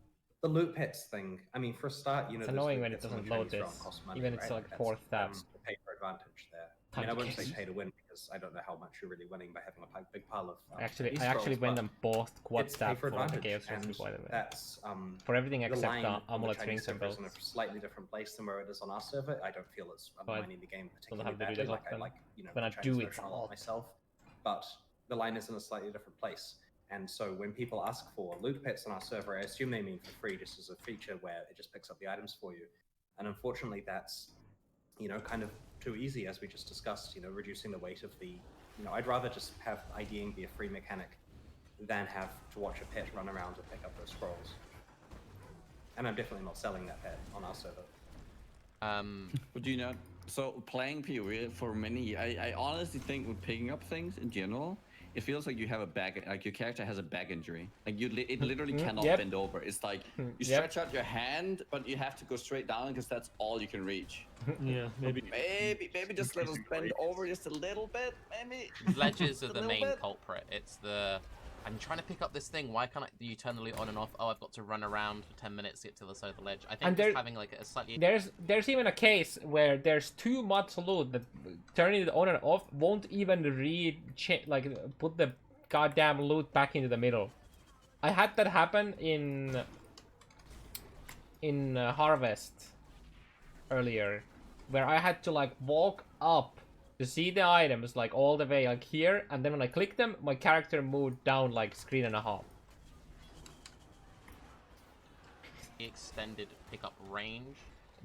the loot pets thing. I mean, for a start, you know, It's those annoying loot when it pets on the doesn't load Chinese realm this, cost money, even it's right? like That's 4th tab. the pay for advantage there. I mean, I wouldn't say pay to win because I don't know how much you're really winning by having a big pile of. I actually went and bought quad it's pay stab for for the advantage, chaos and recipe, by the way. that's For everything the except line the on the amulet Chinese rings and server is in a belts. slightly different place than where it is on our server. I don't feel it's undermining the game don't particularly have to do badly. that Like I often. like, you know, When the I Chinese do, it's version a a lot lot. myself, but the line is in a slightly different place. And so when people ask for loot pets on our server, I assume they mean for free, just as a feature where it just picks up the items for you. And unfortunately, that's, you know, kind of too easy, as we just discussed, you know, reducing the weight of the, you know, I'd rather just have IDing be a free mechanic than have to watch a pet run around to pick up those scrolls. And I'm definitely not selling that pet on our server. But do you not? So playing POE for many, I honestly think with picking up things in general, it feels like you have a back, like your character has a back injury. Like it literally cannot Yep. bend over. It's like you Yep. stretch out your hand, but you have to go straight down because that's all you can reach. Yeah, maybe. Maybe just let us bend over just a little bit. Maybe. Ledges are Just a the little main bit. culprit. It's the I'm trying to pick up this thing. Why can't you turn the loot on and off? Oh, I've got to run around for 10 minutes to get to the side of the ledge. I think And just there- having like a slightly There's even a case where there's too much loot that turning it on and off won't even put the goddamn loot back into the middle. I had that happen in Harvest earlier, where I had to like walk up to see the items like all the way like here, and then when I clicked them, my character moved down like screen and a half. extended pickup range,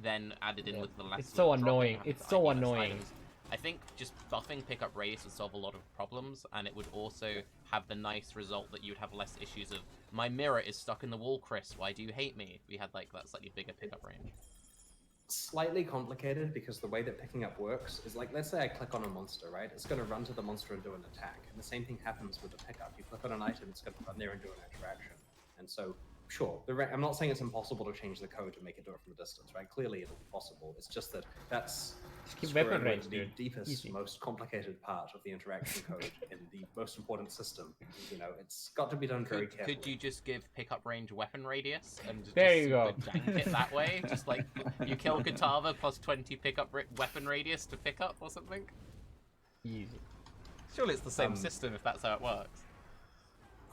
then added in with the less. It's so loot dropping, annoying. having It's to so ID less annoying. items. I think just buffing pickup radius would solve a lot of problems, and it would also have the nice result that you'd have less issues of my mirror is stuck in the wall, Chris. Why do you hate me? If we had like that slightly bigger pickup range. Slightly complicated because the way that picking up works is like, let's say I click on a monster, right? It's going to run to the monster and do an attack. And the same thing happens with the pickup. You click on an item, it's going to run there and do an interaction. And so, sure, I'm not saying it's impossible to change the code to make it do it from a distance, right? Clearly it'll be possible. It's just that that's keep weapon screwing range, with the dude. deepest, Easy. most complicated part of the interaction code in the most important system. You know, it's got to be done very carefully. Could you just give pickup range weapon radius and just, There you go. super jank it that way? Just like you kill Katava plus 20 pickup weapon radius to pick up or something? Easy. Surely it's the same system if that's how it works.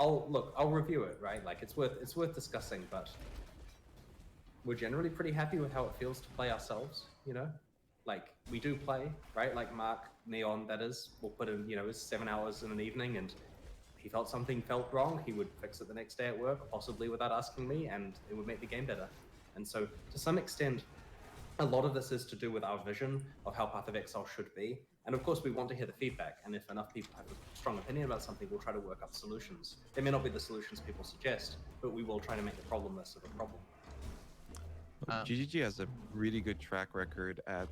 I'll review it, right? Like it's worth discussing, but we're generally pretty happy with how it feels to play ourselves, you know? Like we do play, right? Like Mark Neon, that is, will put in, you know, his 7 hours in an evening, and if he felt something felt wrong, he would fix it the next day at work, possibly without asking me, and it would make the game better. And so to some extent, a lot of this is to do with our vision of how Path of Exile should be. And of course, we want to hear the feedback. And if enough people have a strong opinion about something, we'll try to work up solutions. They may not be the solutions people suggest, but we will try to make the problem less of a problem. GGG has a really good track record at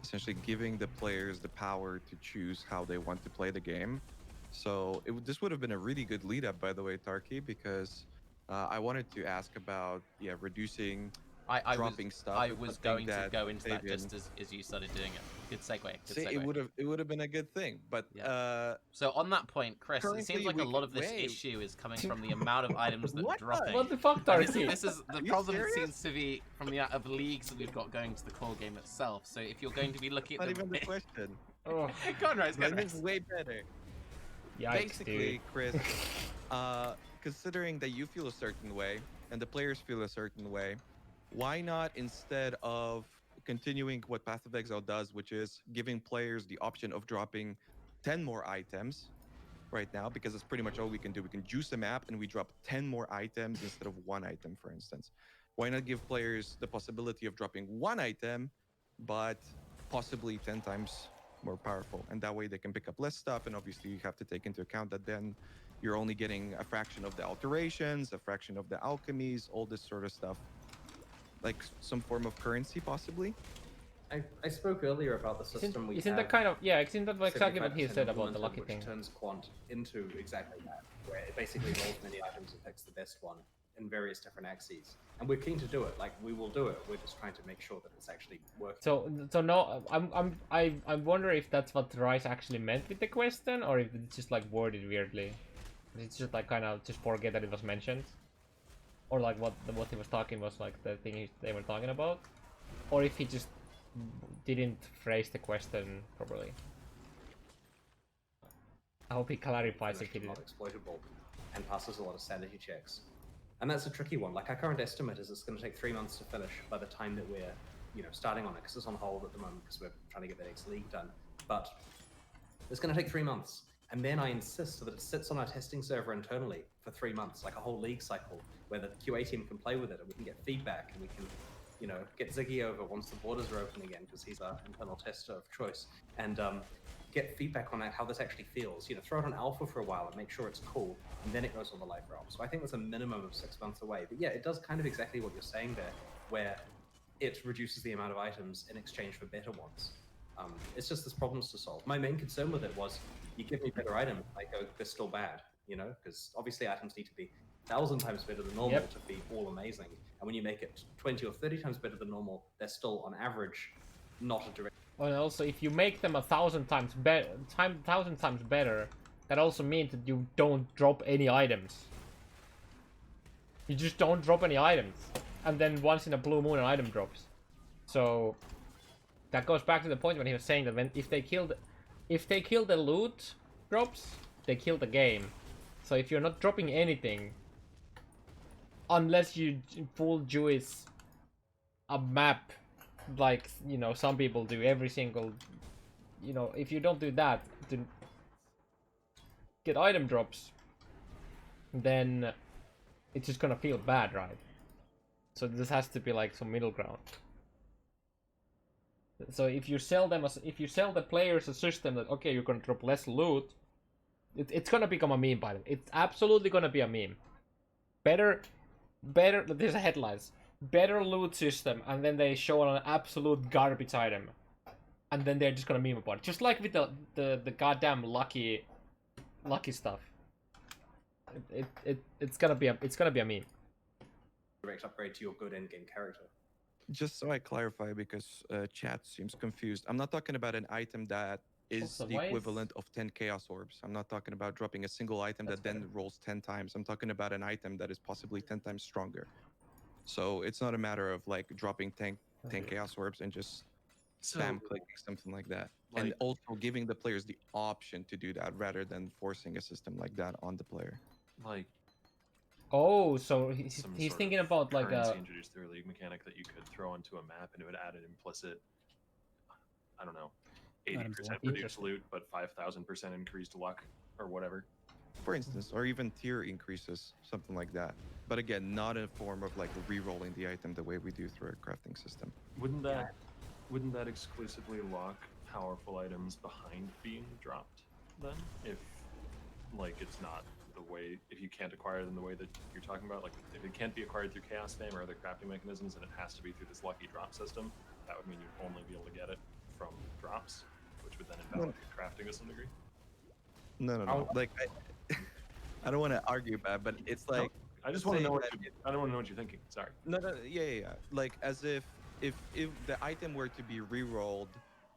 essentially giving the players the power to choose how they want to play the game. So this would have been a really good lead up, by the way, Tarky, because I wanted to ask about reducing dropping stuff. I and was something going to that go into that Octavian- just as you started doing it. Good segue. Good See, segue. it would have been a good thing, but Yeah. So on that point, Chris, it seems currently like a we lot could- of this wait. issue is coming from the amount of items that are What? dropping. What the fuck, And Tarky? this is the Are you problem. It serious? seems to be from the amount of leagues that we've got going to the core game itself. So if you're going to be looking Not at even the question. Oh, go on, Raiz, go on, Mine is Raiz. way better. yikes, Basically, dude. Chris, considering that you feel a certain way and the players feel a certain way, why not, instead of continuing what Path of Exile does, which is giving players the option of dropping 10 more items right now, because that's pretty much all we can do. We can juice a map and we drop 10 more items instead of one item, for instance. Why not give players the possibility of dropping one item, but possibly 10 times more powerful? And that way they can pick up less stuff. And obviously you have to take into account that then you're only getting a fraction of the alterations, a fraction of the alchemies, all this sort of stuff. Like some form of currency, possibly. I spoke earlier about the system we Isn't have. that kind of isn't that exactly what he 75% said about the implemented, lucky which thing? turns quant into exactly that, where it basically rolls many items and picks the best one in various different axes. And we're keen to do it. Like, we will do it. We're just trying to make sure that it's actually working. So no, I'm wondering if that's what Rice actually meant with the question, or if it's just like worded weirdly. It's just like kind of just forget that it was mentioned, or like what he was talking was like the thing they were talking about, or if he just didn't phrase the question properly. I hope he clarifies if he did. Not exploitable and passes a lot of sanity checks. And that's a tricky one. Like, our current estimate is it's going to take 3 months to finish by the time that we're, starting on it, because it's on hold at the moment because we're trying to get the next league done. But it's going to take 3 months. And then I insist that it sits on our testing server internally for 3 months, like a whole league cycle, where the QA team can play with it and we can get feedback and we can, get Ziggy over once the borders are open again, because he's our internal tester of choice, and get feedback on how this actually feels. Throw it on alpha for a while and make sure it's cool, and then it goes on the live realm. So I think that's a minimum of 6 months away. But yeah, it does kind of exactly what you're saying there, where it reduces the amount of items in exchange for better ones. It's just this problems to solve. My main concern with it was, you give me better items, I go, they're still bad, because obviously items need to be 1,000 times better than normal to be all amazing. And when you make it 20 or 30 times better than normal, they're still on average not a direct. Well, also, if you make them 1,000 times better, that also means that you don't drop any items. You just don't drop any items, and then once in a blue moon, an item drops. So that goes back to the point when he was saying that if they kill the loot drops, they kill the game. So if you're not dropping anything, unless you full juice a map, like some people do every single, if you don't do that to get item drops, then it's just gonna feel bad, right? So this has to be like some middle ground. So if you sell the players a system that, okay, you're gonna drop less loot, it's gonna become a meme by them. It's absolutely gonna be a meme. Better, there's a headlines. Better loot system, and then they show an absolute garbage item, and then they're just gonna meme about it. Just like with the goddamn lucky stuff. It's gonna be a meme. Direct upgrade to your good endgame character. Just so I clarify, because chat seems confused. I'm not talking about an item that is Also, the why is- equivalent of 10 Chaos Orbs. I'm not talking about dropping a single item That's that then rolls 10 times. I'm talking about an item that is possibly 10 times stronger. So it's not a matter of like dropping 10 Chaos Orbs and just spam clicking something like that. And Like- also giving the players the option to do that rather than forcing a system like that on the player. Like Oh, so he's some sort thinking of about like currency a. introduced through a league mechanic that you could throw onto a map and it would add an implicit, I don't know, 80% reduced loot, but 5,000% increased luck or whatever. For instance, or even tier increases, something like that. But again, not in a form of like re-rolling the item the way we do through a crafting system. Wouldn't that exclusively lock powerful items behind being dropped then? If like it's not the way, if you can't acquire them the way that you're talking about, like if it can't be acquired through chaos spam or other crafting mechanisms and it has to be through this lucky drop system, that would mean you'd only be able to get it from validate crafting to some degree. No. Like, I don't want to argue bad, but it's like I just want to saying know what that I don't want to know what you're thinking. Sorry. no, yeah. Like, as if the item were to be re-rolled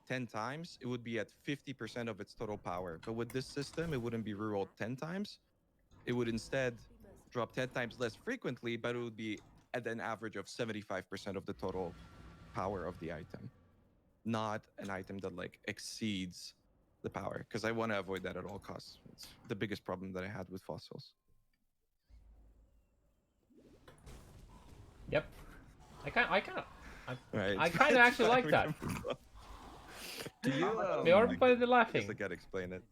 10 times, it would be at 50% of its total power. But with this system, it wouldn't be re-rolled 10 times. It would instead drop 10 times less frequently, but it would be at an average of 75% of the total power of the item, not an item that like exceeds the power, because I want to avoid that at all costs. It's the biggest problem that I had with fossils. Yep. I Right. I kind of actually like that. Do you? You're I probably guess laughing. I gotta explain it.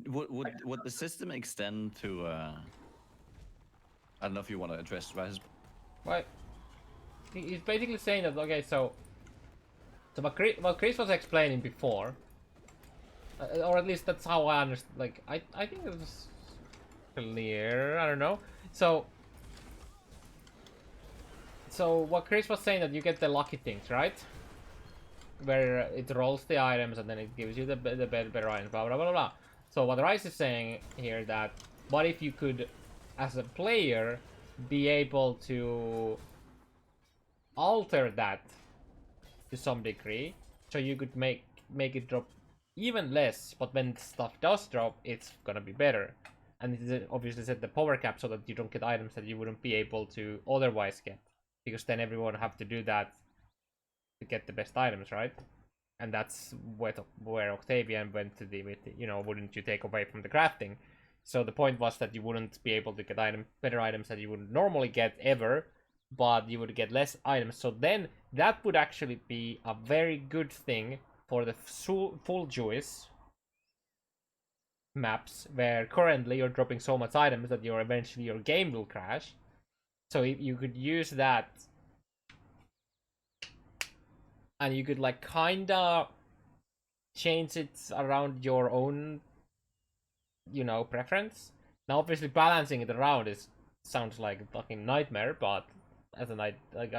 Would the system extend to? I don't know if you want to address Raz. Well, he's basically saying that, okay, so what Chris was explaining before, or at least that's how I understand. Like, I think it was clear. I don't know. So what Chris was saying, that you get the lucky things, right? Where it rolls the items and then it gives you the better items, blah blah blah blah. So what Rise is saying here, that what if you could, as a player, be able to alter that to some degree, so you could make it drop even less, but when stuff does drop, it's gonna be better. And this is obviously set the power cap so that you don't get items that you wouldn't be able to otherwise get, because then everyone have to do that to get the best items, right? And that's where Octavian went to the, you know, wouldn't you take away from the crafting? So the point was that you wouldn't be able to get better items that you wouldn't normally get ever, but you would get less items. So then that would actually be a very good thing for the full Jewish maps, where currently you're dropping so much items that eventually your game will crash. So if you could use that, and you could like kinda change it around your own, you know, preference. Now obviously balancing it around sounds like a fucking nightmare, but as an I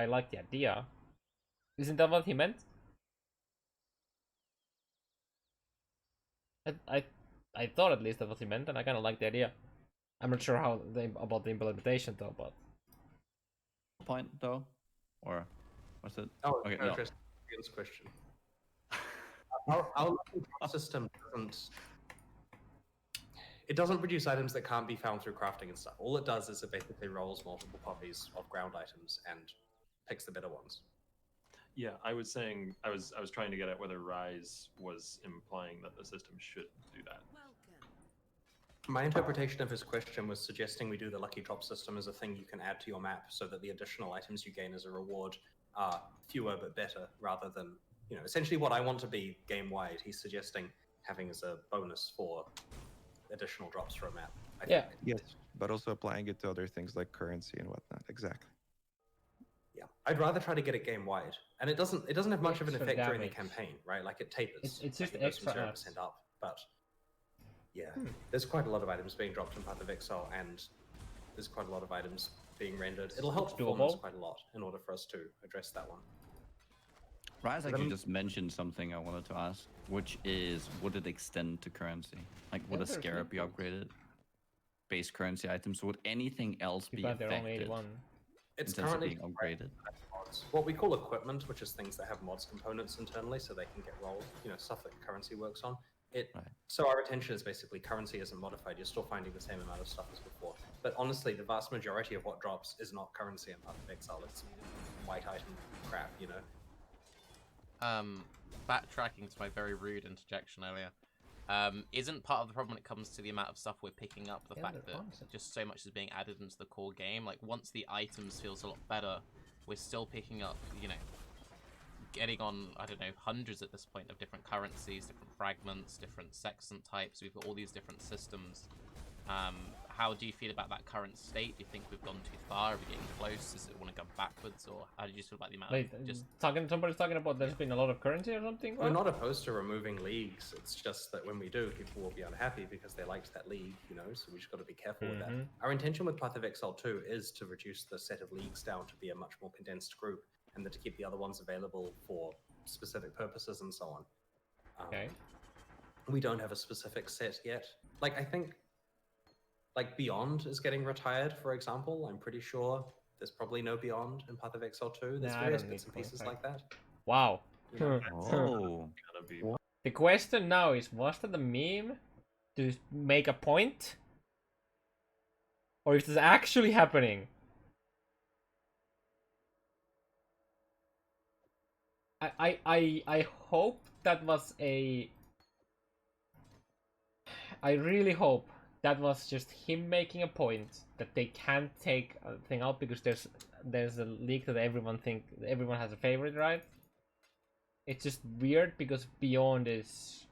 like the idea. Isn't that what he meant? I thought at least that was what he meant, and I kind of like the idea. I'm not sure about the implementation though, but Point though, or what's it? Oh, Okay, no, no. address Ian's question. Our system doesn't produce items that can't be found through crafting and stuff. All it does is it basically rolls multiple copies of ground items and picks the better ones. Yeah, I was saying I was trying to get at whether Rise was implying that the system should do that. My interpretation of his question was suggesting we do the lucky drop system as a thing you can add to your map, so that the additional items you gain as a reward are fewer but better, rather than, you know, essentially what I want to be game-wide. He's suggesting having as a bonus for additional drops for a map. I yeah. think. Yes, but also applying it to other things like currency and whatnot. Exactly. Yeah, I'd rather try to get it game-wide, and it doesn't have much of an Extra effect during the damage. campaign, right? Like it tapers. It's just like it goes from extra 0% up, but yeah, there's quite a lot of items being dropped in Path of Exile, and there's quite a lot of items being rendered. It'll help It's performance doable. quite a lot in order for us to address that one. Raz Let actually me- just mentioned something I wanted to ask, which is, would it extend to currency? Like, would a there's scarab be loopholes. upgraded? Base currency items, would anything else be But they're only affected 81. It's in terms of currently being upgraded? mods. What we call equipment, which is things that have mods components internally, so they can get rolled. You know, stuff that currency works on. Right. So our retention is basically currency isn't modified. You're still finding the same amount of stuff as before. But honestly, the vast majority of what drops is not currency in Path of Exile. It's white item crap, you know. Backtracking to my very rude interjection earlier. Isn't part of the problem when it comes to the amount of stuff we're picking up the Yeah, fact they're that awesome. just so much is being added into the core game? Like, once the items feels a lot better, we're still picking up, you know, getting on, I don't know, hundreds at this point of different currencies, different fragments, different sextant types. We've got all these different systems. How do you feel about that current state? Do you think we've gone too far? Are we getting close? Does it want to go backwards? Or how do you feel about the amount Wait, of just... somebody's talking about there's been a lot of currency or something? We're What? not opposed to removing leagues. It's just that when we do, people will be unhappy because they liked that league, you know, so we just got to be careful with that. Our intention with Path of Exile 2 is to reduce the set of leagues down to be a much more condensed group, and then to keep the other ones available for specific purposes and so on. Okay. We don't have a specific set yet. Like, I think, like, Beyond is getting retired, for example. I'm pretty sure there's probably no Beyond in Path of Exile 2. There's Nah, I various don't bits need and pieces Beyond. like that. Wow. You know, Oh. Gonna be The question now is, was that a meme to make a point? Or is this actually happening? I hope that was a... I really hope that was just him making a point that they can't take a thing out because there's a leak that everyone has a favorite, right? It's just weird because Beyond is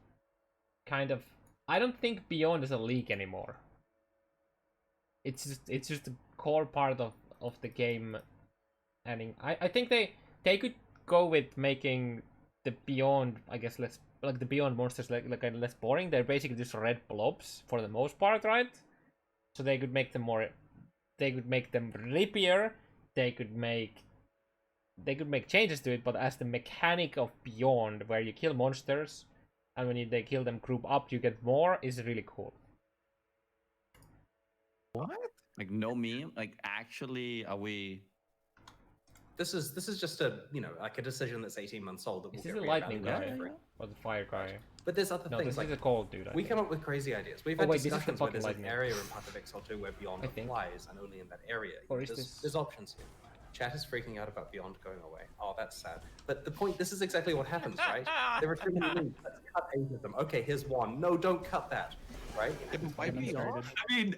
kind of... I don't think Beyond is a leak anymore. It's just a core part of the game. And I think they could go with making the Beyond, I guess, less like the Beyond monsters like less boring. They're basically just red blobs for the most part, right? So they could make them more. They could make them rippier. They could make changes to it, but as the mechanic of Beyond, where you kill monsters, and when they kill them group up, you get more, is really cool. What? Like no meme? Like actually, are we? this is just a, you know, like a decision that's 18 months old that Is will this get a lightning reevaluated guy? for- Or the fire guy? But there's other No, things this like is a cold dude. I we think. come up with crazy ideas. We've Oh, had wait, this is the discussions where fucking there's an lightning. area in Path of Exile 2 where Beyond I think. applies, and only in that area. Or is there's, this- there's options here. Chat is freaking out about Beyond going away. Oh, that's sad. But the point, this is exactly what happens, right? There are too many leagues. Let's cut 8 of them. Okay, here's one. No, don't cut that. Right? Yeah, but why Beyond?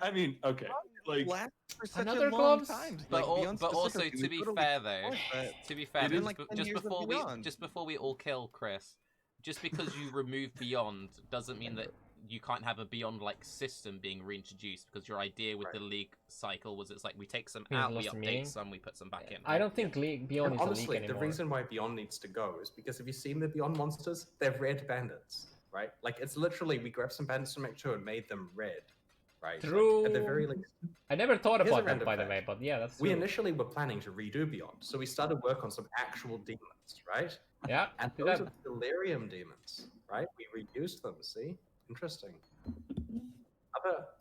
I mean, okay. Like, Last for such Another a long gloves? time. But, Like, Beyond but also, specifically, to we be totally fair though, want that. to be fair, It's been just, like 10 just years of before we Beyond. all kill Chris, just because you remove Beyond doesn't mean that you can't have a Beyond like system being reintroduced. Because your idea with the league cycle was it's like we take some Means out, we lost the meaning. update some, we put some back in. I don't think Beyond And is honestly, a leak the anymore. reason why Beyond needs to go is because have you seen the Beyond monsters? They're red bandits, right? Like, it's literally, we grabbed some bandits from Act 2 and made them red, right? True. Like, at the very least, I never thought Here's a about that, random by the fact. way, but yeah, that's we true. initially were planning to redo Beyond, so we started work on some actual demons, right? Yeah, And do those that. are delirium demons, right? We reused them, see? Interesting.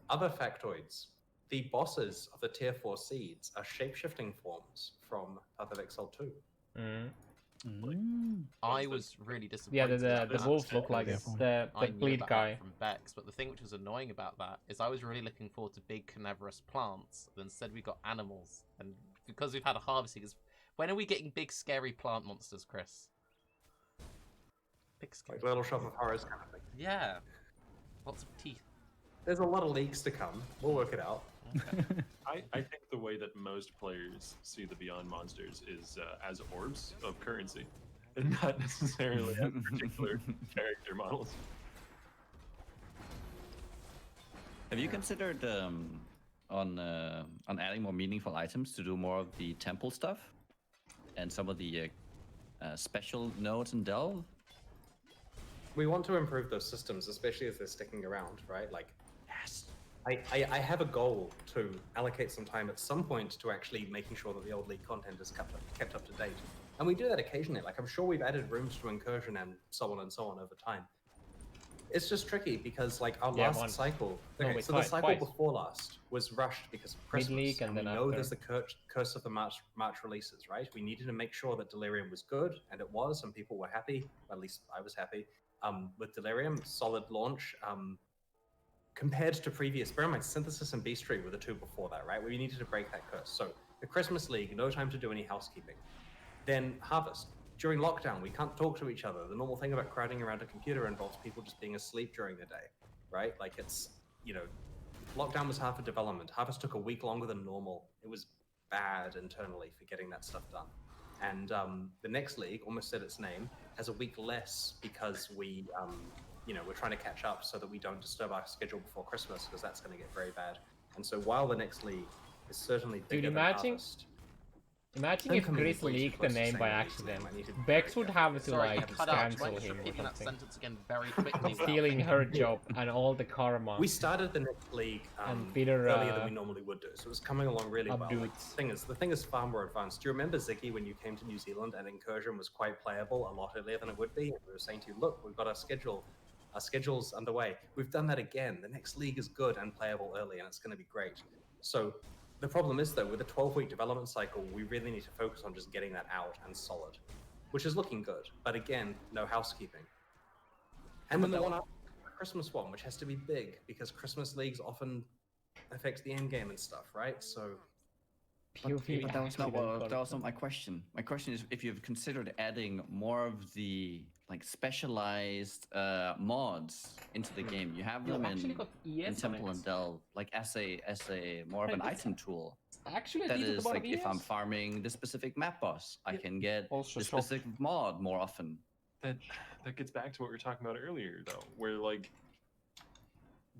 Other factoids. The bosses of the tier 4 seeds are shape-shifting forms from Path of Exile 2. I was really disappointed. Yeah, about the that. wolves look like Careful. the I knew bleed about guy. that from Bex, but the thing which was annoying about that is I was really looking forward to big carnivorous plants, but instead we got animals, and because we've had a harvesting, when are we getting big scary plant monsters, Chris? Big scary. Like Little Shop of Horrors kind of thing. Yeah, lots of teeth. There's a lot of leaks to come. We'll work it out. I think the way that most players see the Beyond monsters is as orbs of currency, and not necessarily as particular character models. Have you considered on adding more meaningful items to do more of the temple stuff and some of the special nodes and delve? We want to improve those systems, especially as they're sticking around, right? Like, Yes. I have a goal to allocate some time at some point to actually making sure that the old league content is kept up to date. And we do that occasionally. Like, I'm sure we've added rooms to incursion and so on over time. It's just tricky because, like, our Yeah, last once. cycle, No, okay, wait, so twice, the cycle twice. before last was rushed because of Christmas. Mid-league and we then know after. there's the curse of the March releases, right? We needed to make sure that Delirium was good, and it was, and people were happy. At least I was happy. With Delirium, solid launch. Compared to previous, bear in mind, Synthesis and Beastry were the two before that, right? We needed to break that curse. So the Christmas League, no time to do any housekeeping. Then Harvest. During lockdown, we can't talk to each other. The normal thing about crowding around a computer involves people just being asleep during the day, right? Like, it's, you know, lockdown was half a development. Harvest took a week longer than normal. It was bad internally for getting that stuff done. And the next league, almost said its name, has a week less because we, you know, we're trying to catch up so that we don't disturb our schedule before Christmas, because that's going to get very bad. And so while the next league is certainly bigger than imagine- Harvest, Imagine Don't if come in Chris way too leaked the close to name by saying Lee's name. accident. I need to be Bex very would careful. have to Sorry, you like cut out. Do you cancel mind just him or repeating that something. sentence again very quickly? without Stealing thinking? her job and all the karma. We started the next league And Peter, earlier than we normally would do, so it was coming along really well. Like, Abduts. the thing is far more advanced. Do you remember Ziggy when you came to New Zealand and Incursion was quite playable a lot earlier than it would be? And we were saying to you, look, we've got our schedule's underway. We've done that again. The next league is good and playable early, and it's going to be great. So the problem is though, with a 12-week development cycle, we really need to focus on just getting that out and solid, which is looking good. But again, no housekeeping. And then the one after Christmas one, which has to be big because Christmas leagues often affect the end game and stuff, right? So But that was not my question. My question is if you've considered adding more of the like specialized mods into the game. You have them in Temple and Delve, like as a more of an item tool. Actually, That is like if I'm farming the specific map boss, I can get the specific mod more often. That gets back to what we were talking about earlier, though, where like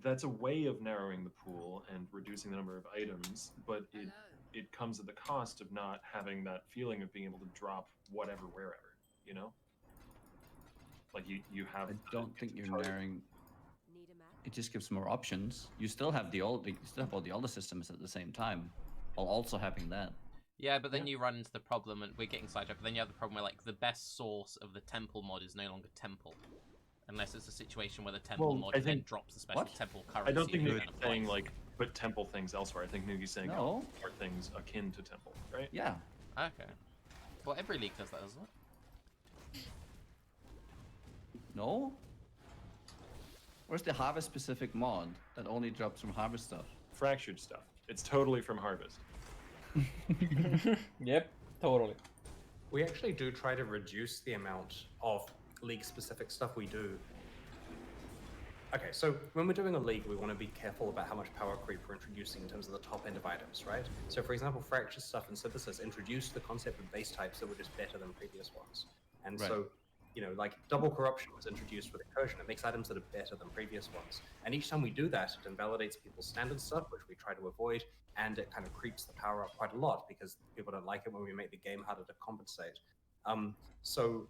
that's a way of narrowing the pool and reducing the number of items, but it comes at the cost of not having that feeling of being able to drop whatever wherever, you know? Like you have. I don't think you're narrowing. It just gives more options. You still have all the other systems at the same time, while also having that. Yeah, but then you run into the problem, and we're getting sidetracked. But then you have the problem where like the best source of the temple mod is no longer temple, unless it's a situation where the temple mod then drops the special temple currency. I don't think and Nugi's saying like put temple things elsewhere. I think Nugi's saying No. are things akin to temple, right? Yeah. Okay. Well, every league does that, doesn't it? No? Where's the harvest specific mod that only drops from harvest stuff? Fractured stuff. It's totally from harvest. Yep, totally. we actually do try to reduce the amount of league-specific stuff we do. Okay, so when we're doing a league, we want to be careful about how much power creep we're introducing in terms of the top end of items, right? So for example, fracture stuff and synthesis introduced the concept of base types that were just better than previous ones. And so, you know, like double corruption was introduced with incursion. It makes items that are better than previous ones. And each time we do that, it invalidates people's standard stuff, which we try to avoid, and it kind of creeps the power up quite a lot because people don't like it when we make the game harder to compensate. So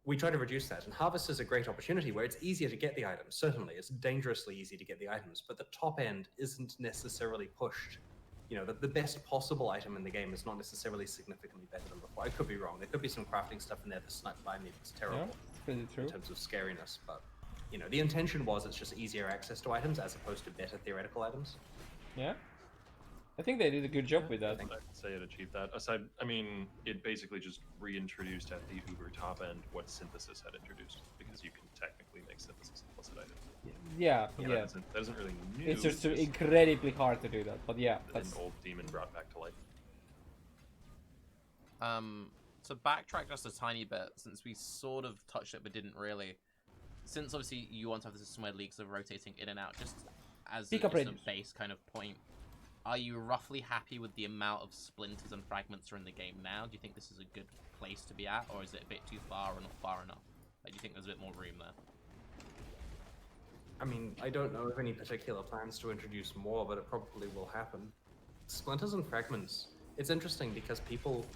we try to reduce that, and Harvest is a great opportunity where it's easier to get the items. Certainly, it's dangerously easy to get the items, but the top end isn't necessarily pushed. You know, the best possible item in the game is not necessarily significantly better than before. I could be wrong. There could be some crafting stuff in there that snuck by me that's terrible pretty true. in terms of scariness, but you know, the intention was it's just easier access to items as opposed to better theoretical items. Yeah. I think they did a good job with that. I'd say it achieved that. Aside, I mean, it basically just reintroduced at the Uber top end what synthesis had introduced, because you can technically make synthesis implicit items. Yeah, That yeah. doesn't really new. It's just incredibly hard to do that, but yeah, an that's old demon brought back to life. To backtrack just a tiny bit, since we sort of touched it but didn't really, since obviously you want to have the system where leagues are rotating in and out, just as a base kind of point, are you roughly happy with the amount of splinters and fragments are in the game now? Do you think this is a good place to be at, or is it a bit too far or not far enough? Like, do you think there's a bit more room there? I mean, I don't know of any particular plans to introduce more, but it probably will happen. Splinters and fragments, it's interesting because people,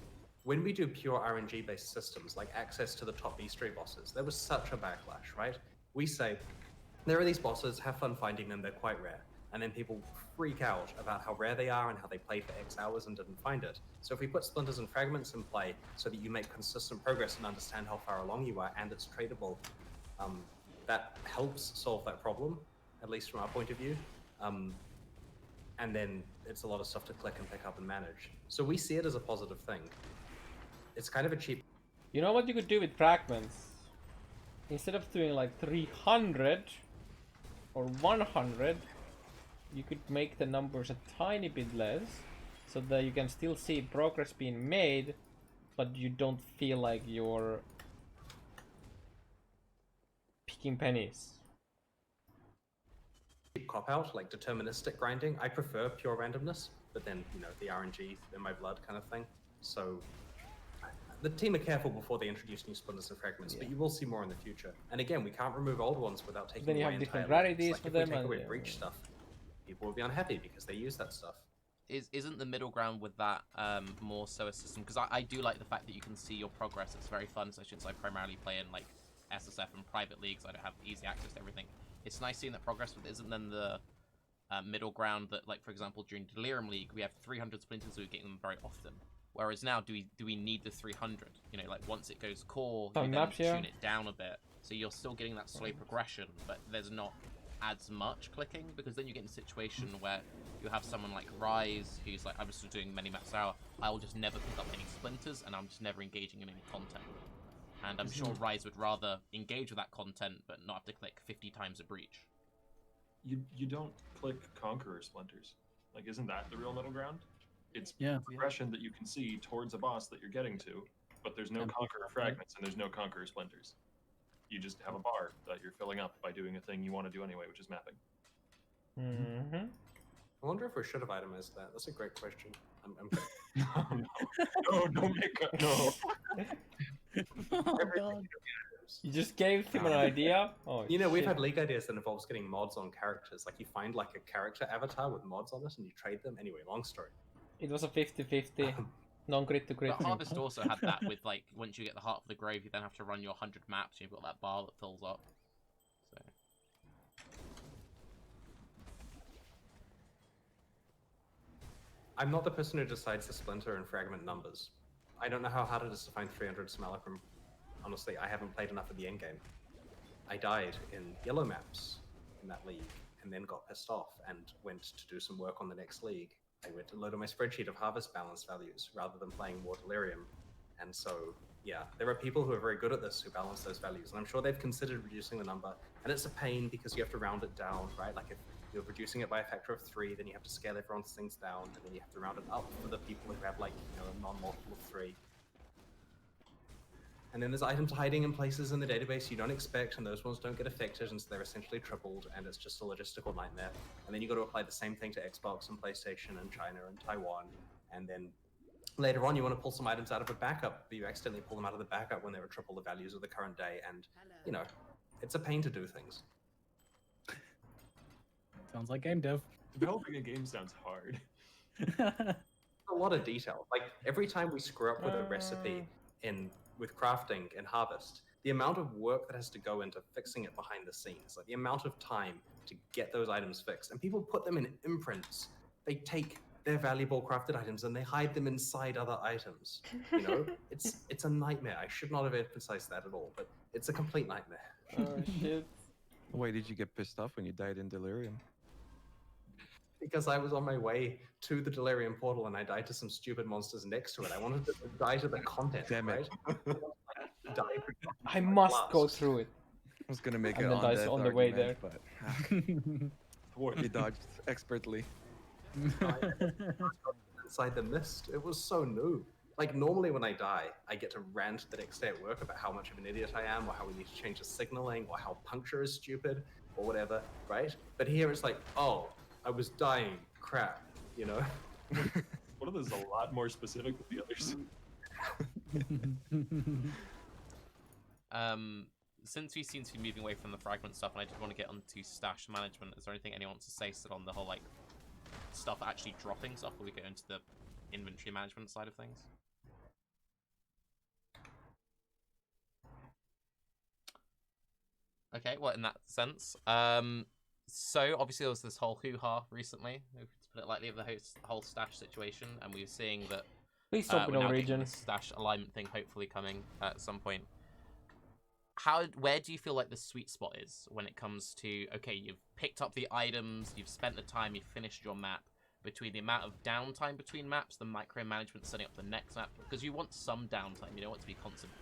when we do pure RNG-based systems, like access to the top B3 bosses, there was such a backlash, right? We say, there are these bosses, have fun finding them, they're quite rare. And then people freak out about how rare they are and how they played for X hours and didn't find it. So if we put splinters and fragments in play so that you make consistent progress and understand how far along you are and it's tradable, that helps solve that problem, at least from our point of view. And then it's a lot of stuff to click and pick up and manage. So we see it as a positive thing. It's kind of a cheap... You know what you could do with fragments? Instead of doing like 300 or 100, you could make the numbers a tiny bit less so that you can still see progress being made, but you don't feel like you're picking pennies. Cop-out, like deterministic grinding. I prefer pure randomness, but then, you know, the RNG in my blood kind of thing. So the team are careful before they introduce new splinters and fragments, but you will see more in the future. And again, we can't remove old ones without taking Then you away have different entire rarities like for if them. we take away And, breach stuff, people will be unhappy because they use that stuff. isn't the middle ground with that more so a system? Because I do like the fact that you can see your progress. It's very fun, especially since I primarily play in like SSF and private leagues. I don't have easy access to everything. It's nice seeing that progress, but isn't then the middle ground that, like, for example, during Delirium League, we have 300 Splinters, so we're getting them very often. Whereas now, do we need the 300? You know, like, once it goes core, you then maps, yeah. tune it down a bit. So you're still getting that slow progression, but there's not as much clicking, because then you get in a situation where you have someone like Rise, who's like, I'm just doing many maps an hour, I will just never pick up any Splinters, and I'm just never engaging in any content. And I'm sure Rise would rather engage with that content, but not have to click 50 times a breach. You don't click Conqueror Splinters. Like, isn't that the real middle ground? It's Yeah. progression that you can see towards a boss that you're getting to, but there's no Conqueror fragments and there's no Conqueror Splinters. You just have a bar that you're filling up by doing a thing you want to do anyway, which is mapping. Mm-hmm. I wonder if we should have itemized that. That's a great question. No, don't make a, no. Oh, God. You just gave him an idea? Oh, You know, we've shit. had league ideas that involves getting mods on characters. Like, you find like a character avatar with mods on it and you trade them. Anyway, long story. It was a 50-50. Non-crit to crit. But Harvest also had that with, like, once you get the Heart of the Grave, you then have to run your 100 maps, and you've got that bar that fills up. So. I'm not the person who decides the splinter and fragment numbers. I don't know how hard it is to find 300 Smalacrum. Honestly, I haven't played enough of the endgame. I died in yellow maps in that league, and then got pissed off and went to do some work on the next league. I went to load on my spreadsheet of harvest balance values rather than playing more Delirium. And so, yeah, there are people who are very good at this who balance those values, and I'm sure they've considered reducing the number. And it's a pain because you have to round it down, right? Like, if you're reducing it by a factor of 3, then you have to scale everyone's things down, and then you have to round it up for the people who have, like, you know, a non-multiple of 3. And then there's items hiding in places in the database you don't expect, and those ones don't get affected, and so they're essentially tripled, and it's just a logistical nightmare. And then you got to apply the same thing to Xbox and PlayStation and China and Taiwan, and then later on you want to pull some items out of a backup, but you accidentally pull them out of the backup when they were triple the values of the current day, and, you know, it's a pain to do things. Sounds like game dev. Developing a game sounds hard. A lot of detail. Like, every time we screw up with a recipe with crafting and harvest, the amount of work that has to go into fixing it behind the scenes, like the amount of time to get those items fixed, and people put them in imprints. They take their valuable crafted items and they hide them inside other items. You know, it's a nightmare. I should not have emphasized that at all, but it's a complete nightmare. Oh, shit. Why did you get pissed off when you died in Delirium? Because I was on my way to the Delirium portal and I died to some stupid monsters next to it. I wanted to die to the content, Damn it. right? I must go through it. I was gonna make And it then dies on on the way there. but he dodged expertly. Inside the mist, it was so noob. Like, normally when I die, I get to rant the next day at work about how much of an idiot I am, or how we need to change the signaling, or how puncture is stupid, or whatever, right? But here it's like, oh, I was dying, crap, you know? One of those is a lot more specific than the others. Since we seem to be moving away from the fragment stuff, and I just want to get onto stash management, is there anything anyone wants to say still on the whole, like, stuff actually dropping stuff before we go into the inventory management side of things? Okay, well, in that sense, so obviously there was this whole hoo-ha recently, to put it lightly, of the whole stash situation, and we were seeing that Please stop with we're no now getting region. the stash alignment thing hopefully coming at some point. Where do you feel like the sweet spot is when it comes to, okay, you've picked up the items, you've spent the time, you've finished your map, between the amount of downtime between maps, the micromanagement setting up the next map, because you want some downtime, you don't want it to be constant.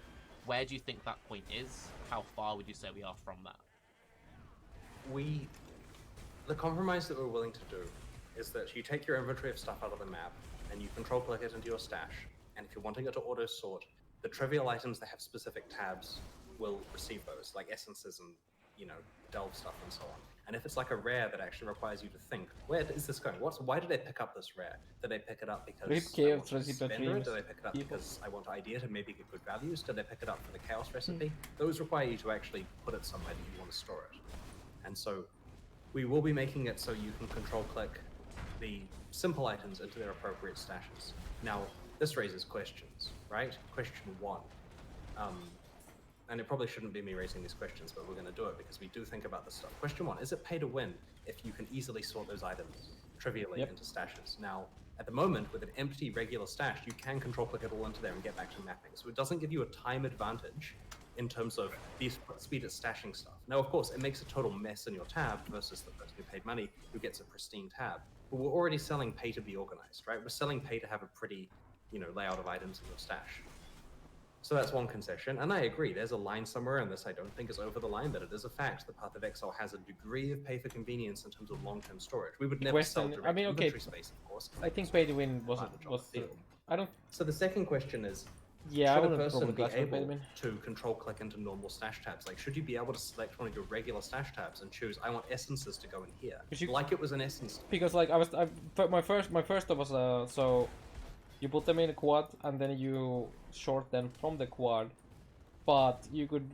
Where do you think that point is? How far would you say we are from that? The compromise that we're willing to do is that you take your inventory of stuff out of the map and you control click it into your stash, and if you're wanting it to auto sort, the trivial items that have specific tabs will receive those, like essences and, you know, delve stuff and so on. And if it's like a rare that actually requires you to think, where is this going? Why did I pick up this rare? Did I pick it up because Rip I chaos want to recipe spend it? dreams. Did I pick it up People. because I want an idea to maybe get good values? Did I pick it up for the chaos recipe? Those require you to actually put it somewhere that you want to store it. And so we will be making it so you can control click the simple items into their appropriate stashes. Now, this raises questions, right? Question 1. And it probably shouldn't be me raising these questions, but we're going to do it because we do think about this stuff. Question 1, is it pay to win if you can easily sort those items trivially into stashes? Now, at the moment, with an empty regular stash, you can control click it all into there and get back to mapping. So it doesn't give you a time advantage in terms of the speed at stashing stuff. Now, of course, it makes a total mess in your tab versus the person who paid money who gets a pristine tab. But we're already selling pay to be organized, right? We're selling pay to have a pretty, layout of items in your stash. So that's one concession, and I agree, there's a line somewhere, and this I don't think is over the line, but it is a fact that Path of Exile has a degree of pay for convenience in terms of long-term storage. We would never sell direct inventory space, of course. I think pay to win was I don't. So the second question is, Yeah, should I a wouldn't person be probably able to control click into normal stash tabs? Like, should you be able to select one of your regular stash tabs and choose, I want essences to go in here, like it was an essence? Because like my first thought was so you put them in a quad and then you short them from the quad, but you could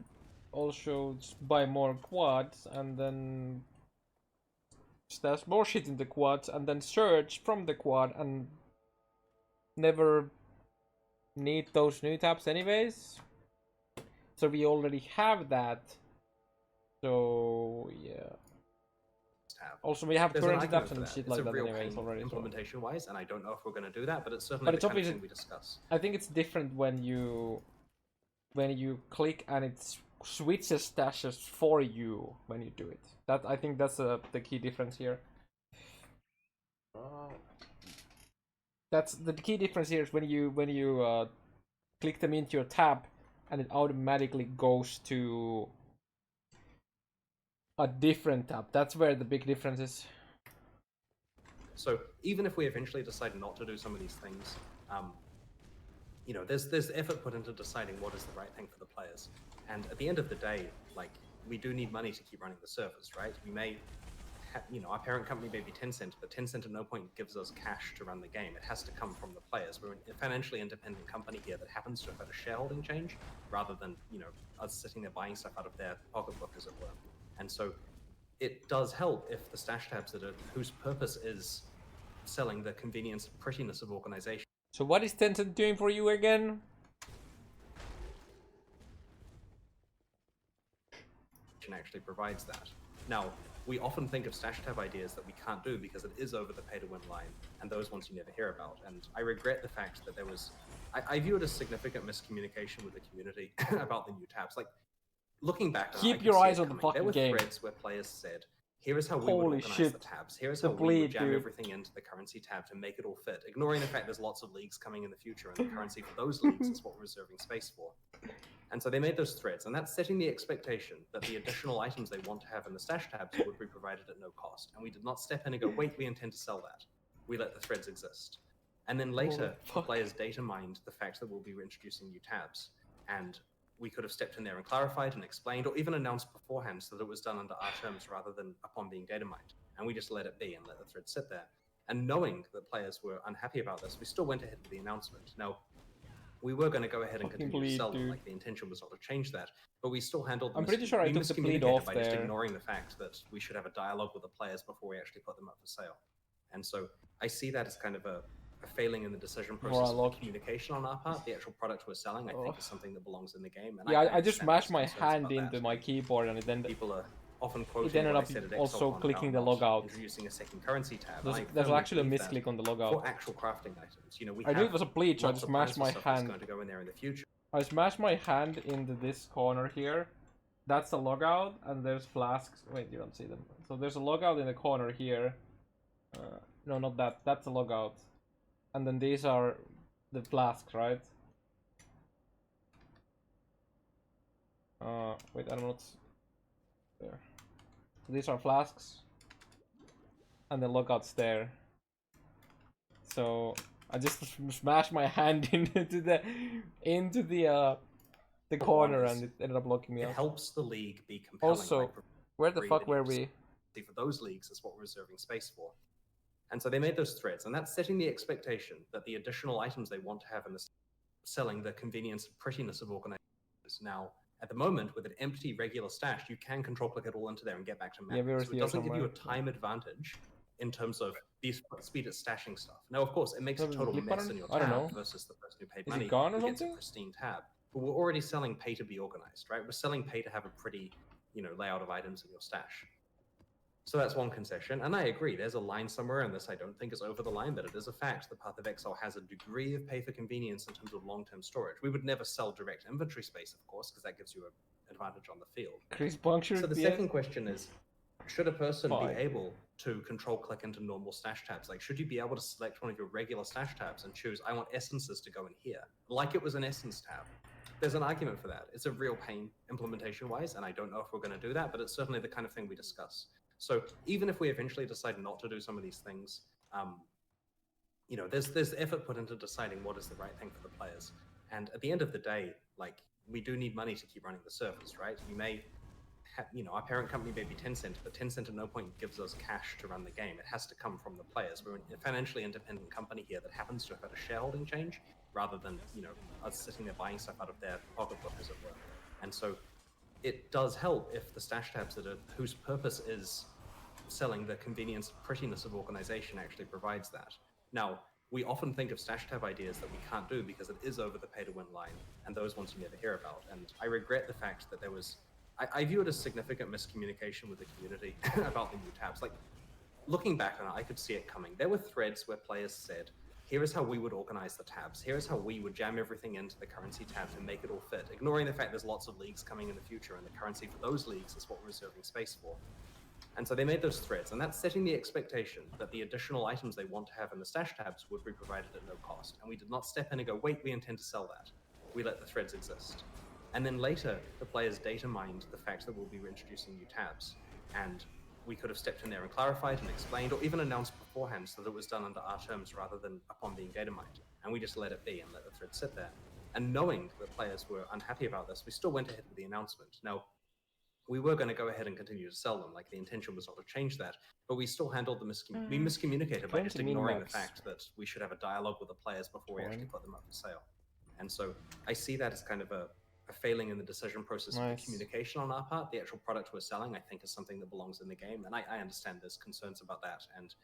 also buy more quads and then stash more shit in the quads and then search from the quad and never need those new tabs anyways. So we already have that. So yeah. Also, we have currency tabs and shit like that anyways already. Implementation-wise, and I don't know if we're going to do that, but it's certainly the kind of thing we discuss. I think it's different when you click and it switches stashes for you when you do it. That I think that's the key difference here. That's the key difference here is when you click them into your tab and it automatically goes to a different tab. That's where the big difference is. So even if we eventually decide not to do some of these things, there's effort put into deciding what is the right thing for the players. And at the end of the day, like, we do need money to keep running the servers, right? We may our parent company may be Tencent, but Tencent at no point gives us cash to run the game. It has to come from the players. We're a financially independent company here that happens to have had a shareholding change rather than, us sitting there buying stuff out of their pocketbook, as it were. And so it does help if the stash tabs whose purpose is selling the convenience and prettiness of organization. So what is Tencent doing for you again? Actually provides that. Now, we often think of stash tab ideas that we can't do because it is over the pay to win line, and those ones you never hear about. And I regret the fact that there was, I view it as significant miscommunication with the community about the new tabs. Like, looking back, keep your eyes on the fucking game. There were threads where players said, here is how we would organize the tabs. Here is how we would jam everything into the currency tab to make it all fit. Ignoring the fact there's lots of leagues coming in the future, and the currency for those leagues is what we're reserving space for. And so they made those threads, and that's setting the expectation that the additional items they want to have in the stash tabs would be provided at no cost. And we did not step in and go, wait, we intend to sell that. We let the threads exist. And then later, the players data mined the fact that we'll be introducing new tabs. And we could have stepped in there and clarified and explained, or even announced beforehand so that it was done under our terms rather than upon being data mined. And we just let it be and let the thread sit there. And knowing that players were unhappy about this, we still went ahead with the announcement. Now, we were going to go ahead and continue to sell them, like the intention was not to change that, but we still handled them. I'm pretty sure I took the bleed off by just ignoring the fact that we should have a dialogue with the players before we actually put them up for sale. And so I see that as kind of a failing in the decision process of the communication on our part. The actual product we're selling, I think, is something that belongs in the game. And yeah, I just smashed my hand into my keyboard, and then people are often quoting. It ended up also clicking the logout. Introducing a second currency tab. There's actually a misclick on the logout. For actual crafting items, I knew it was a bleach. So I just smashed my hand. Going to go in there in the future. I smashed my hand into this corner here. That's the logout, and there's flasks. Wait, you don't see them. So there's a logout in the corner here. No, not that. That's the logout. And then these are the flasks, right? Wait, I'm not there. So these are flasks, and the logout's there. So I just smashed my hand into the corner, and it ended up locking me out. It helps the league be compelling. Also, where the fuck were we? For those leagues is what we're reserving space for. And so they made those threads, and that's setting the expectation that the additional items they want to have in the selling the convenience and prettiness of organizations. Now, at the moment, with an empty regular stash, you can control click it all into there and get back to mapping. Yeah, so it doesn't give you a time advantage in terms of the speed at stashing stuff. Now, of course, it makes a Does it total flip mess button? in your I don't tab know. versus the person who paid Is it money gone or who gets a something? pristine tab. But we're already selling pay to be organized, right? We're selling pay to have a pretty, layout of items in your stash. So that's one concession, and I agree. There's a line somewhere, and this I don't think is over the line, but it is a fact. The Path of Exile has a degree of pay for convenience in terms of long-term storage. We would never sell direct inventory space, of course, because that gives you an advantage on the field. Chris punctured So the second question is, should a person Fine. be able to control click into normal stash tabs? Like, should you be able to select one of your regular stash tabs and choose, I want essences to go in here, like it was an essence tab? There's an argument for that. It's a real pain implementation-wise, and I don't know if we're going to do that, but it's certainly the kind of thing we discuss. So even if we eventually decide not to do some of these things, there's effort put into deciding what is the right thing for the players. And at the end of the day, like, we do need money to keep running the servers, right? We may have, our parent company may be Tencent, but Tencent at no point gives us cash to run the game. It has to come from the players. We're a financially independent company here that happens to have had a shareholding change rather than, us sitting there buying stuff out of their pocketbook, as it were. And so it does help if the stash tabs whose purpose is selling the convenience and prettiness of organization actually provides that. Now, we often think of stash tab ideas that we can't do because it is over the pay-to-win line, and those ones you never hear about. And I regret the fact that there was... I view it as significant miscommunication with the community about the new tabs. Like, looking back on it, I could see it coming. There were threads where players said, here is how we would organize the tabs. Here is how we would jam everything into the currency tab to make it all fit, ignoring the fact there's lots of leagues coming in the future, and the currency for those leagues is what we're reserving space for. And so they made those threads, and that's setting the expectation that the additional items they want to have in the stash tabs would be provided at no cost. And we did not step in and go, wait, we intend to sell that. We let the threads exist. And then later, the players data mined the fact that we'll be reintroducing new tabs. And we could have stepped in there and clarified and explained, or even announced beforehand so that it was done under our terms rather than upon being data mined. And we just let it be and let the thread sit there. And knowing that players were unhappy about this, we still went ahead with the announcement. Now, we were going to go ahead and continue to sell them, like the intention was not to change that, but we still handled the we miscommunicated by just ignoring the fact that we should have a dialogue with the players before we actually put them up for sale. And so I see that as kind of a failing in the decision process of the communication on our part. The actual product we're selling, I think, is something that belongs in the game, and I understand there's concerns about that, and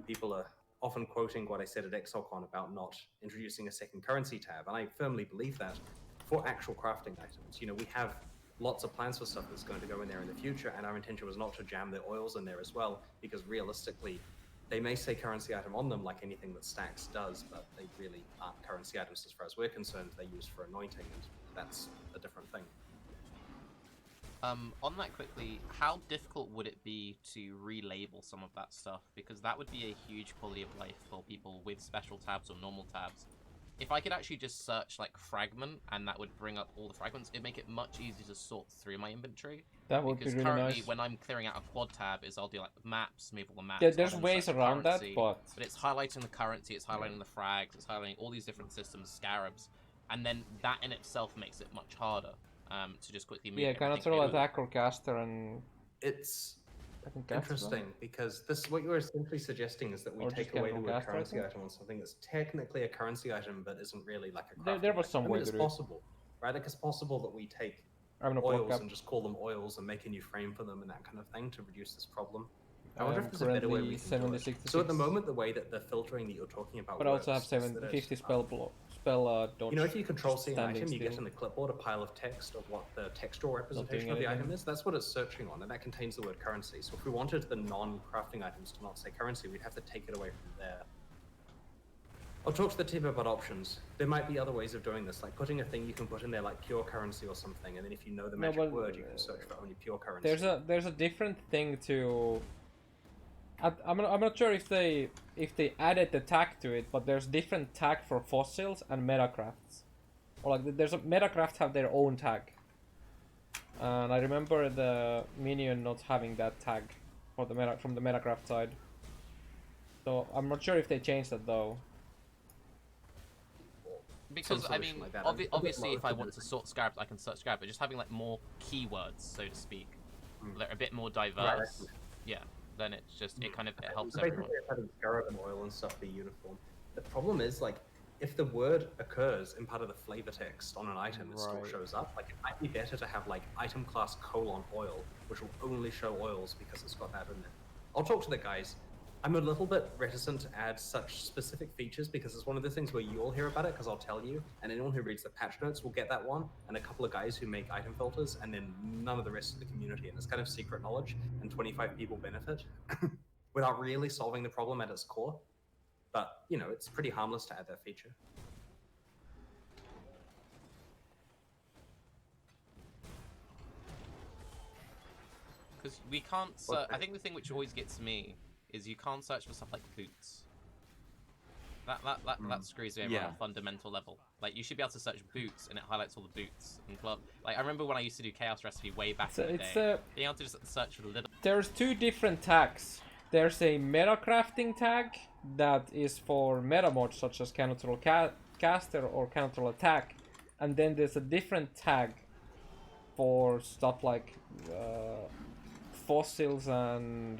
people are often quoting what I said at ExileCon about not introducing a second currency tab, and I firmly believe that for actual crafting items. We have lots of plans for stuff that's going to go in there in the future, and our intention was not to jam the oils in there as well, because realistically, they may say currency item on them like anything that Stacks does, but they really aren't currency items as far as we're concerned. They're used for anointing, and that's a different thing. On that quickly, how difficult would it be to relabel some of that stuff? Because that would be a huge quality of life for people with special tabs or normal tabs. If I could actually just search like fragment and that would bring up all the fragments, it'd make it much easier to sort through my inventory. That would be really currently, nice. when I'm clearing out a quad tab, I'll do like maps, move all the maps. Yeah, there's ways around that, but it's highlighting the currency, it's highlighting the frags, it's highlighting all these different systems, scarabs, and then that in itself makes it much harder to just quickly move. Yeah, kind of throw attack or caster, and it's interesting because what you're essentially suggesting is that we take away the word currency item on something that's technically a currency item but isn't really like a crafting there was some way it's possible, right? Like, it's possible that we take oils and just call them oils and make a new frame for them and that kind of thing to reduce this problem. I wonder if there's a better way we can do it. So at the moment, the way that the filtering that you're talking about but works, also have 50 spell dodge. If you control C an item, you get in the clipboard a pile of text of what the textual representation of the item is. That's what it's searching on, and that contains the word currency. So if we wanted the non-crafting items to not say currency, we'd have to take it away from there. I'll talk to the team about options. There might be other ways of doing this, like putting a thing you can put in there like pure currency or something, and then if you know the magic word, you can search for only pure currency. There's a different thing to... I'm not sure if they added the tag to it, but there's different tag for fossils and metacrafts. Or like there's a metacraft have their own tag. And I remember the minion not having that tag for the from the metacraft side. So I'm not sure if they changed that though. Because I mean, obviously, if I want to sort scarabs, I can search scarab, but just having like more keywords, so to speak, that are a bit more diverse. Yeah. Then it's just it helps everyone. Having scarab and oil and stuff be uniform. The problem is, like, if the word occurs in part of the flavor text on an item, it still shows up. Like, it might be better to have like item class : oil, which will only show oils because it's got that in there. I'll talk to the guys. I'm a little bit reticent to add such specific features because it's one of the things where you'll hear about it because I'll tell you, and anyone who reads the patch notes will get that one, and a couple of guys who make item filters, and then none of the rest of the community. And it's kind of secret knowledge, and 25 people benefit without really solving the problem at its core. But, you know, it's pretty harmless to add that feature. Because we can't. I think the thing which always gets me is you can't search for stuff like boots. That screws me over on a fundamental level. Like, you should be able to search boots and it highlights all the boots and glove. Like, I remember when I used to do Chaos Recipe way back in the day, being able to just search for the little. There's two different tags. There's a meta crafting tag that is for meta mods such as Counter Caster or Counter Attack, and then there's a different tag for stuff like fossils and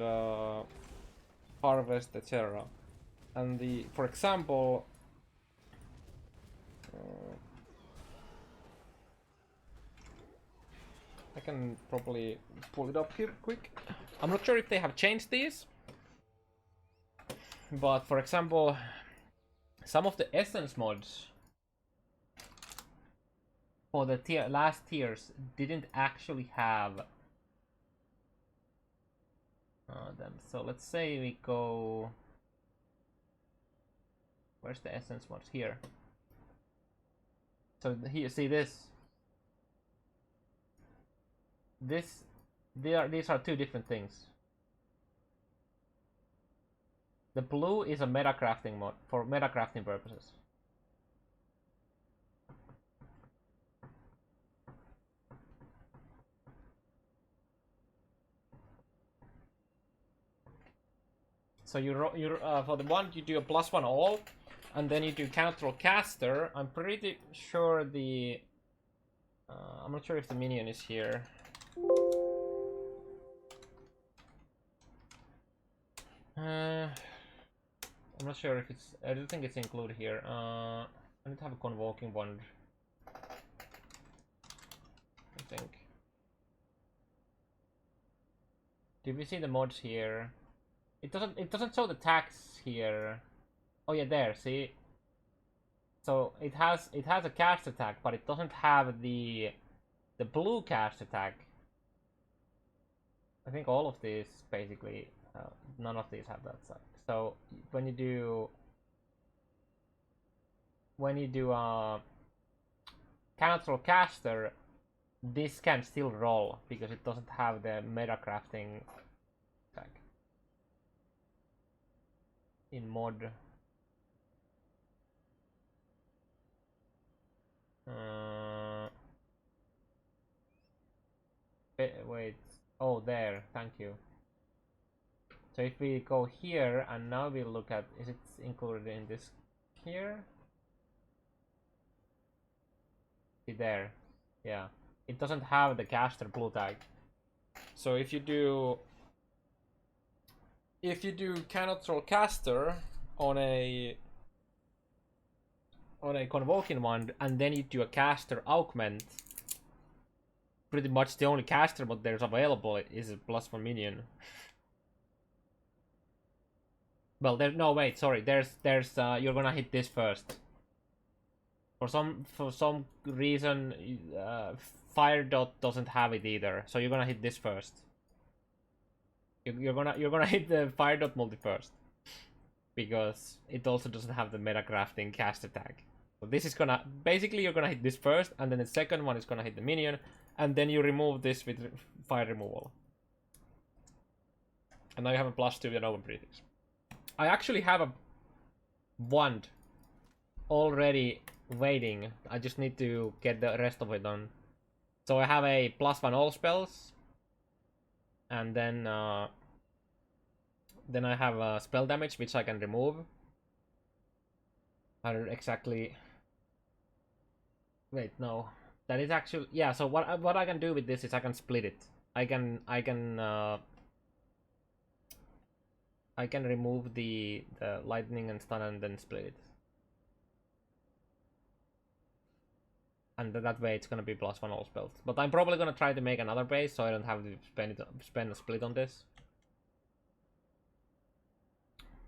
harvest, etc. And for example, I can probably pull it up here quick. I'm not sure if they have changed these, but for example, some of the essence mods for the last tiers didn't actually have them. So let's say we go. Where's the essence mods? Here. So here, see this. These are two different things. The blue is a meta crafting mod for meta crafting purposes. So you for the one you do a +1 all, and then you do Counter Caster. I'm pretty sure the I'm not sure if the minion is here. I'm not sure if it's. I don't think it's included here. I need to have a convoking one. I think. Did we see the mods here? It doesn't show the tags here. Oh yeah, there. See. So it has a cast attack, but it doesn't have the blue cast attack. I think all of these basically. None of these have that side. So when you do Counter Caster, this can still roll because it doesn't have the meta crafting tag in mod. Wait. Oh, there. Thank you. So if we go here and now we look at, is it included in this here? See there, yeah. It doesn't have the caster blue tag. So if you do Counter Caster on a convoking one, and then you do a caster augment, pretty much the only caster mod there's available is a +1 minion. Well, no, wait, sorry. There's you're gonna hit this first. For some reason, Fire Dot doesn't have it either, so you're gonna hit this first. You're gonna hit the Fire Dot multi first, because it also doesn't have the meta crafting cast attack. So this is gonna basically you're gonna hit this first, and then the second one is gonna hit the minion, and then you remove this with fire removal. And now you have a +2 with open breathings. I actually have a wand already waiting. I just need to get the rest of it done. So I have a +1 all spells, and then I have spell damage which I can remove. I don't exactly. Wait, no, that is actually yeah. So what I can do with this is I can split it. I can remove the lightning and stun and then split it. And that way it's gonna be +1 all spells. But I'm probably gonna try to make another base so I don't have to spend a split on this.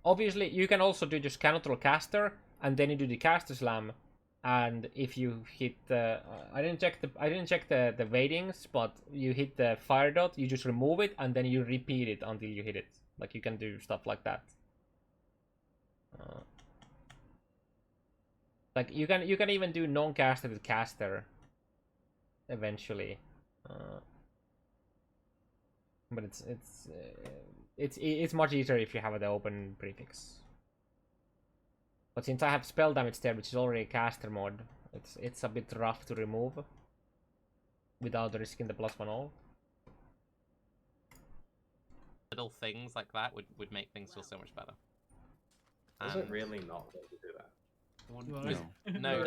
obviously you can also do just cannot caster, and then you do the caster slam, and if you hit the I didn't check the weightings, but you hit the fire dot, you just remove it and then you repeat it until you hit it. Like you can do stuff like that. Like you can even do non-caster with caster eventually. But it's much easier if you have the open prefix. But since I have spell damage there, which is already a caster mod, it's a bit rough to remove without risking the +1 all. Little things like that would make things feel so much better. Does it really not let you do that? No,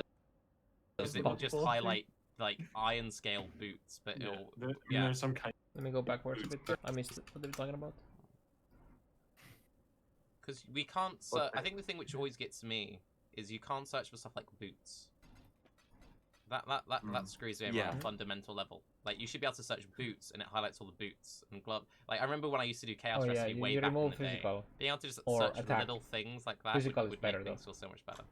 it will just highlight like iron scale boots, but it'll there's some kind. Let me go backwards a bit. I missed it. What are we talking about? because we can't. I think the thing which always gets me is you can't search for stuff like boots. That screws me over on a fundamental level. Like you should be able to search boots and it highlights all the boots and gloves. Like I remember when I used to do chaos recipe way back in the day. Being able to just search for little things like that would make things feel so much better.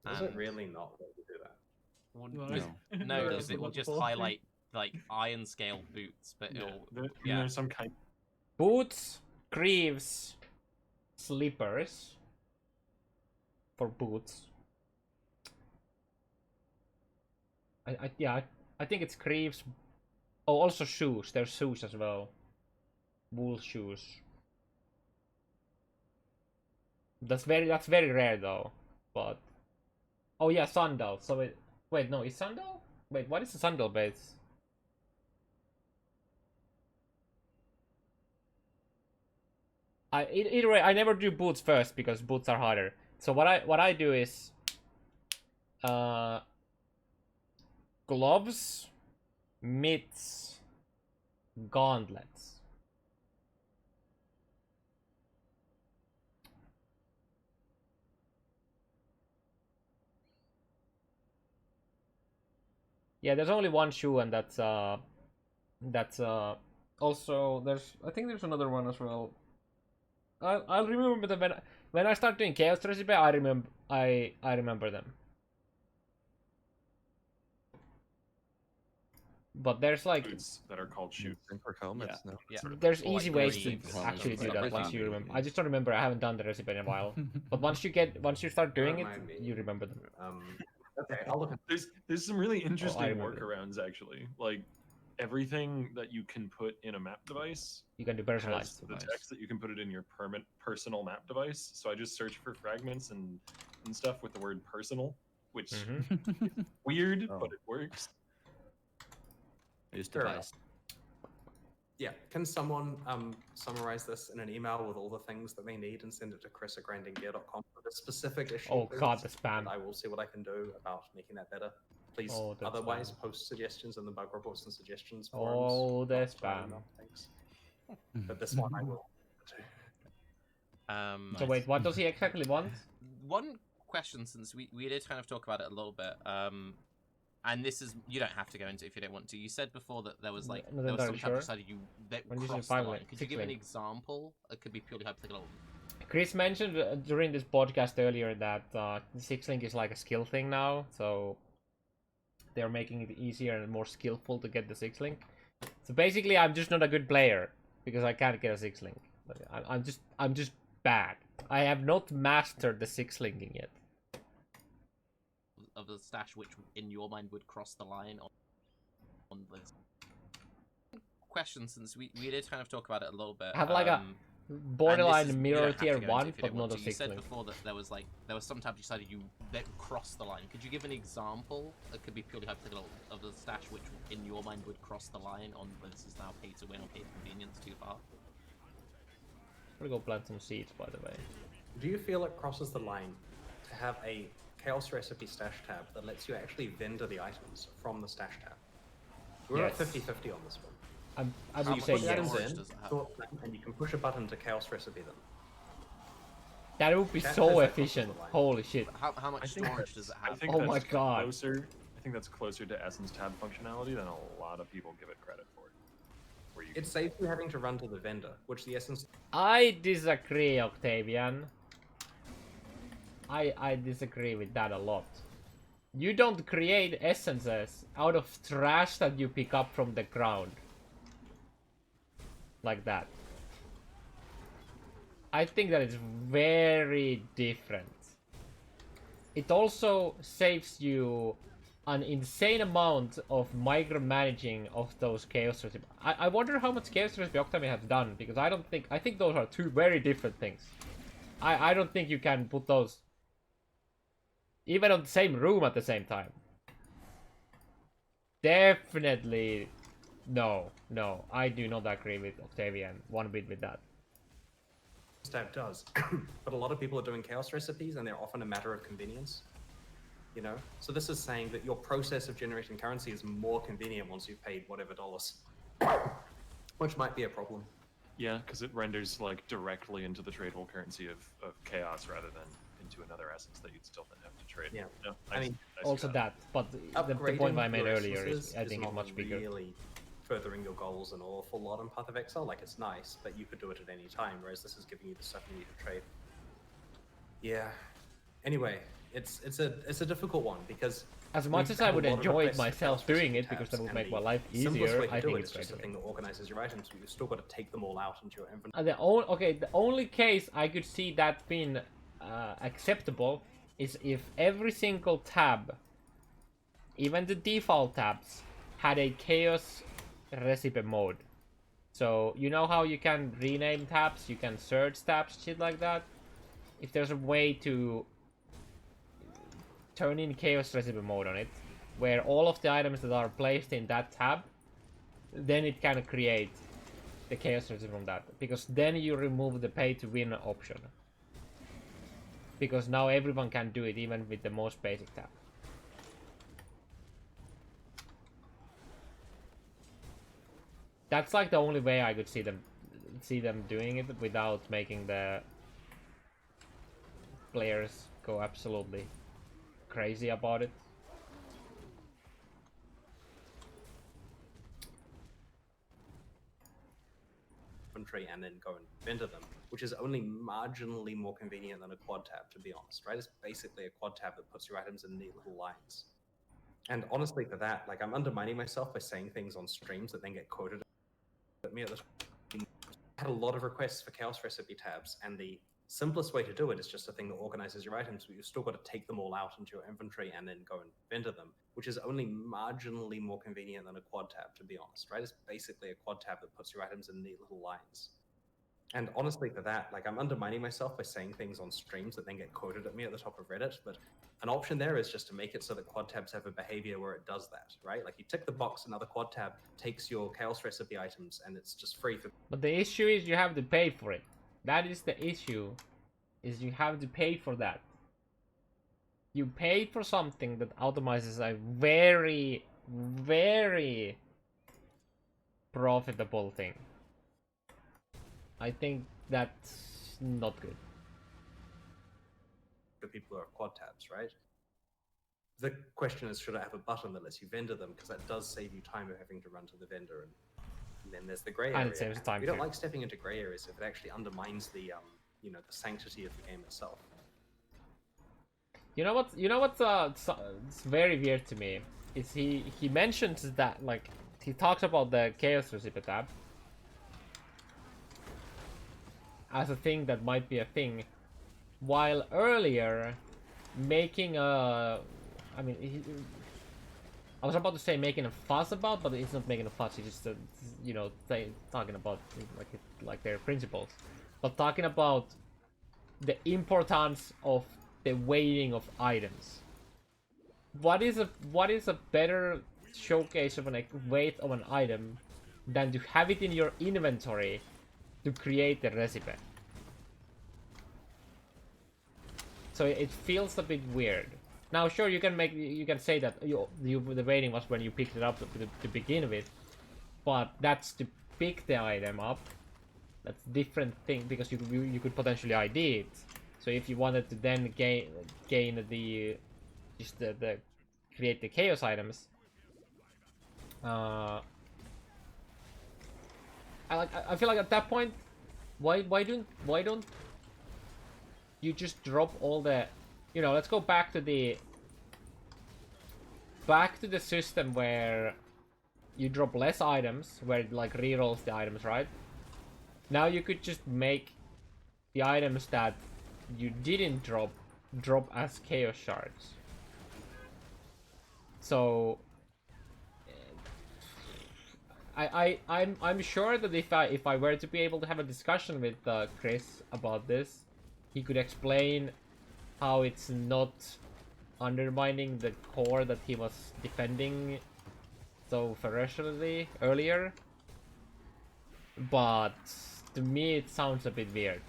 Does it really not let you do that? No, because it will just highlight like iron scale boots, but it'll there's some kind. Boots, greaves, slippers for boots. I think it's greaves. Oh, also shoes. There's shoes as well. Wool shoes. That's very rare though. But oh yeah, sandal. So wait, no, is sandal? Wait, what is the sandal base? Either way, I never do boots first because boots are harder. So what I do is gloves, mitts, gauntlets. Yeah, there's only one shoe, and that's also I think there's another one as well. I'll remember them when I start doing chaos recipe. I remember them. But there's like Boots that are called shoes. For helmets, no? Yeah. There's Or, like, easy ways to greaves. actually do Stuff that like once that. you remember. I just don't remember. I haven't done the recipe in a while. But once you start doing it, Remind me. you remember them. Okay, I'll look at There's some really interesting remember. workarounds actually. Like everything that you can put in a map device You can do has personalized. the text that you can put it in your personal map device. So I just search for fragments and stuff with the word personal, which weird, but it works. Use Fair device. Yeah, can someone summarize this in an email with all the things that they need and send it to chris@grindinggear.com with a specific issue? Oh please? god, the spam. And I will see what I can do about making that better. Please, Oh, the otherwise, spam. post suggestions in the bug reports and suggestions Oh, forums. the not to my spam. email, thanks. But this one I will. So wait, what does he exactly want? One question, since we did kind of talk about it a little bit, and this is, you don't have to go into it if you don't want to. You said before that there was like No, there was no, some sure. type decided you that When you say crossed the 5 line. lane, Could you 6 give an lane. example? It could be purely hypothetical. Chris mentioned during this podcast earlier that the 6-link is like a skill thing now, so they're making it easier and more skillful to get the 6-link. So basically, I'm just not a good player because I can't get a 6-link. I'm just bad. I have not mastered the 6-linking yet. Of the stash, which in your mind would cross the line on this question, since we did kind of talk about it a little bit. I have like a borderline mirror tier 1, but not a 6-link. You said before that there was some type you decided you that crossed the line. Could you give an example? It could be purely hypothetical of the stash which in your mind would cross the line on whether this is now pay to win or pay for convenience too far. I'm gonna go plant some seeds, by the way. Do you feel it crosses the line to have a Chaos Recipe stash tab that lets you actually vendor the items from the stash tab? We're at Yes. 50-50 on this one. I So would you say put the items yes. in, Does it have? sort them, and you can push a button to Chaos Recipe them. That would be Chat so says that efficient. crosses the line. Holy shit. How much storage does it I have? think Oh that's my god. Closer, I think that's closer to Essence tab functionality than a lot of people give it credit for. where you It saves you having to run to the vendor, which the essence. I disagree, Octavian. I disagree with that a lot. You don't create essences out of trash that you pick up from the ground. Like that. I think that is very different. It also saves you an insane amount of micromanaging of those chaos recipe. I wonder how much chaos recipe Octami has done, because I think those are two very different things. I don't think you can put those even on the same room at the same time. Definitely no. I do not agree with Octavian one bit with that. Tab does, but a lot of people are doing chaos recipes, and they're often a matter of convenience. You know, so this is saying that your process of generating currency is more convenient once you've paid whatever dollars, which might be a problem. Yeah, because it renders like directly into the tradable currency of chaos rather than into another essence that you'd still then have to trade. Yeah, I mean, see Also that, but the point I made earlier is I think it's much bigger. Really furthering your goals an awful lot in Path of Exile. Like, it's nice, but you could do it at any time, whereas this is giving you the stuff you need to trade. Yeah. Anyway, it's a difficult one, because as much as I would enjoy it myself doing it, because that would make my life easier, I think it's just a thing that organizes your items, but you've still got to take them all out into your inventory. The only case I could see that being acceptable is if every single tab, even the default tabs, had a chaos recipe mode. So you know how you can rename tabs, you can search tabs, shit like that. If there's a way to turn in chaos recipe mode on it, where all of the items that are placed in that tab, then it can create the chaos recipe from that, because then you remove the pay to win option, because now everyone can do it, even with the most basic tab. That's like the only way I could see them doing it without making the players go absolutely crazy about it. Inventory and then go and vendor them, which is only marginally more convenient than a quad tab, to be honest, right? It's basically a quad tab that puts your items in neat little lines. And honestly, for that, like, I'm undermining myself by saying things on streams that then get quoted at me at the time. I had a lot of requests for chaos recipe tabs, and the simplest way to do it is just a thing that organizes your items, but you've still got to take them all out into your inventory and then go and vendor them, which is only marginally more convenient than a quad tab, to be honest, right? It's basically a quad tab that puts your items in neat little lines. And honestly, for that, like, I'm undermining myself by saying things on streams that then get quoted at me at the top of Reddit, but an option there is just to make it so that quad tabs have a behavior where it does that, right? Like, you tick the box, another quad tab takes your chaos recipe items, and it's just free for... But the issue is you have to pay for it. That is the issue, is you have to pay for that. You pay for something that automizes a very, very profitable thing. I think that's not good. For people who are quad tabs, right? The question is, should I have a button that lets you vendor them? Because that does save you time of having to run to the vendor. And then there's the gray area. And it saves time We don't too. like stepping into gray areas if it actually undermines the, you know, the sanctity of the game itself. You know what's it's very weird to me is he mentions that, like, he talks about the chaos recipe tab as a thing that might be a thing, while earlier making a, I mean, I was about to say making a fuss about, but it's not making a fuss. He's just you know, talking about like their principles, but talking about the importance of the weighting of items. What is a better showcase of a weight of an item than to have it in your inventory to create the recipe? So it feels a bit weird. Now, sure, you can say that the weighting was when you picked it up to begin with, but that's to pick the item up. That's a different thing, because you could potentially ID it. So if you wanted to then gain the create the chaos items, I feel like at that point, why don't you just drop all the, you know, let's go back to the system where you drop less items, where it like rerolls the items, right? Now you could just make the items that you didn't drop as chaos shards. So I'm sure that if I were to be able to have a discussion with Chris about this, he could explain how it's not undermining the core that he was defending so ferociously earlier. But to me, it sounds a bit weird.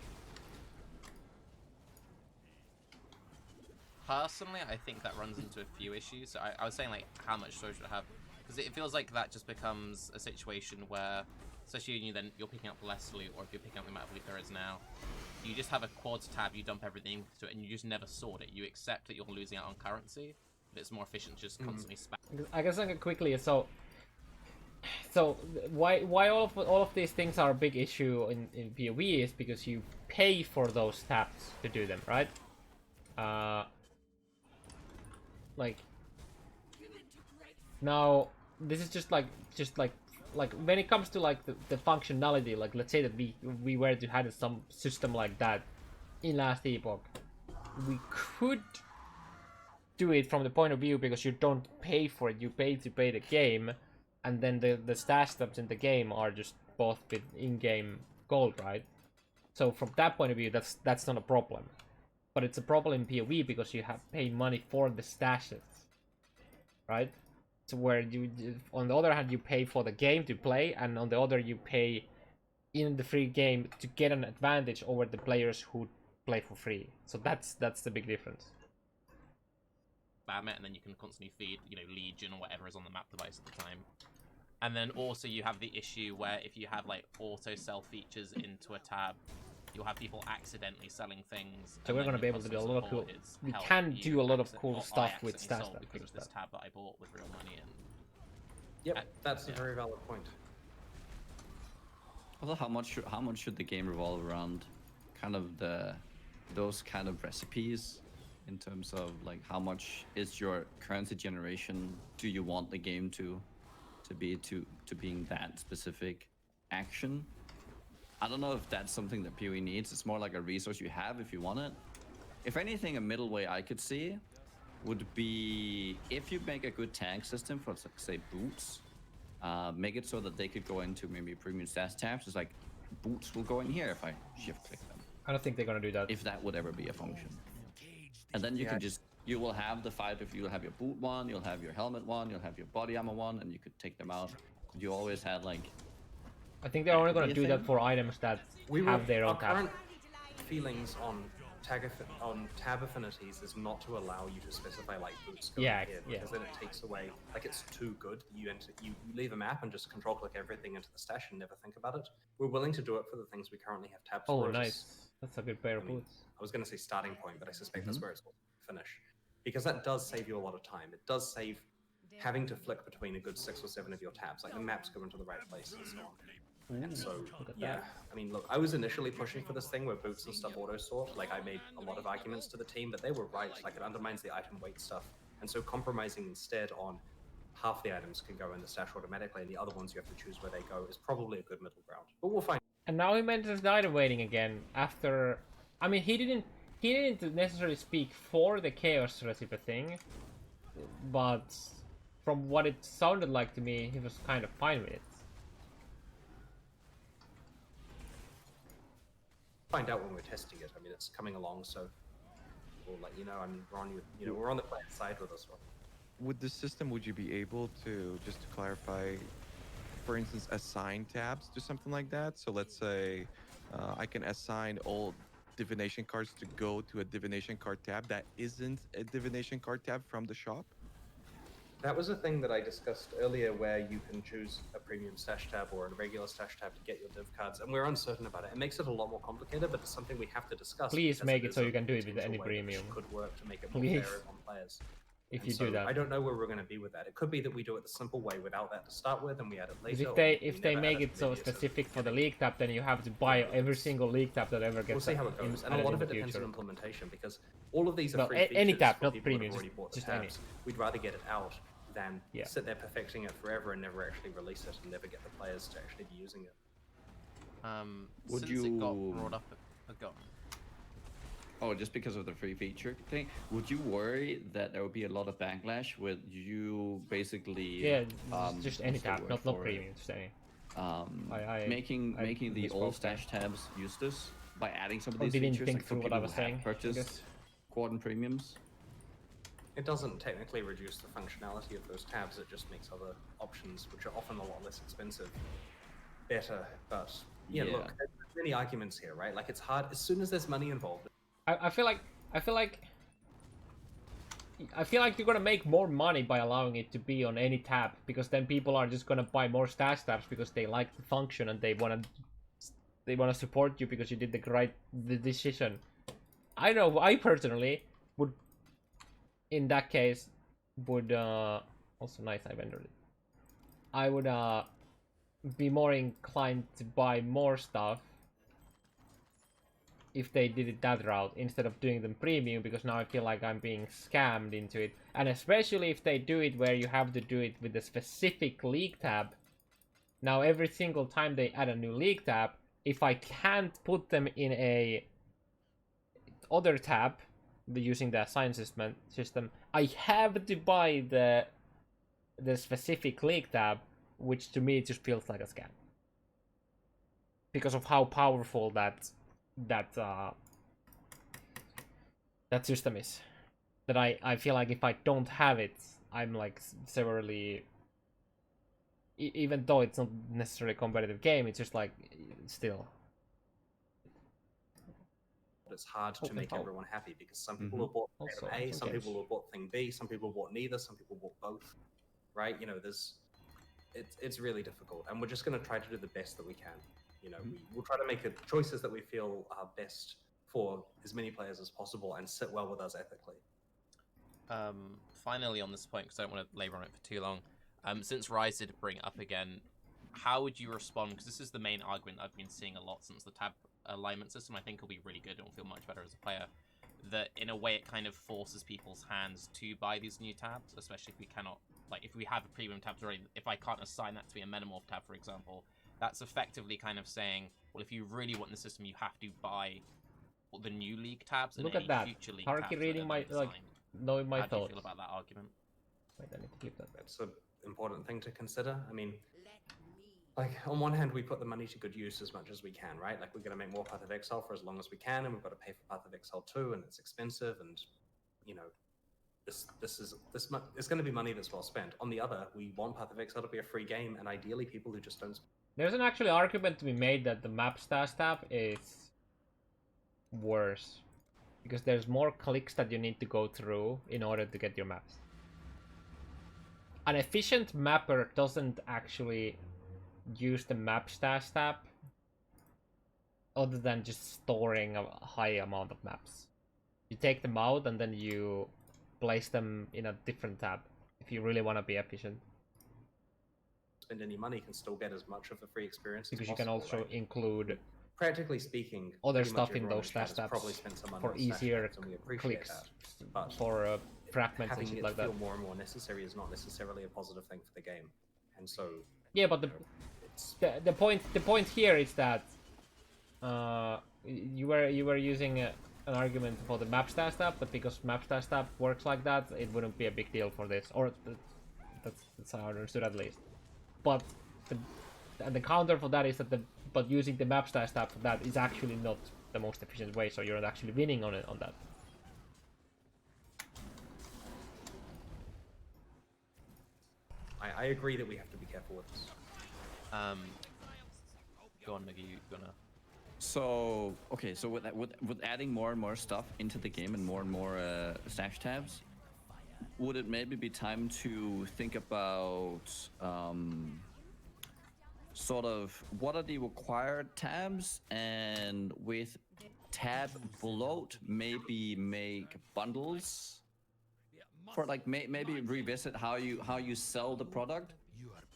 Personally, I think that runs into a few issues. So I was saying like how much storage would have, because it feels like that just becomes a situation where, especially when you're picking up less loot, or if you're picking up the amount of loot there is now, you just have a quads tab, you dump everything into it, and you just never sort it. You accept that you're losing out on currency, but it's more efficient to just constantly spam. I guess I can quickly. So why all of these things are a big issue in PoE is because you pay for those tabs to do them, right? Like now this is just like when it comes to like the functionality, like let's say that we were to have some system like that in last epoch, we could do it from the point of view because you don't pay for it, you pay to play the game, and then the stash stabs in the game are just both with in-game gold, right? So from that point of view, that's not a problem. But it's a problem in PoE because you have pay money for the stashes, right? So where you, on the other hand, you pay for the game to play, and on the other you pay in the free game to get an advantage over the players who play for free. So that's the big difference. Spam it, and then you can constantly feed, you know, Legion or whatever is on the map device at the time. And then also you have the issue where if you have like auto sell features into a tab, you'll have people accidentally selling things. So we're going to be able to do a lot of cool. We can do a lot of cool stuff with stash stab because of this tab that I bought with real money. And yep, that's a very valid point. Although how much should the game revolve around kind of those kind of recipes, in terms of like how much is your currency generation? Do you want the game to be being that specific action? I don't know if that's something that PoE needs. It's more like a resource you have if you want it. If anything, a middle way I could see would be if you make a good tag system for, say, boots, make it so that they could go into maybe premium stash tabs. It's like boots will go in here if I shift click them. I don't think they're gonna do that. If that would ever be a function. And then you can just, you will have the 5, if you'll have your boot one, you'll have your helmet one, you'll have your body armor one, and you could take them out. You always had like, I think they're only gonna do that for items that have their own our tab. current feelings on tab affinities is not to allow you to specify like boots going here, because then it takes away, like it's too good. You leave a map and just control click everything into the stash and never think about it. We're willing to do it for the things we currently have tabs for. Oh, nice. That's a good pair of boots. I was going to say starting point, but I suspect that's where it's finish, because that does save you a lot of time. It does save having to flick between a good 6 or 7 of your tabs. Like the maps go into the right places and so on. So yeah, I mean, look, I was initially pushing for this thing where boots and stuff auto sort. Like I made a lot of arguments to the team, but they were right. Like it undermines the item weight stuff, and so compromising instead on half the items can go in the stash automatically, and the other ones you have to choose where they go is probably a good middle ground. But we'll find. And now he mentions the item waiting again after. I mean, he didn't necessarily speak for the chaos recipe thing, but from what it sounded like to me, he was kind of fine with it. Find out when we're testing it. I mean, it's coming along, so we'll let you know. I mean, we're on the player side with this one. With the system, would you be able to, just to clarify, for instance, assign tabs to something like that? So let's say I can assign all divination cards to go to a divination card tab that isn't a divination card tab from the shop? That was a thing that I discussed earlier, where you can choose a premium stash tab or a regular stash tab to get your div cards, and we're uncertain about it. It makes it a lot more complicated, but it's something we have to discuss. Please make it so you can do it with any premium. Could work to make it more fair on players. if And you so do that. I don't know where we're going to be with that. It could be that we do it the simple way without that to start with, and we add it later. Because or we if they never make add it so maybe it's a specific for the beginning. league tab, then you have to buy every it's- single league tab that ever We'll gets see how it goes, and a added lot in of the it depends on future. implementation because all of these are Well, free features any tab, for not people who premium, have already bought the just any. tabs. We'd rather get it out than Yeah. sit there perfecting it forever and never actually release it and never get the players to actually be using it. Would Since it got you- brought up, go on. Oh, just because of the free feature thing, would you worry that there would be a lot of backlash with you basically? Yeah, just any what's the tab, word not for it? premium, just any. Making the all misspoke stash tabs useless by adding some of Or these didn't features. think Like for through what people I was who have saying, I purchased guess. quad and premiums. It doesn't technically reduce the functionality of those tabs, it just makes other options, which are often a lot less expensive, better. But yeah, Yeah. look, there's many arguments here, right? Like it's hard as soon as there's money involved. I feel like you're gonna make more money by allowing it to be on any tab, because then people are just gonna buy more stash tabs because they like the function and they wanna support you because you did the decision. I know I personally would, in that case, would also nice I vendored it. I would be more inclined to buy more stuff if they did it that route instead of doing them premium, because now I feel like I'm being scammed into it. And especially if they do it where you have to do it with a specific league tab. Now every single time they add a new league tab, if I can't put them in a other tab using the assign system, I have to buy the specific league tab, which to me just feels like a scam. Because of how powerful that system is, that I feel like if I don't have it, I'm like severely, even though it's not necessarily a competitive game, it's just like still. It's hard to make Overhaul. everyone happy because some people have bought Also, thing A, some some games. people have bought thing B, some people bought neither, some people bought both. Right? You know, it's really difficult, and we're just going to try to do the best that we can. You know, we'll try to make choices that we feel are best for as many players as possible and sit well with us ethically. Finally, on this point, because I don't want to labor on it for too long, since Raiz did bring it up again, how would you respond? Because this is the main argument I've been seeing a lot since the tab alignment system. I think will be really good and will feel much better as a player. That in a way it kind of forces people's hands to buy these new tabs, especially if we cannot, like if we have a premium tabs already, if I can't assign that to be a Metamorph tab, for example, that's effectively kind of saying, well, if you really want the system, you have to buy the new league tabs and Look any at that. future league Tarky tabs that reading are my then designed. knowing my How do you thoughts. feel about that argument? Wait, I need to clip that. That's an important thing to consider. I mean, like on one hand, we put the money to good use as much as we can, right? Like we're going to make more Path of Exile for as long as we can, and we've got to pay for Path of Exile 2, and it's expensive, and you know, it's going to be money that's well spent. On the other, we want Path of Exile to be a free game, and ideally, people who just don't. There's an actually argument to be made that the map stash tab is worse, because there's more clicks that you need to go through in order to get your maps. An efficient mapper doesn't actually use the map stash tab other than just storing a high amount of maps. You take them out and then you place them in a different tab if you really want to be efficient. Spend any money can still get as much of the free experience Because as you can possible, also right? include Practically speaking, other pretty much stuff in everyone those chat stash has tabs probably spent some money for on stash easier tabs, and we appreciate clicks that. But for fragments and having shit it like that. feel more and more necessary is not necessarily a positive thing for the game, and so Yeah, but it's the point here is that you were using an argument for the map stash tab, but because map stash tab works like that, it wouldn't be a big deal for this, or that's how I understood at least. But the counter for that is that but using the map stash tab for that is actually not the most efficient way, so you're not actually winning on that. I agree that we have to be careful with this. Go on, Nuggy, you gonna... So okay, so with adding more and more stuff into the game and more stash tabs, would it maybe be time to think about sort of what are the required tabs, and with tab bloat maybe make bundles for like maybe revisit how you sell the product.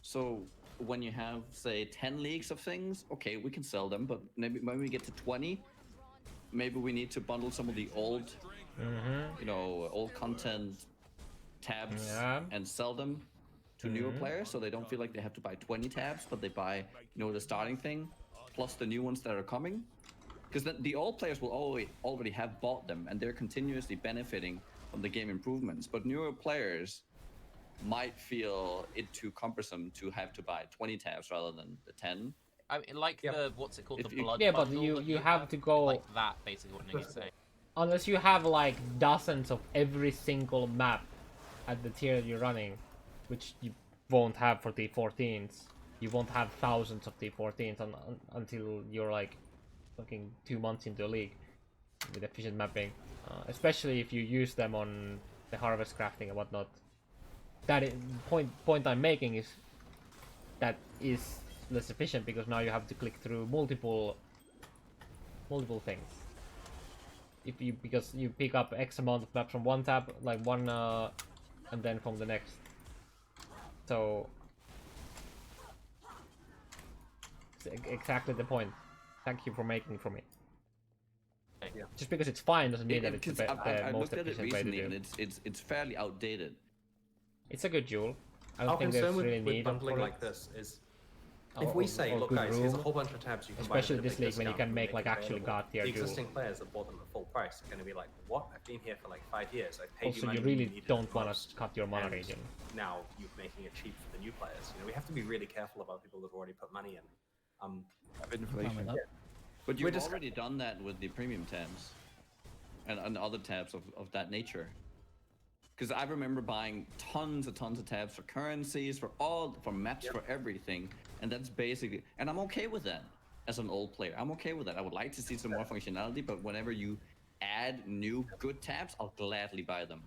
So when you have say 10 leagues of things, okay, we can sell them, but maybe when we get to 20, maybe we need to bundle some of the old, you know, old content tabs and sell them to newer players, so they don't feel like they have to buy 20 tabs, but they buy, you know, the starting thing plus the new ones that are coming. Because the old players will already have bought them, and they're continuously benefiting from the game improvements. But newer players might feel it too cumbersome to have to buy 20 tabs rather than the 10. I mean, like the what's it called, If the you- blood Yeah, but bundle you that you have to go like that. Basically, what Nugiyen's saying. unless you have like dozens of every single map at the tier you're running, which you won't have for T14s. You won't have thousands of T14s until you're like fucking 2 months into a league with efficient mapping, especially if you use them on the harvest crafting and whatnot. That is, point I'm making is that is less efficient because now you have to click through multiple things. If you because you pick up X amount of maps from one tab, like one, and then from the next. So it's exactly the point. Thank you for making it for me. Yeah. Just because it's fine doesn't mean that it's the I've most looked at it efficient way to recently, do. and it's fairly outdated. It's a good jewel. I don't Our think concern there's with, really with need bundling for like it. this is Or- if we or- say, or look good guys, here's a room. whole bunch of tabs you can Especially buy them at a this big league when you discount can and make, like, it actually available. god tier The jewel. existing players that bought them at full price are going to be like, what? I've been here for like 5 years. I've paid you Also, money. you really needed it don't want most, to cut your mana and region. Now you're making it cheap for the new players. You know, we have to be really careful about people that have already put money in. Inflation. But We're you've just- already done that with the premium tabs and other tabs of that nature. Because I remember buying tons of tabs for currencies, for maps, for everything, and that's basically, and I'm okay with that as an old player. I'm okay with that. I would like to see some more functionality, but whenever you add new good tabs, I'll gladly buy them.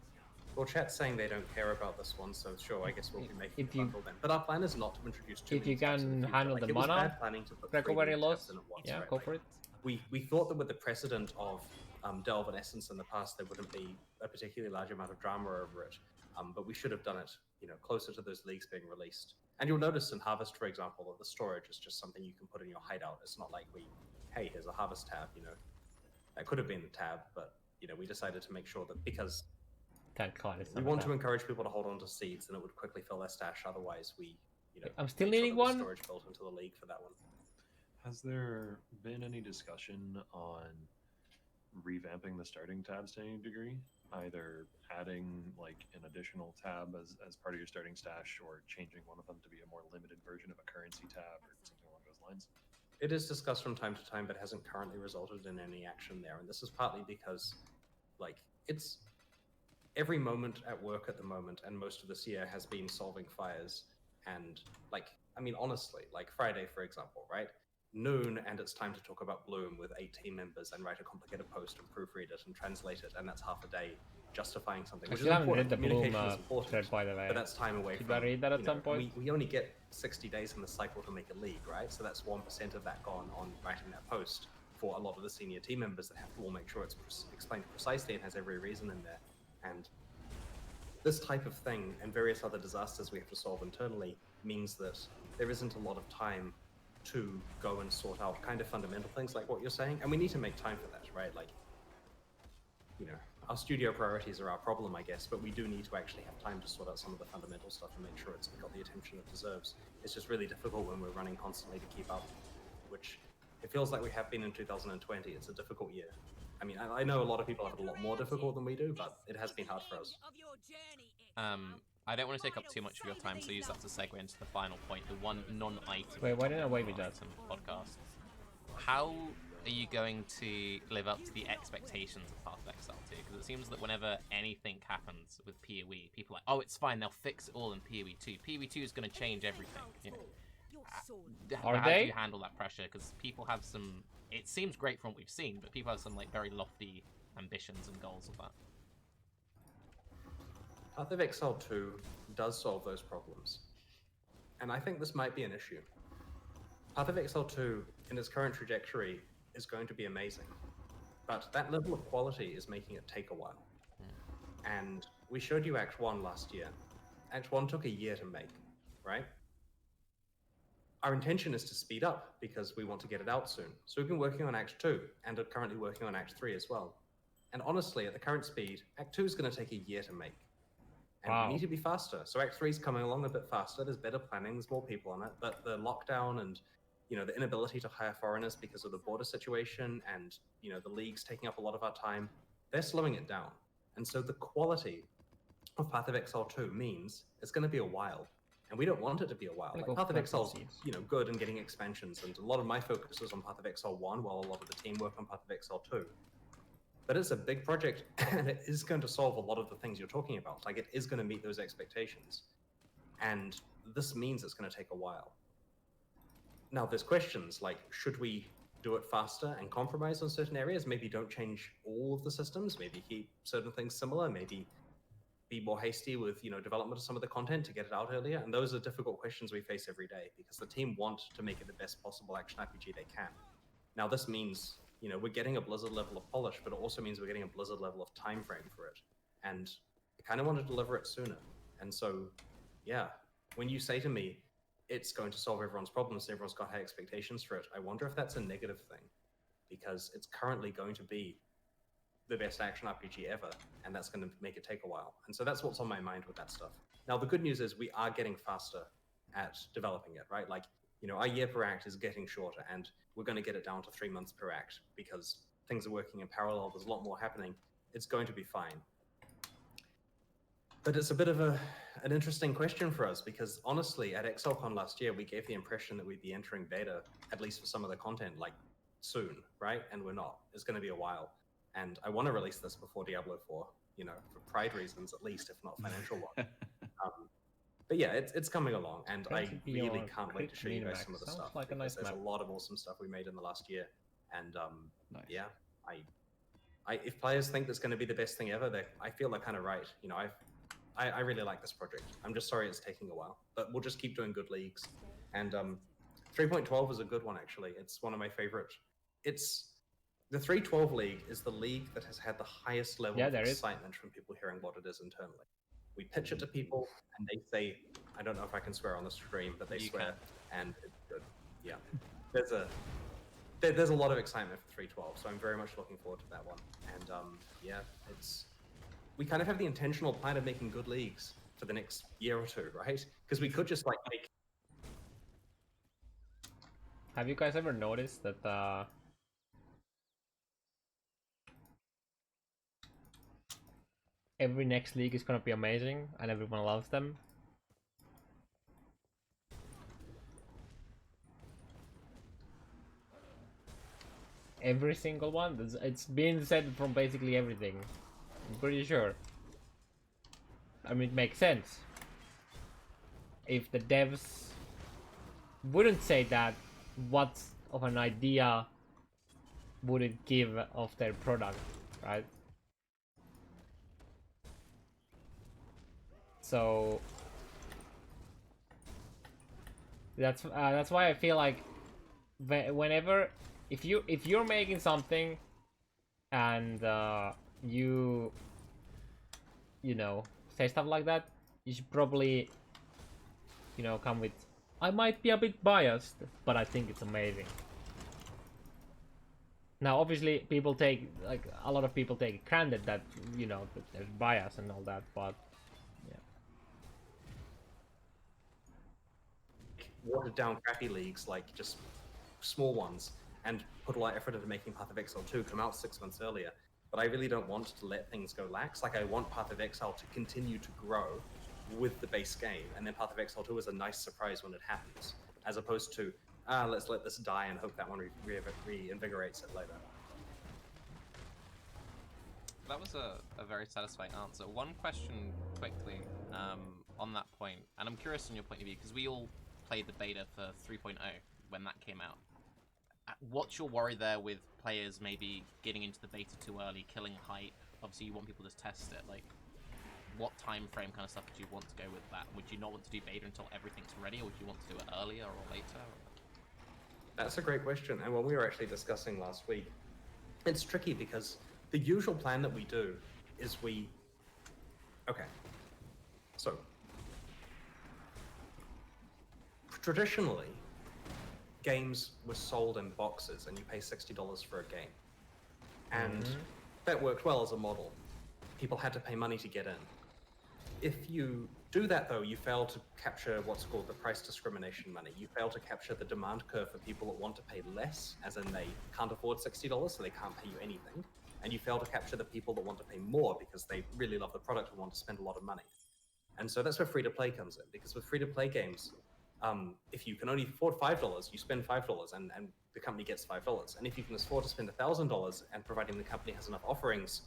Well, chat's saying they don't care about this one, so sure, I guess we'll be making If a you- bundle then. But our plan is not to introduce too if many you tabs in can the future. handle Like, the it was mana bad planning to put 3 recovery new loss, tabs in at once, yeah, right? go Like, for it. we thought that with the precedent of Delve and Essence in the past, there wouldn't be a particularly large amount of drama over it. But we should have done it, you know, closer to those leagues being released. And you'll notice in Harvest, for example, that the storage is just something you can put in your hideout. It's not like hey, here's a Harvest tab, you know. That could have been the tab, but, you know, we decided to make sure that because Thank God it's we not want that. to encourage people to hold on to seeds, and it would quickly fill their stash. Otherwise, we, you know, I'm still made sure needing there was one. storage built into the league for that one. Has there been any discussion on revamping the starting tabs to any degree? Either adding like an additional tab as part of your starting stash, or changing one of them to be a more limited version of a currency tab or something along those lines? It is discussed from time to time, but hasn't currently resulted in any action there. And this is partly because, like, it's every moment at work at the moment, and most of this year has been solving fires. And, like, I mean, honestly, like Friday, for example, right? Noon, and it's time to talk about Bloom with 8 team members and write a complicated post and proofread it and translate it, and that's half a day justifying something. I Which is still haven't important. read the Bloom Communication is important, thread, by the way. but that's time away Should from. I read that at you some know, point? We only get 60 days in the cycle to make a league, right? So that's 1% of that gone on writing that post for a lot of the senior team members that have to all make sure it's explained precisely and has every reason in there. And this type of thing and various other disasters we have to solve internally means that there isn't a lot of time to go and sort out kind of fundamental things like what you're saying. And we need to make time for that, right? Like, you know, our studio priorities are our problem, I guess, but we do need to actually have time to sort out some of the fundamental stuff and make sure it's got the attention it deserves. It's just really difficult when we're running constantly to keep up, which it feels like we have been in 2020. It's a difficult year. I mean, I know a lot of people have it a lot more difficult than we do, but it has been hard for us. I don't want to take up too much of your time, so use that to segue into the final point, the one non-item. Wait, why didn't I wait with that? Podcast. How are you going to live up to the expectations of Path of Exile 2? Because it seems that whenever anything happens with PoE, people are like, oh, it's fine, they'll fix it all in PoE 2. PoE 2 is going to change everything, you know. Are How they? do you handle that pressure? Because people have some... It seems great from what we've seen, but people have some like very lofty ambitions and goals of that. Path of Exile 2 does solve those problems. And I think this might be an issue. Path of Exile 2, in its current trajectory, is going to be amazing. But that level of quality is making it take a while. And we showed you Act 1 last year. Act 1 took a year to make, right? Our intention is to speed up because we want to get it out soon. So we've been working on Act 2 and are currently working on Act 3 as well. And honestly, at the current speed, Act 2 is going to take a year to make. And Wow. we need to be faster. So Act 3 is coming along a bit faster. There's better planning, there's more people on it. But the lockdown and the inability to hire foreigners because of the border situation and the leagues taking up a lot of our time, they're slowing it down. And so the quality of Path of Exile 2 means it's going to be a while. And we don't want it to be a while. Like, Path of Exile's good and getting expansions, and a lot of my focus is on Path of Exile 1, while a lot of the team work on Path of Exile 2. But it's a big project, and it is going to solve a lot of the things you're talking about. Like, it is going to meet those expectations. And this means it's going to take a while. Now, there's questions like, should we do it faster and compromise on certain areas? Maybe don't change all of the systems, maybe keep certain things similar, maybe be more hasty with development of some of the content to get it out earlier. And those are difficult questions we face every day because the team want to make it the best possible action RPG they can. Now, this means we're getting a Blizzard level of polish, but it also means we're getting a Blizzard level of time frame for it. And I kind of want to deliver it sooner. And so, yeah, when you say to me, it's going to solve everyone's problems, and everyone's got high expectations for it, I wonder if that's a negative thing, because it's currently going to be the best action RPG ever, and that's going to make it take a while. And so that's what's on my mind with that stuff. Now, the good news is we are getting faster at developing it, right? Like, our year per act is getting shorter, and we're going to get it down to 3 months per act because things are working in parallel. There's a lot more happening. It's going to be fine. But it's a bit of an interesting question for us because honestly, at ExileCon last year, we gave the impression that we'd be entering beta, at least for some of the content, like soon, right? And we're not. It's going to be a while. And I want to release this before Diablo 4, for pride reasons at least, if not financial one. But yeah, it's coming along, and I really can't wait to show you guys some of the stuff. Like because there's map. a lot of awesome stuff we made in the last year. And Nice. yeah, if players think that's going to be the best thing ever, I feel they're kind of right. I really like this project. I'm just sorry it's taking a while, but we'll just keep doing good leagues. And 3.12 is a good one, actually. It's one of my favorite. The 3.12 league is the league that has had the highest level of excitement from people hearing what it is internally. We pitch it to people, and they say, I don't know if I can swear on the stream, but they swear, and it's good. Yeah. There's a lot of excitement for 3.12, so I'm very much looking forward to that one. And yeah, we kind of have the intentional plan of making good leagues for the next year or two, right? Because we could just make. Have you guys ever noticed that every next league is gonna be amazing and everyone loves them? Every single one? It's been said from basically everything. I'm pretty sure. I mean, it makes sense. If the devs wouldn't say that, what of an idea would it give of their product, right? So that's why I feel like whenever if you're making something and you say stuff like that, you should probably come with, I might be a bit biased, but I think it's amazing. Now, obviously, people take, like, a lot of people take it granted that, that there's bias and all that, but, yeah. Watered down crappy leagues, like, just small ones, and put a lot of effort into making Path of Exile 2 come out 6 months earlier. But I really don't want to let things go lax. Like, I want Path of Exile to continue to grow with the base game, and then Path of Exile 2 is a nice surprise when it happens, as opposed to, let's let this die and hope that one reinvigorates it later. That was a very satisfying answer. One question quickly on that point, and I'm curious on your point of view, because we all played the beta for 3.0 when that came out. What's your worry there with players maybe getting into the beta too early, killing hype? Obviously, you want people to test it. Like, what time frame kind of stuff would you want to go with that? Would you not want to do beta until everything's ready, or would you want to do it earlier or later? That's a great question. And when we were actually discussing last week, it's tricky because the usual plan that we do is we Okay. So, traditionally, games were sold in boxes and you pay $60 for a game. And that worked well as a model. People had to pay money to get in. If you do that, though, you fail to capture what's called the price discrimination money. You fail to capture the demand curve for people that want to pay less, as in they can't afford $60, so they can't pay you anything. And you fail to capture the people that want to pay more because they really love the product and want to spend a lot of money. And so that's where free-to-play comes in, because with free-to-play games, if you can only afford $5, you spend $5 and the company gets $5. And if you can afford to spend $1,000 and providing the company has enough offerings,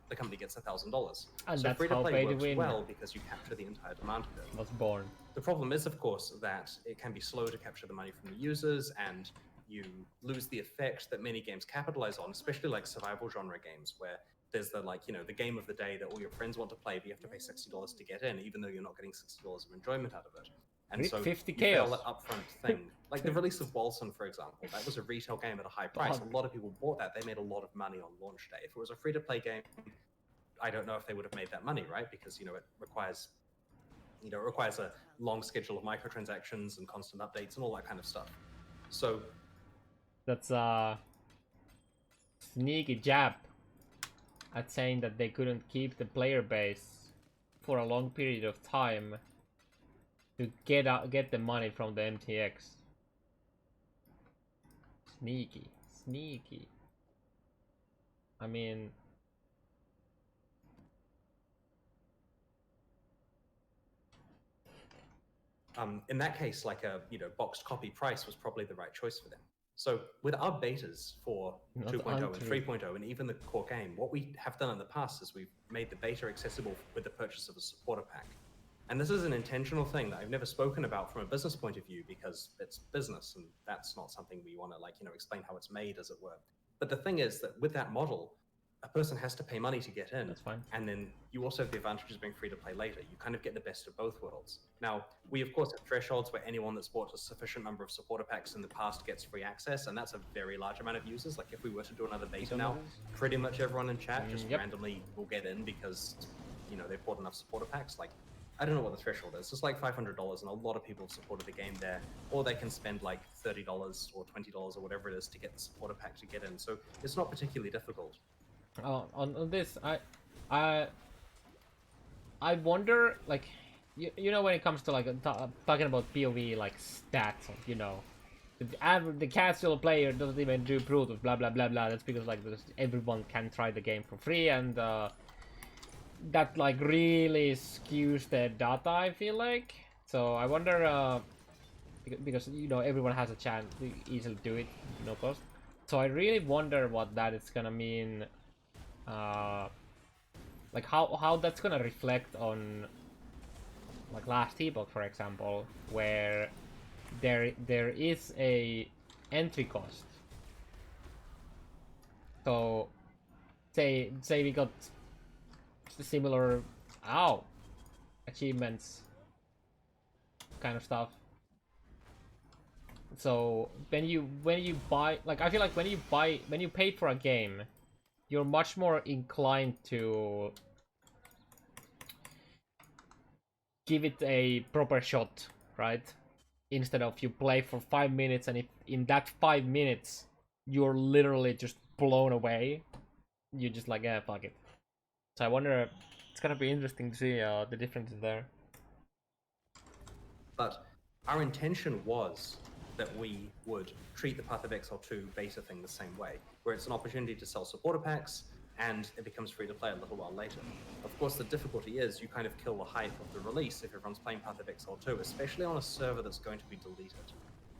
the company gets $1,000. And so that's free to how play pay to works win well because you capture the entire demand curve. was born. The problem is, of course, that it can be slow to capture the money from the users, and you lose the effect that many games capitalize on, especially like survival genre games, where there's the the game of the day that all your friends want to play, but you have to pay $60 to get in, even though you're not getting $60 of enjoyment out of it. And so 50 you fail chaos. that upfront thing. Like the release of Walson, for example, that was a retail game at a high price. God. A lot of people bought that. They made a lot of money on launch day. If it was a free-to-play game, I don't know if they would have made that money, right? Because it requires a long schedule of microtransactions and constant updates and all that kind of stuff. So That's a sneaky jab at saying that they couldn't keep the player base for a long period of time to get the money from the MTX. Sneaky. I mean, in that case, like a boxed copy price was probably the right choice for them. So with our betas for 2.0 and 3.0 and even the core game, what we have done in the past is we've made the beta accessible with the purchase of a supporter pack. And this is an intentional thing that I've never spoken about from a business point of view because it's business and that's not something we want to explain how it's made, as it were. But the thing is that with that model, a person has to pay money to get in. That's fine. And then you also have the advantages of being free to play later. You kind of get the best of both worlds. Now, we of course have thresholds where anyone that's bought a sufficient number of supporter packs in the past gets free access, and that's a very large amount of users. Like if we were to do another beta now, pretty much everyone in chat just randomly will get in because they've bought enough supporter packs. Like I don't know what the threshold is. It's like $500, and a lot of people have supported the game there. Or they can spend like $30 or $20 or whatever it is to get the supporter pack to get in. So it's not particularly difficult. On this, I wonder, like, when it comes to like talking about POE like stats, the casual player doesn't even do brutal, blah blah blah blah. That's because everyone can try the game for free, and that like really skews the data, I feel like. So I wonder, because everyone has a chance to easily do it, no cost. So I really wonder what that is gonna mean. Like how that's gonna reflect on like last epoch, for example, where there is a entry cost. So say we got similar achievements kind of stuff. So when you buy, like, I feel like when you pay for a game, you're much more inclined to give it a proper shot, right? Instead of you play for 5 minutes, and if in that 5 minutes you're literally just blown away, you just like, yeah, fuck it. So I wonder, it's gonna be interesting to see the differences there. But our intention was that we would treat the Path of Exile 2 beta thing the same way, where it's an opportunity to sell supporter packs, and it becomes free to play a little while later. Of course, the difficulty is you kind of kill the hype of the release if everyone's playing Path of Exile 2, especially on a server that's going to be deleted.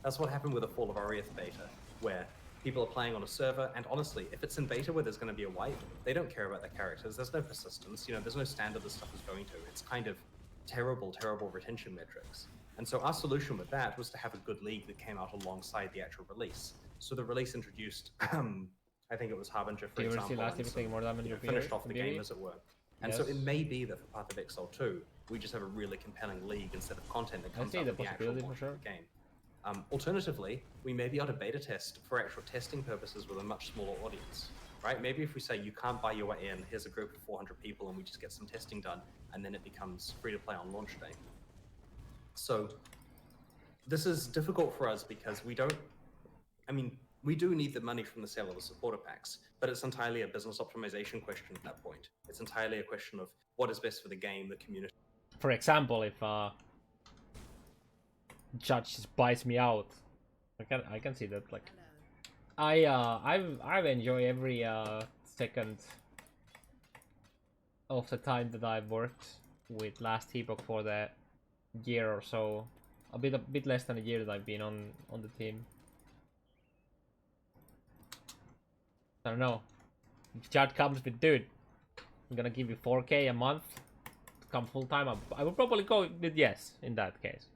That's what happened with the Fall of Arieth beta, where people are playing on a server, and honestly, if it's in beta where there's going to be a wipe, they don't care about their characters. There's no persistence, there's no standard this stuff is going to. It's kind of terrible retention metrics. And so our solution with that was to have a good league that came out alongside the actual release. So the release introduced, I think it was Harbinger, for example, and finished off the game, as it were. And so it may be that for Path of Exile 2, we just have a really compelling league instead of content that comes out with the actual launch of the game. Alternatively, we may be able to beta test for actual testing purposes with a much smaller audience. right? Maybe if we say you can't buy your way in, here's a group of 400 people, and we just get some testing done, and then it becomes free to play on launch day. So this is difficult for us because we don't. I mean, we do need the money from the sale of the supporter packs, but it's entirely a business optimization question at that point. It's entirely a question of what is best for the game, the community. For example, if Judge just buys me out, I can see that. Like, I've enjoyed every second of the time that I've worked with Last Epoch for the year or so, a bit less than a year that I've been on the team. I don't know. If Chad comes with, dude, I'm gonna give you 4K a month to come full time, I would probably go with yes in that case.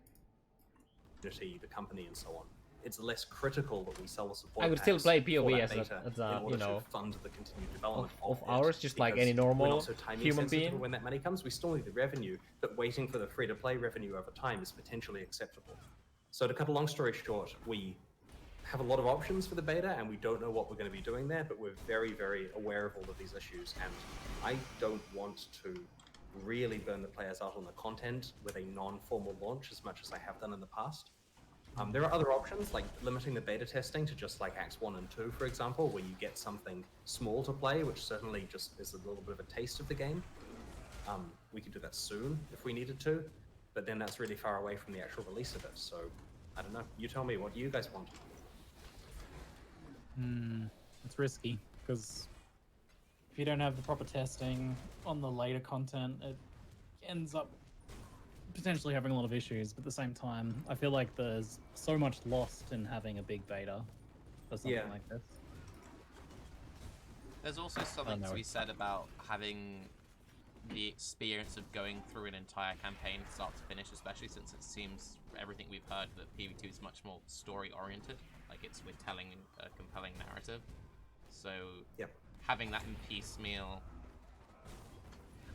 The company, and so on. It's less critical that we sell the support. I would still packs play for POE that as beta a in order you know, to fund the continued development of it, ours, just like because any we're normal not so timing human sensitive being. when that money comes. We still need the revenue, but waiting for the free-to-play revenue over time is potentially acceptable. So to cut a long story short, we have a lot of options for the beta, and we don't know what we're going to be doing there, but we're very, very aware of all of these issues, and I don't want to really burn the players out on the content with a non-formal launch as much as I have done in the past. There are other options, like limiting the beta testing to just like Acts 1 and 2, for example, where you get something small to play, which certainly just is a little bit of a taste of the game. We could do that soon if we needed to, but then that's really far away from the actual release of it. So, I don't know. You tell me, what do you guys want? It's risky, because if you don't have the proper testing on the later content, it ends up potentially having a lot of issues. But at the same time, I feel like there's so much lost in having a big beta for something like this. There's also something to be said about having the experience of going through an entire campaign start to finish, especially since it seems everything we've heard that PvP is much more story oriented, like we're telling a compelling narrative. So having that in piecemeal,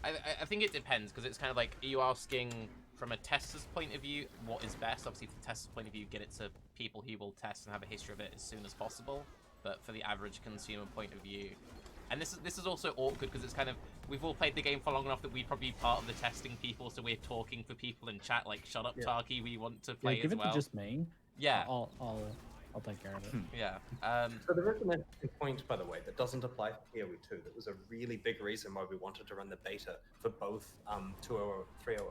I think it depends, because it's kind of like, are you asking from a tester's point of view what is best? Obviously, from the tester's point of view, get it to people who will test and have a history of it as soon as possible. But for the average consumer point of view, and this is also awkward because it's kind of, we've all played the game for long enough that we'd probably be part of the testing people, so we're talking for people in chat like, shut up, Tarky, we want to play give as it well. to just me. Yeah. I'll take care of it. Yeah. So there is an interesting point, by the way, that doesn't apply for PoE 2. That was a really big reason why we wanted to run the beta for both 2.0 and 3.0.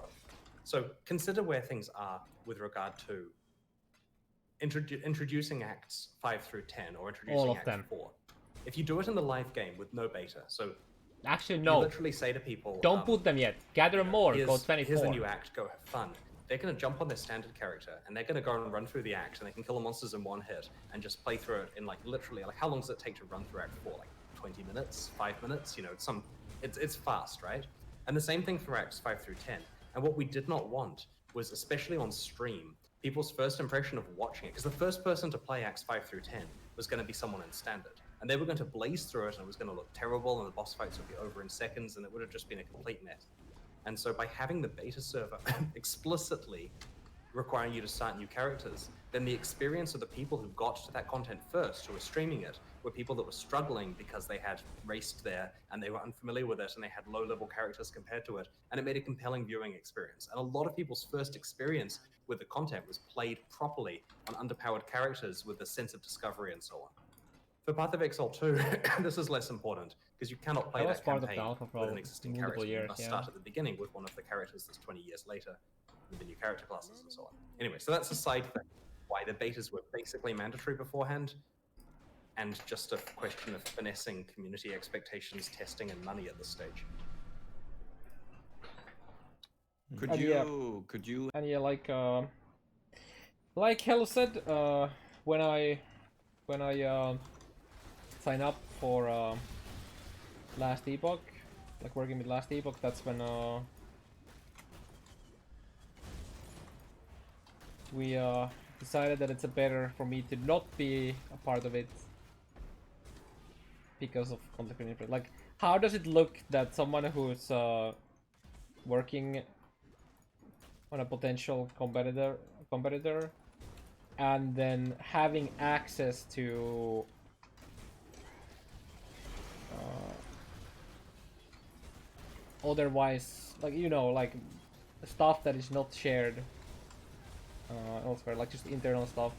So consider where things are with regard to introducing Acts 5 through 10 or introducing Acts 4. If you do it in the live game with no beta, so actually no, you literally say to people, don't put them yet. Gather more. Go 24. Here's a new act. Go have fun. They're going to jump on their standard character and they're going to go and run through the act, and they can kill the monsters in one hit and just play through it in like literally, like, how long does it take to run through Act 4? Like 20 minutes, 5 minutes? You know, it's fast, right? And the same thing for Acts 5 through 10. And what we did not want was, especially on stream, people's first impression of watching it, because the first person to play Acts 5 through 10 was going to be someone in standard. And they were going to blaze through it, and it was going to look terrible, and the boss fights would be over in seconds, and it would have just been a complete mess. And so by having the beta server explicitly requiring you to start new characters, then the experience of the people who got to that content first, who were streaming it, were people that were struggling because they had raced there and they were unfamiliar with it and they had low-level characters compared to it, and it made a compelling viewing experience. And a lot of people's first experience with the content was played properly on underpowered characters with a sense of discovery and so on. For Path of Exile 2, this is less important, because you cannot play that campaign with an existing character. You must start at the beginning with one of the characters that's 20 years later, with the new character classes and so on. Anyway, so that's a side thing, why the betas were basically mandatory beforehand, and just a question of finessing community expectations, testing, and money at this stage. Could you? And yeah, like Hell said, when I sign up for Last Epoch, like working with Last Epoch, that's when we decided that it's better for me to not be a part of it because of conflict of interest. Like, how does it look that someone who's working on a potential competitor and then having access to otherwise, like, you know, like stuff that is not shared elsewhere, like just internal stuff.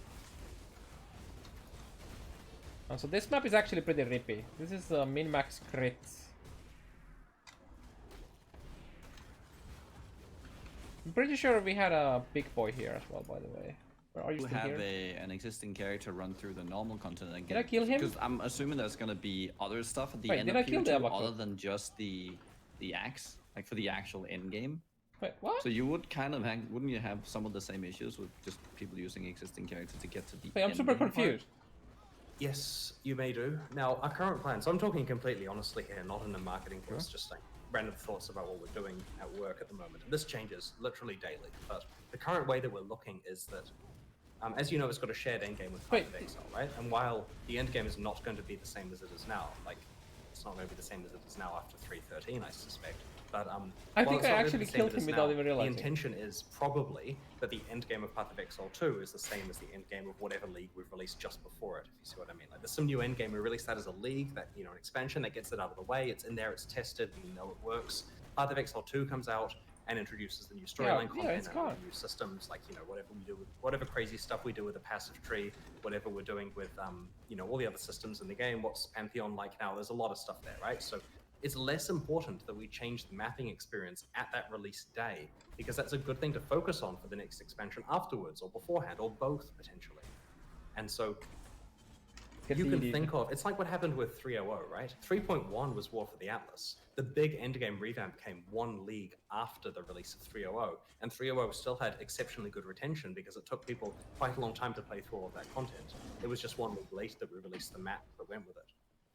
So this map is actually pretty rippy. This is min-max crits. I'm pretty sure we had a big boy here as well, by the way. Where are you You still have here? an existing character run through the normal content again. Did I kill him? Because I'm assuming there's gonna be other stuff at the Wait, end did of I kill the PO2 Abaco? other than just the axe, like for the actual end game. Wait, what? So you would kind of have, wouldn't you have some of the same issues with just people using existing characters to get to the Wait, I'm end super game part? confused. Yes, you may do. Now, our current plan, so I'm talking completely honestly here, not in a marketing voice, just like random thoughts about what we're doing at work at the moment. And this changes literally daily, but the current way that we're looking is that, as you know, it's got a shared endgame with Path of Exile, right? And while the endgame is not going to be the same as it is now, like, it's not going to be the same as it is now after 3.13, I suspect. But I while think it's I not gonna actually be the same killed as it him is without now, even realizing. The intention is probably that the end game of Path of Exile 2 is the same as the end game of whatever league we've released just before it, if you see what I mean. Like, there's some new end game, we released that as a league, that, you know, an expansion that gets it out of the way, it's in there, it's tested, we know it works. Path of Exile 2 comes out and introduces the new storyline content it's and gone. the new systems, like, you know, whatever we do with, whatever crazy stuff we do with the passive tree, whatever we're doing with, you know, all the other systems in the game, what's Pantheon like now, there's a lot of stuff there, right? So it's less important that we change the mapping experience at that release day, because that's a good thing to focus on for the next expansion afterwards, or beforehand, or both potentially. And so you can think of, it's like what happened with 3.0, right? 3.1 was War for the Atlas. The big endgame revamp came one league after the release of 3.0, and 3.0 still had exceptionally good retention because it took people quite a long time to play through all of that content. It was just one league later that we released the map that went with it.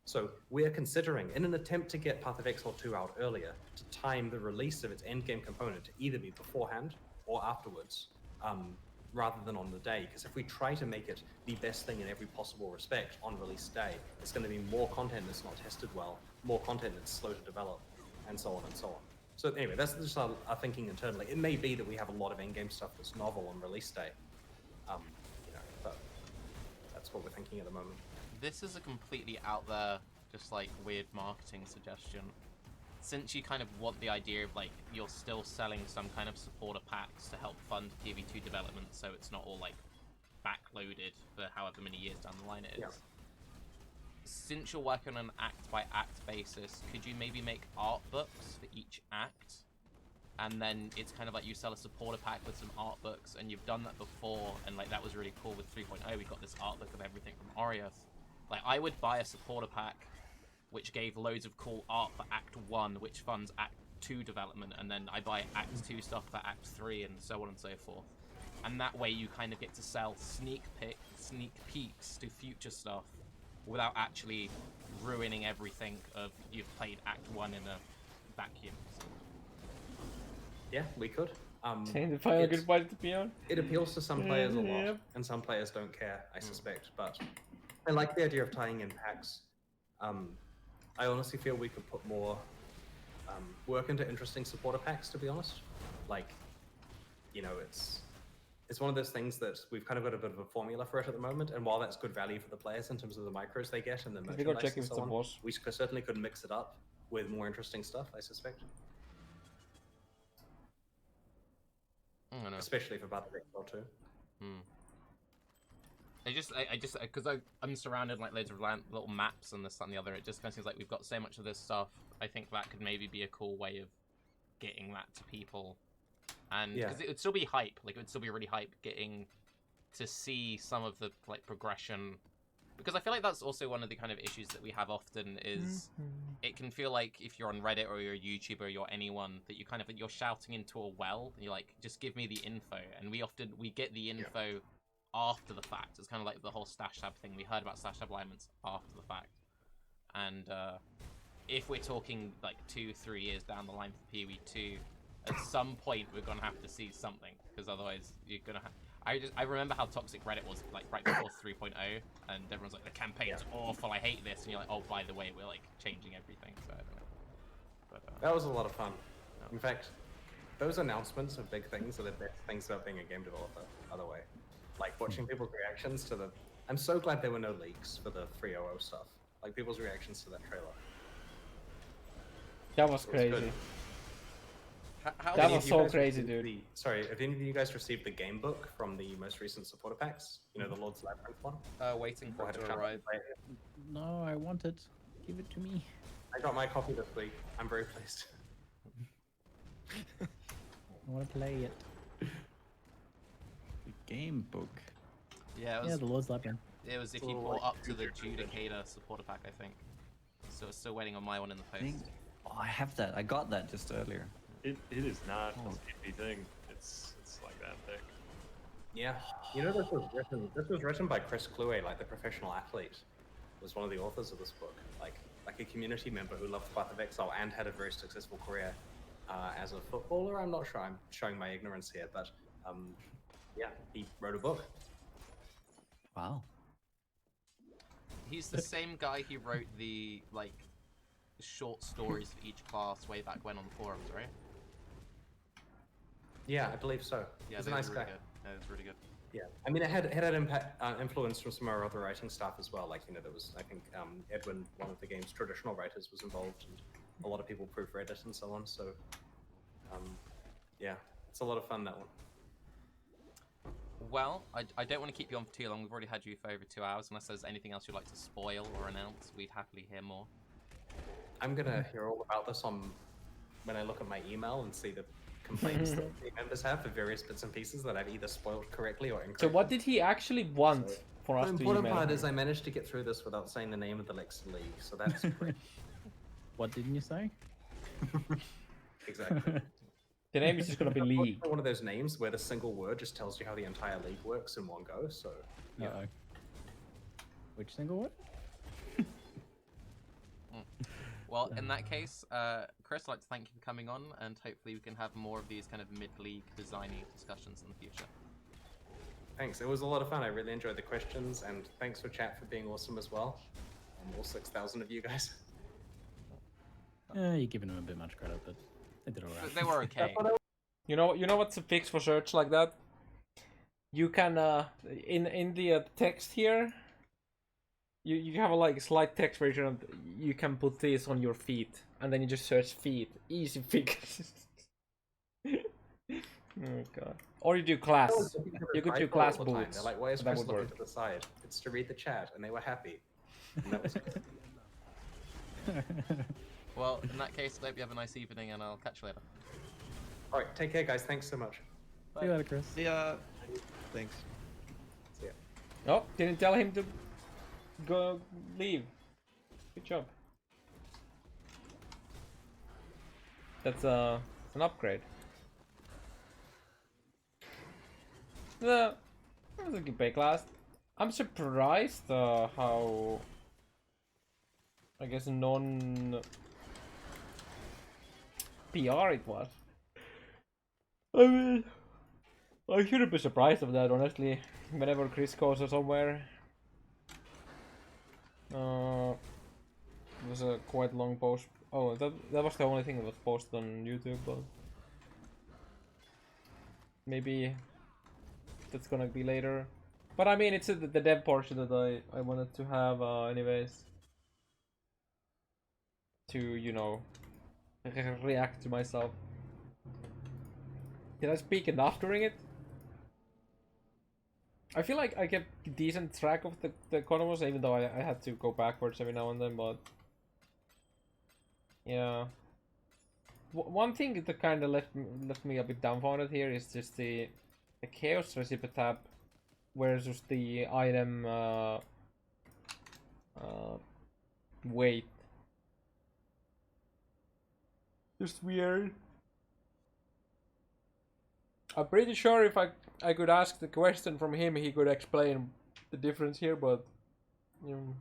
So we're considering, in an attempt to get Path of Exile 2 out earlier, to time the release of its endgame component to either be beforehand or afterwards, rather than on the day. Because if we try to make it the best thing in every possible respect on release day, it's going to be more content that's not tested well, more content that's slow to develop, and so on and so on. So anyway, that's just our thinking internally. It may be that we have a lot of endgame stuff that's novel on release day, you know, but that's what we're thinking at the moment. This is a completely out there, just like weird marketing suggestion. Since you kind of want the idea of like you're still selling some kind of supporter packs to help fund PV2 development, so it's not all like backloaded for however many years down the line it is. Yeah. Since you're working on an act by act basis, could you maybe make art books for each act? And then it's kind of like you sell a supporter pack with some art books, and you've done that before, and like that was really cool with 3.0. We got this art book of everything from Oriath. Like, I would buy a supporter pack which gave loads of cool art for Act 1, which funds Act 2 development, and then I buy Act 2 stuff for Act 3, and so on and so forth. And that way you kind of get to sell sneak peeks to future stuff without actually ruining everything of you've played Act 1 in a vacuum. So. Yeah, we could. Saying the final goodbye to Peon. It appeals to some players a lot, Yep. and some players don't care, I suspect. But I like the idea of tying in packs. I honestly feel we could put more work into interesting supporter packs, to be honest. Like, you know, it's one of those things that we've kind of got a bit of a formula for it at the moment, and while that's good value for the players in terms of the micros they get and the We go merchandise check and if it's so a on, boss. we certainly could mix it up with more interesting stuff, I suspect. I don't know. Especially for Battle Exile 2. I just, because I'm surrounded like loads of little maps and this, that, and the other. It just kind of seems like we've got so much of this stuff. I think that could maybe be a cool way of getting that to people, and because it would still be hype. Like, it would still be really hype getting to see some of the like progression. Because I feel like that's also one of the kind of issues that we have often is it can feel like if you're on Reddit or you're a YouTuber or you're anyone that you're shouting into a well and you're like, just give me the info. And we get the info after the fact. It's kind of like the whole stash tab thing. We heard about stash tab alignments after the fact. And if we're talking like 2-3 years down the line for PoE2, at some point we're gonna have to see something, because otherwise you're gonna have. I remember how toxic Reddit was like right before 3.0, and everyone's like, the campaign's awful, I hate this, and you're like, oh, by the way, we're like changing everything. So I don't know. But, that was a lot of fun. In fact, those announcements of big things are the best things about being a game developer, by the way. Like watching people's reactions to the. I'm so glad there were no leaks for the 3.0 stuff. Like people's reactions to that trailer. That was It was crazy. good. How That Any was of you so guys crazy, received dude. Sorry, have any of you guys received the game book from the most recent supporter packs? You know, the Lord's Labyrinth one? waiting for Or it had a to chance arrive. play it? No, I want it. Give it to me. I got my copy this week. I'm very pleased. I want to play it. The game book. Yeah, it Yeah, was, the Lord's Labyrinth. it was if It's you all brought like up to the future Judicator supporter pack, I think. So it's still waiting on my one in the I think. post. Oh, I have that. I got that just earlier. It is not Oh. a skippy thing. It's like that thick. Yeah. You know, this was written by Chris Kluwe, like the professional athlete, was one of the authors of this book. Like a community member who loved Path of Exile and had a very successful career as a footballer. I'm not sure. I'm showing my ignorance here, but yeah, he wrote a book. Wow. He's the same guy who wrote the like short stories for each class way back when on the forums, right? Yeah, I believe so. Yeah, He's a they nice were guy. really good. Yeah, it was really good. Yeah, I mean, it had impact, influence from some of our other writing staff as well. Like, you know, there was, I think, Edwin, one of the game's traditional writers, was involved, and a lot of people proofread it and so on. So, yeah, it's a lot of fun, that one. Well, I don't want to keep you on for too long. We've already had you for over 2 hours. Unless there's anything else you'd like to spoil or announce, we'd happily hear more. I'm gonna hear all about this when I look at my email and see the complaints that the members have for various bits and pieces that I've either spoiled correctly or incorrectly. So what did he actually want So, for us the to important email part him? is I managed to get through this without saying the name of the Lex League, so that's great. What didn't you say? Exactly. The name is just gonna be League. One of those names where the single word just tells you how the entire league works in one go. So yeah, Uh-oh. Which single word? Well, in that case, Chris, I'd like to thank you for coming on, and hopefully we can have more of these kind of mid-league designy discussions in the future. thanks. It was a lot of fun. I really enjoyed the questions, and thanks for chat for being awesome as well. All 6,000 of you guys. You're giving them a bit much credit, but they did alright. They were okay. You know what's a fix for search like that? You can in the text here. You have a like slight text version. Of, you can put this on your feet, and then you just search feet. Easy fix. Oh god. Or you do class. You could do class all the time. bullets. They're like, why is That Chris would looking work. to the side? It's to read the chat, and they were happy. And that was good. Well, in that case, I hope you have a nice evening, and I'll catch you later. All right, take care, guys. Thanks so much. See you later, Chris. Yeah. Thanks. See ya. Oh, didn't tell him to go leave. Good job. That's an upgrade. That was a good Baeclast. I'm surprised how I guess non PR it was. I mean, I shouldn't be surprised of that, honestly. Whenever Chris goes somewhere. It was a quite long post. Oh, that was the only thing that was posted on YouTube, but maybe that's gonna be later. But I mean, it's the dev portion that I wanted to have anyways. To, you know, react to myself. Did I speak enough during it? I feel like I kept decent track of the economies, even though I had to go backwards every now and then, but yeah. One thing that kind of left me a bit dumbfounded here is just the chaos recipe tab versus the item weight. Just weird. I'm pretty sure if I could ask the question from him, he could explain the difference here, but you know.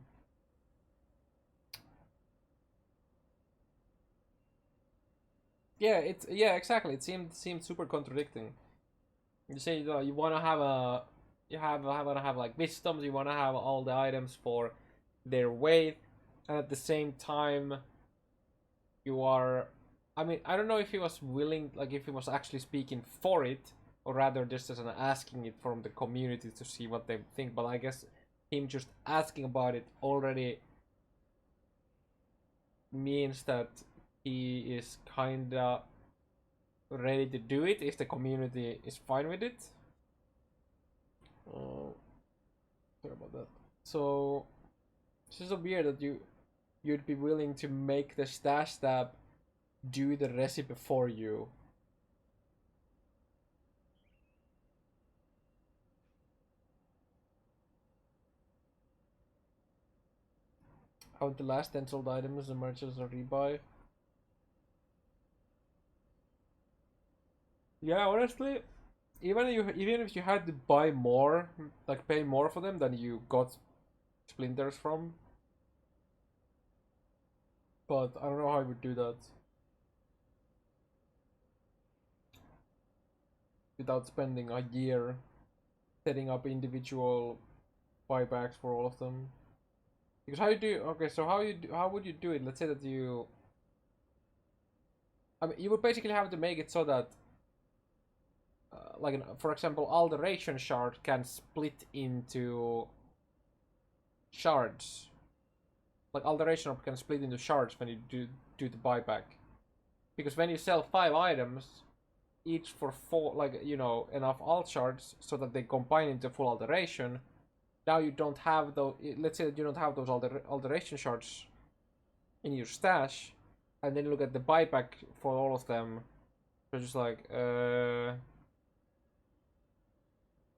Yeah, exactly. It seemed super contradicting. You say you wanna have wanna have like wisdoms, you wanna have all the items for their weight, and at the same time you are, I mean, I don't know if he was willing, like if he was actually speaking for it, or rather just as an asking it from the community to see what they think, but I guess him just asking about it already means that he is kinda ready to do it if the community is fine with it. Sorry about that. So it's just so weird that you'd be willing to make the stash tab do the recipe for you. How the last ten sold items and merchants are rebuy. Yeah, honestly, even if you had to buy more, like pay more for them than you got Splinters from, but I don't know how I would do that without spending a year setting up individual buybacks for all of them. Because how you do? Okay, so how would you do it? Let's say that you. I mean, you would basically have to make it so that, for example, alteration shard can split into shards. Like alteration orb can split into shards when you do the buyback. Because when you sell 5 items, each for 4, like, you know, enough alt shards so that they combine into full alteration. Now you don't have those. Let's say that you don't have those alteration shards in your stash, and then you look at the buyback for all of them. So just like,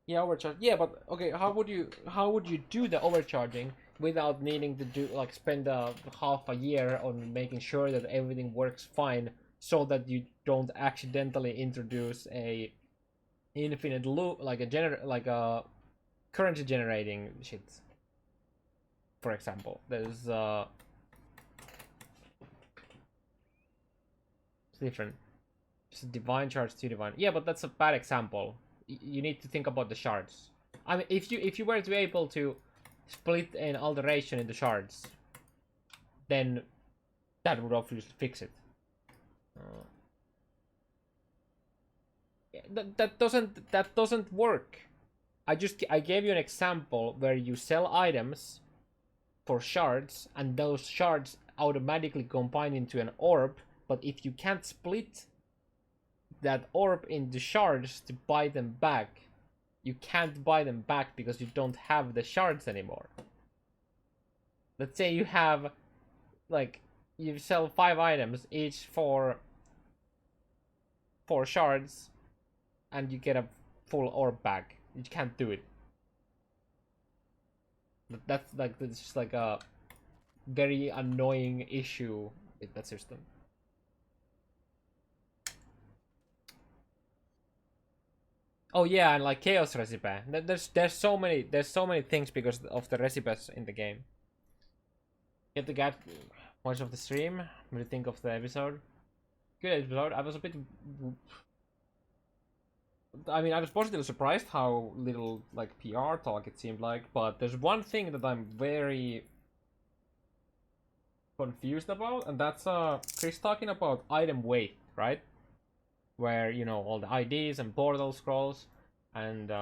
yeah, overcharge. Yeah, but okay, how would you do the overcharging without needing to do like spend half a year on making sure that everything works fine, so that you don't accidentally introduce a infinite loop, like a currency generating shit. For example, there's it's different. Just divine shards, 2 divine. Yeah, but that's a bad example. You need to think about the shards. I mean, if you were to be able to split an alteration into shards, then that would obviously fix it. That doesn't work. I gave you an example where you sell items for shards, and those shards automatically combine into an orb. But if you can't split that orb into shards to buy them back, you can't buy them back because you don't have the shards anymore. Let's say you have, like, you sell 5 items, each for 4 shards, and you get a full orb back. You can't do it. That's just like a very annoying issue with that system. Oh yeah, and like chaos recipe. There's so many things because of the recipes in the game. Get the guy watch of the stream. What do you think of the episode? Good episode. I was a bit. I mean, I was positively surprised how little like PR talk it seemed like, but there's one thing that I'm very confused about, and that's Chris talking about item weight, right? Where, you know, all the IDs and portal scrolls and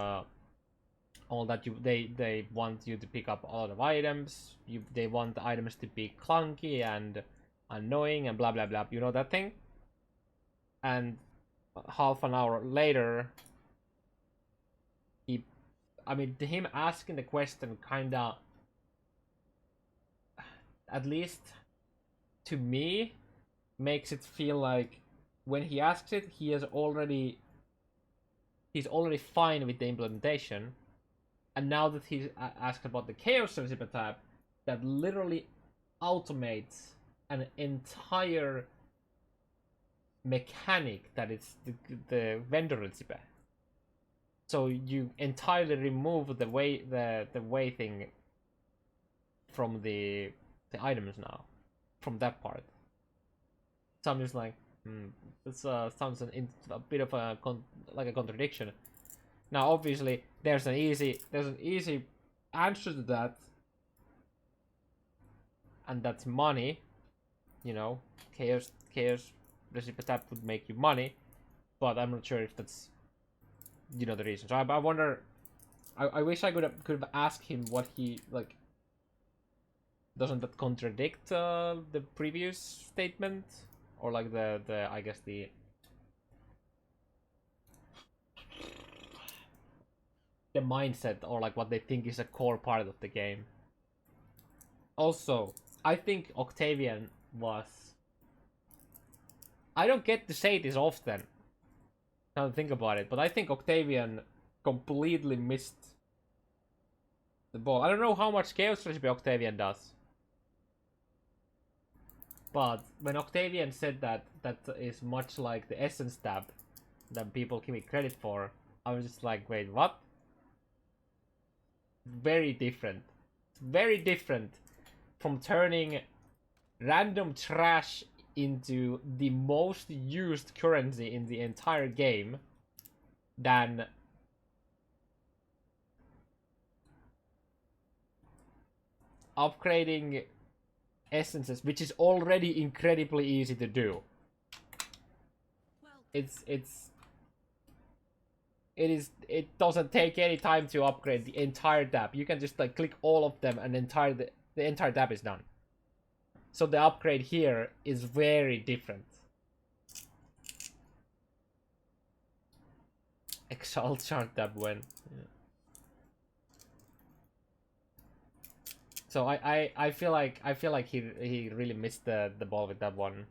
all that they want you to pick up a lot of items. They want the items to be clunky and annoying and blah blah blah. You know that thing? And half an hour later, him asking the question kinda, at least to me, makes it feel like when he asks it, he's already fine with the implementation, and now that he's asked about the chaos recipe tab, that literally automates an entire mechanic that is the vendor recipe. So you entirely remove the way thing from the items now, from that part. So I'm just like, this sounds a bit of a contradiction. Now, obviously, there's an easy answer to that, and that's money. You know, chaos recipe tab would make you money, but I'm not sure if that's, you know, the reason. So I wonder. I wish I could have asked him what he like. Doesn't that contradict the previous statement, or like the I guess the the mindset or like what they think is a core part of the game. Also, I think Octavian was... I don't get to say this often, now to think about it, but I think Octavian completely missed the ball. I don't know how much Chaos Recipe Octavian does, but when Octavian said that that is much like the Essence tab that people give me credit for, I was just like, wait, what? Very different. Very different from turning random trash into the most used currency in the entire game than upgrading essences, which is already incredibly easy to do. It doesn't take any time to upgrade the entire tab. You can just like click all of them and the entire tab is done. So the upgrade here is very different. Exile chart tab when. Yeah. So I feel like he really missed the ball with that one.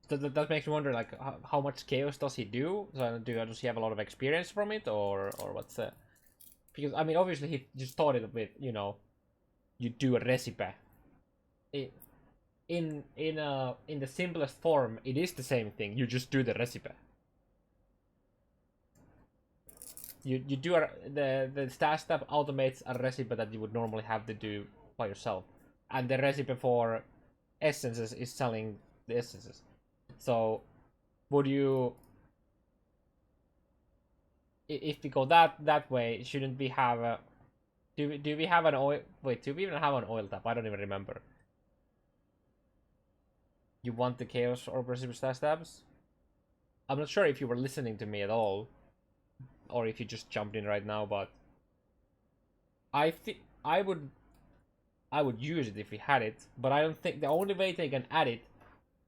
That makes me wonder, like, how much chaos does he do? So does he have a lot of experience from it, or what's the? Because I mean, obviously he just taught it with, you know, you do a recipe. In the simplest form, it is the same thing. You just do the recipe. You do the stash tab automates a recipe that you would normally have to do by yourself, and the recipe for essences is selling the essences. So, would you, if we go that way, shouldn't we have a, do we have an oil? Wait, do we even have an oil tab? I don't even remember. You want the chaos or recipe stash tabs? I'm not sure if you were listening to me at all, or if you just jumped in right now, but I think I would use it if we had it, but I don't think the only way they can add it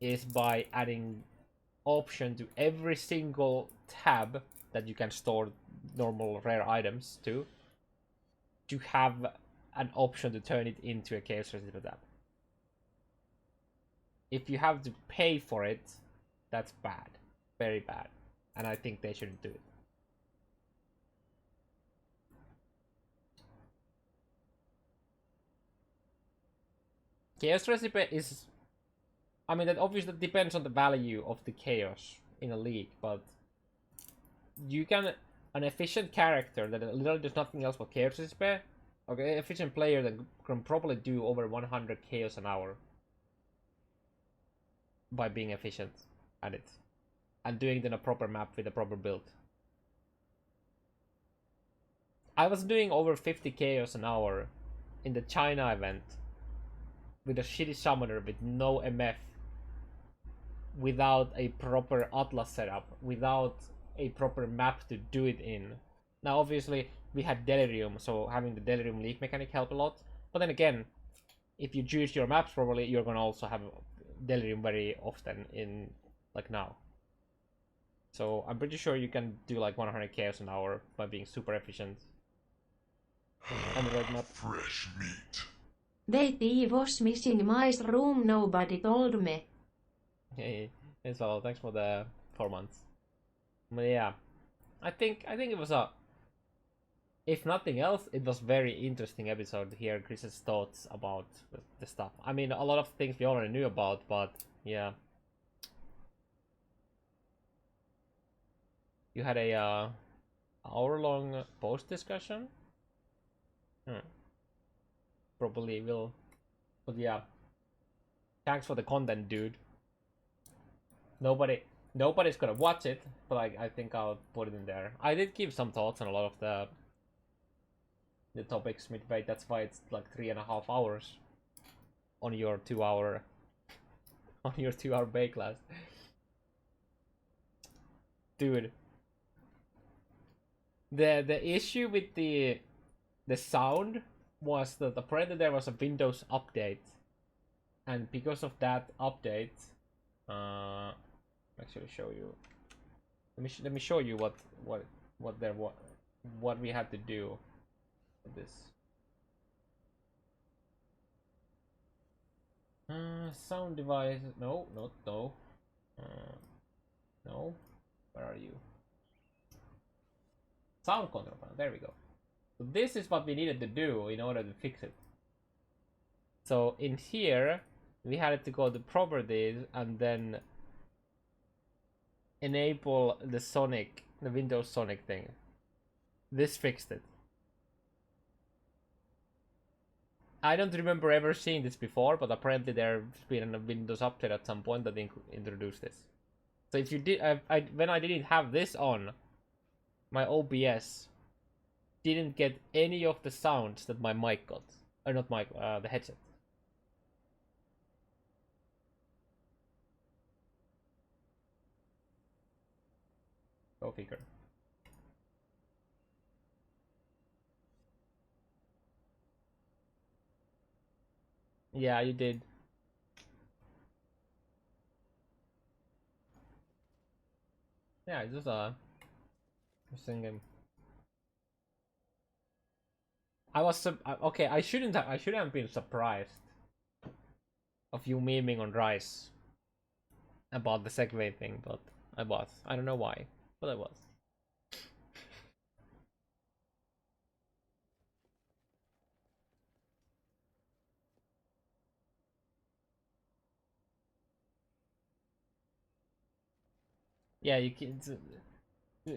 is by adding option to every single tab that you can store normal rare items to have an option to turn it into a chaos recipe tab. If you have to pay for it, that's bad, very bad, and I think they shouldn't do it. Chaos recipe is, I mean, that obviously depends on the value of the chaos in a league, but you can, an efficient character that literally does nothing else but chaos recipe, okay, efficient player that can probably do over 100 chaos an hour by being efficient at it and doing it in a proper map with a proper build. I was doing over 50 chaos an hour in the China event with a shitty summoner with no MF, without a proper Atlas setup, without a proper map to do it in. Now obviously we had Delirium, so having the Delirium leak mechanic helped a lot, but then again, if you choose your maps properly, you're gonna also have Delirium very often in, like, now. So I'm pretty sure you can do like 100 chaos an hour by being super efficient on the right map. Fresh meat. They was missing my room, nobody told me. Hey, so thanks for the 4 months. But yeah, I think it was a, if nothing else, it was very interesting episode to hear Chris's thoughts about the stuff. I mean, a lot of things we already knew about, but yeah. You had a hour-long post discussion. Probably will, but yeah. Thanks for the content, dude. Nobody's gonna watch it, but I think I'll put it in there. I did give some thoughts on a lot of the topics mid-way. That's why it's like 3.5 hours on your 2-hour Baeclast. Dude, the issue with the sound was that apparently there was a Windows update, and because of that update, actually show you. Let me show you what we had to do with this. Sound device. No, not no. No. Where are you? Sound control panel. There we go. So this is what we needed to do in order to fix it. So in here, we had to go to properties and then enable the Sonic, the Windows Sonic thing. This fixed it. I don't remember ever seeing this before, but apparently there's been a Windows update at some point that introduced this. So if you did, when I didn't have this on, my OBS didn't get any of the sounds that my mic got, or not mic, the headset. Go figure. Yeah, you did. Yeah, it's just singing. I was okay. I shouldn't have been surprised of you memeing on Rice about the Segway thing, but I was. I don't know why, but I was. Yeah, you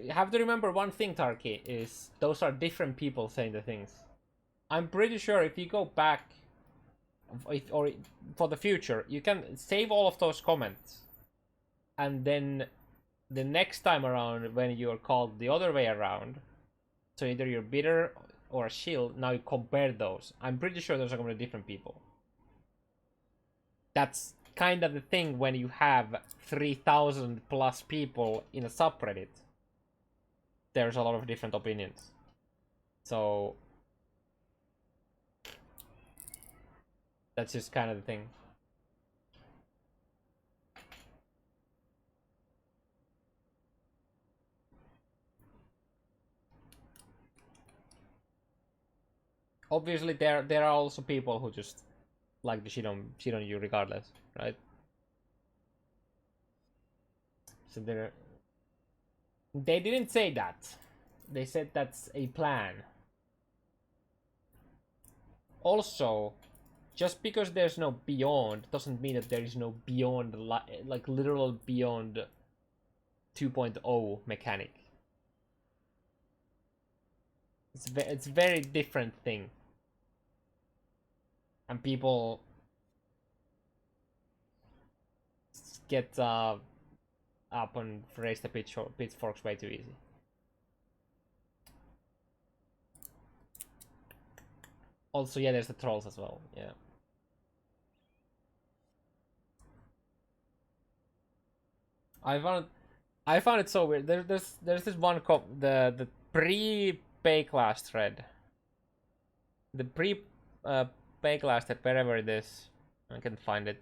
have to remember one thing, Tarky, is those are different people saying the things. I'm pretty sure if you go back, or for the future, you can save all of those comments, and then the next time around when you're called the other way around, so either you're bitter or a shield, now you compare those. I'm pretty sure those are going to be different people. That's kind of the thing when you have 3,000 plus people in a subreddit. There's a lot of different opinions. So that's just kind of the thing. Obviously, there are also people who just like to shit on you regardless, right? So they didn't say that. They said that's a plan. Also, just because there's no beyond doesn't mean that there is no beyond, like literal beyond 2.0 mechanic. It's very different thing. And people get up and raise the pitchforks way too easy. Also, yeah, there's the trolls as well. Yeah. I found it so weird. There's this one the pre-Baeclast thread. The pre-Baeclast thread, wherever it is, I can find it.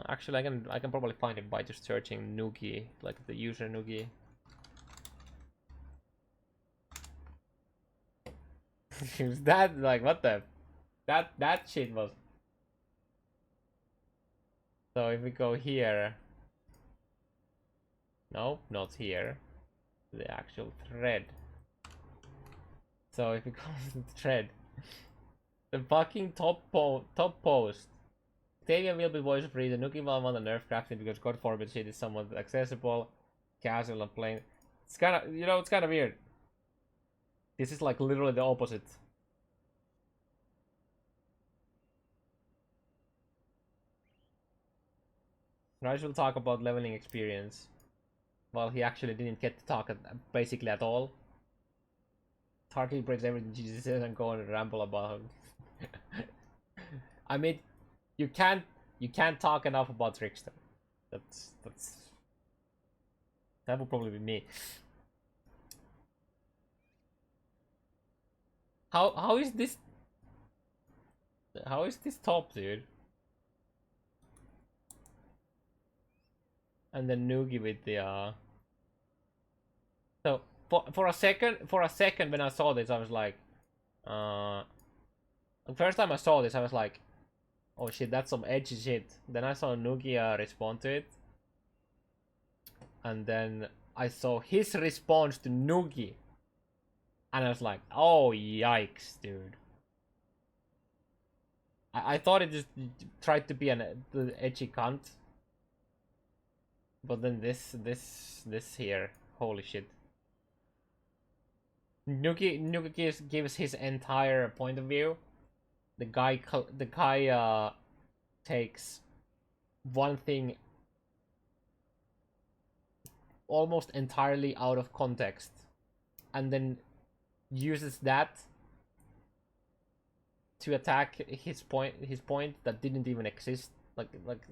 Actually, I can probably find it by just searching Nugiyen, like the user Nugiyen. That like what the that shit was. So if we go here, no, not here, the actual thread. So if we go to the thread, the fucking top post. Octavia will be voice free. The Nugiyen will want to nerf crafting because God forbid shit is somewhat accessible, casual and plain. It's kind of, you know, it's kind of weird. This is like literally the opposite. Raj will talk about leveling experience. Well, he actually didn't get to talk basically at all. Tarky breaks everything Jesus says and go on a ramble about. I mean, you can't talk enough about Trickster. That would probably be me. How is this top, dude? And then Nugiyen with the So for a second when I saw this, I was like, the first time I saw this, I was like, oh shit, that's some edgy shit. Then I saw Nugiyen respond to it, and then I saw his response to Nugi, and I was like, oh yikes, dude. I thought it just tried to be an edgy cunt, but then this here, holy shit. Nugi gives his entire point of view. The guy takes one thing almost entirely out of context, and then uses that to attack his point that didn't even exist. Like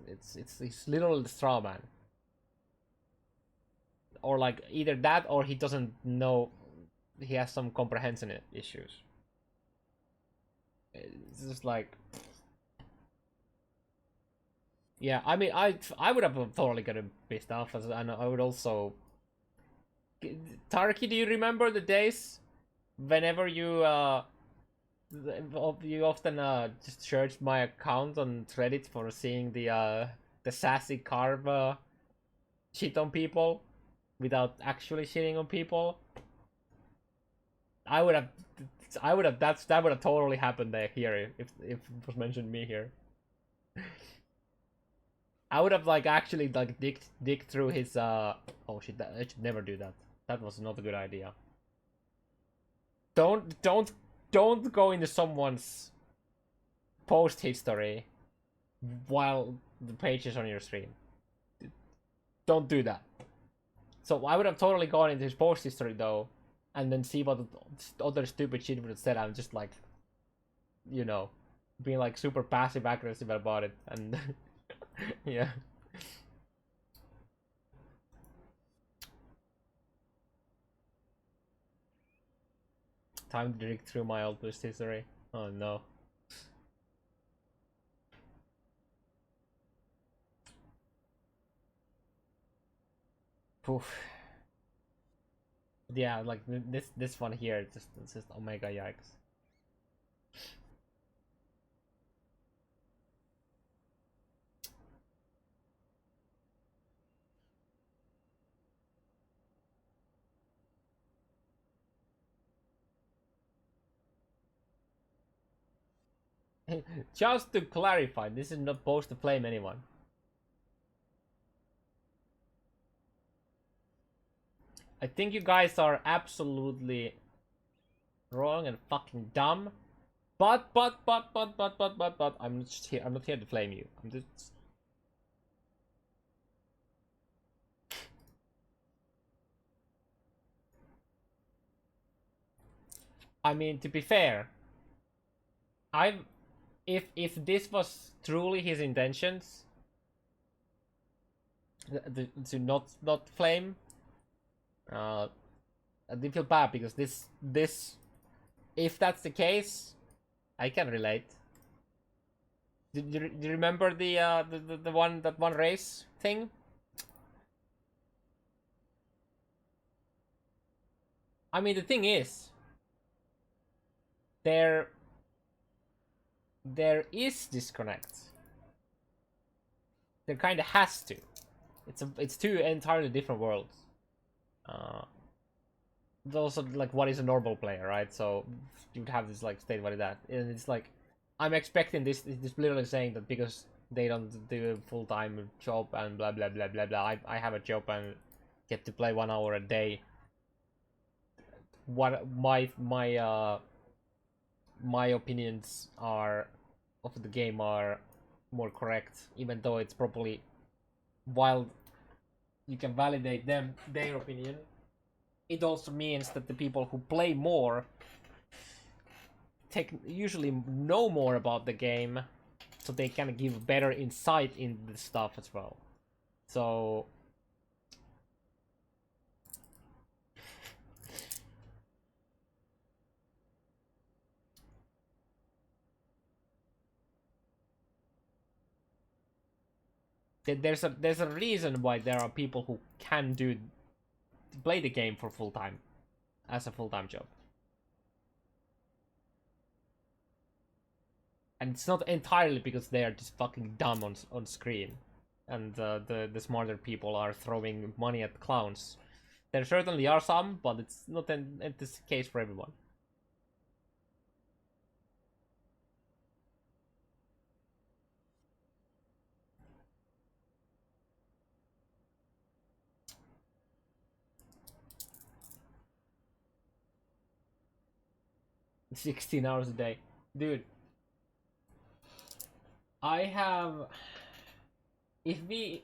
it's his little straw man, or like either that or he doesn't know, he has some comprehension issues. It's just like, yeah, I mean, I would have totally gotten pissed off, and I would also. Tarky, do you remember the days whenever you often just searched my account on Reddit for seeing the sassy Karv shit on people without actually shitting on people? That would have totally happened there here if it was mentioned me here. I would have like actually like dig through his oh shit, I should never do that. That was not a good idea. Don't go into someone's post history while the page is on your stream. Don't do that. So I would have totally gone into his post history though, and then see what the other stupid shit would have said. I'm just like, you know, being like super passive aggressive about it, and yeah. Time to dig through my old post history. Oh no. Poof. Yeah, like this one here, it's just omega yikes. Just to clarify, this is not supposed to blame anyone. I think you guys are absolutely wrong and fucking dumb. But I'm just here. I'm not here to blame you. I'm just. I mean, to be fair, if this was truly his intentions, to not flame, I did feel bad because this, if that's the case, I can relate. Do you remember the one race thing? I mean, the thing is, there is disconnect. There kind of has to. It's two entirely different worlds. It's also like, what is a normal player, right? So you'd have this like state, what is that? And it's like, I'm expecting this literally saying that because they don't do a full-time job and blah blah blah blah blah. I have a job and get to play 1 hour a day. What my opinions are of the game are more correct, even though it's probably, while you can validate their opinion, it also means that the people who play more usually know more about the game, so they can give better insight in the stuff as well. So there's a reason why there are people who can do play the game for full time, as a full-time job. And it's not entirely because they are just fucking dumb on screen, and the smarter people are throwing money at clowns. There certainly are some, but it's not this case for everyone. $16 a day, dude. I have, if we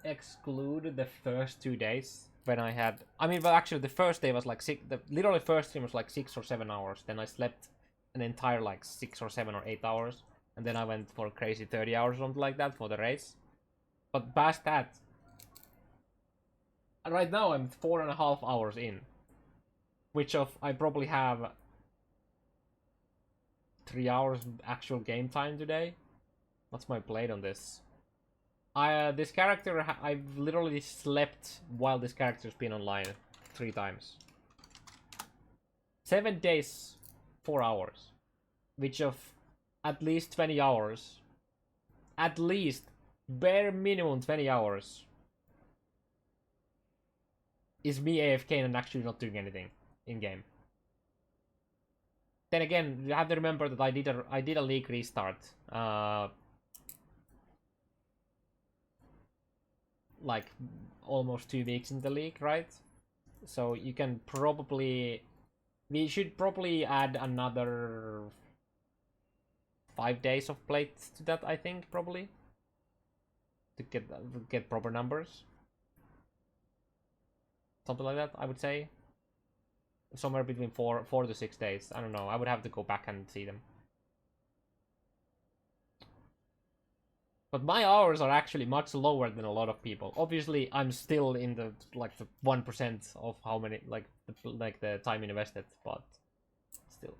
exclude the first 2 days when I had, but actually the first day was like literally first stream was like 6 or 7 hours. Then I slept an entire like 6 or 7 or 8 hours, and then I went for crazy 30 hours or something like that for the race. But past that, right now I'm 4.5 hours in, which of I probably have 3 hours actual game time today. What's my played on this? This character, I've literally slept while this character's been online 3 times. 7 days, 4 hours. Which of at least 20 hours. At least, bare minimum 20 hours. Is me AFK and actually not doing anything in-game. Then again, you have to remember that I did a league restart. Like almost 2 weeks in the league, right? So you can probably, we should probably add another 5 days of play to that, I think, probably, to get proper numbers. Something like that, I would say. Somewhere between 4 to 6 days. I don't know. I would have to go back and see them. But my hours are actually much lower than a lot of people. Obviously, I'm still in the 1% of how many the time invested, but still.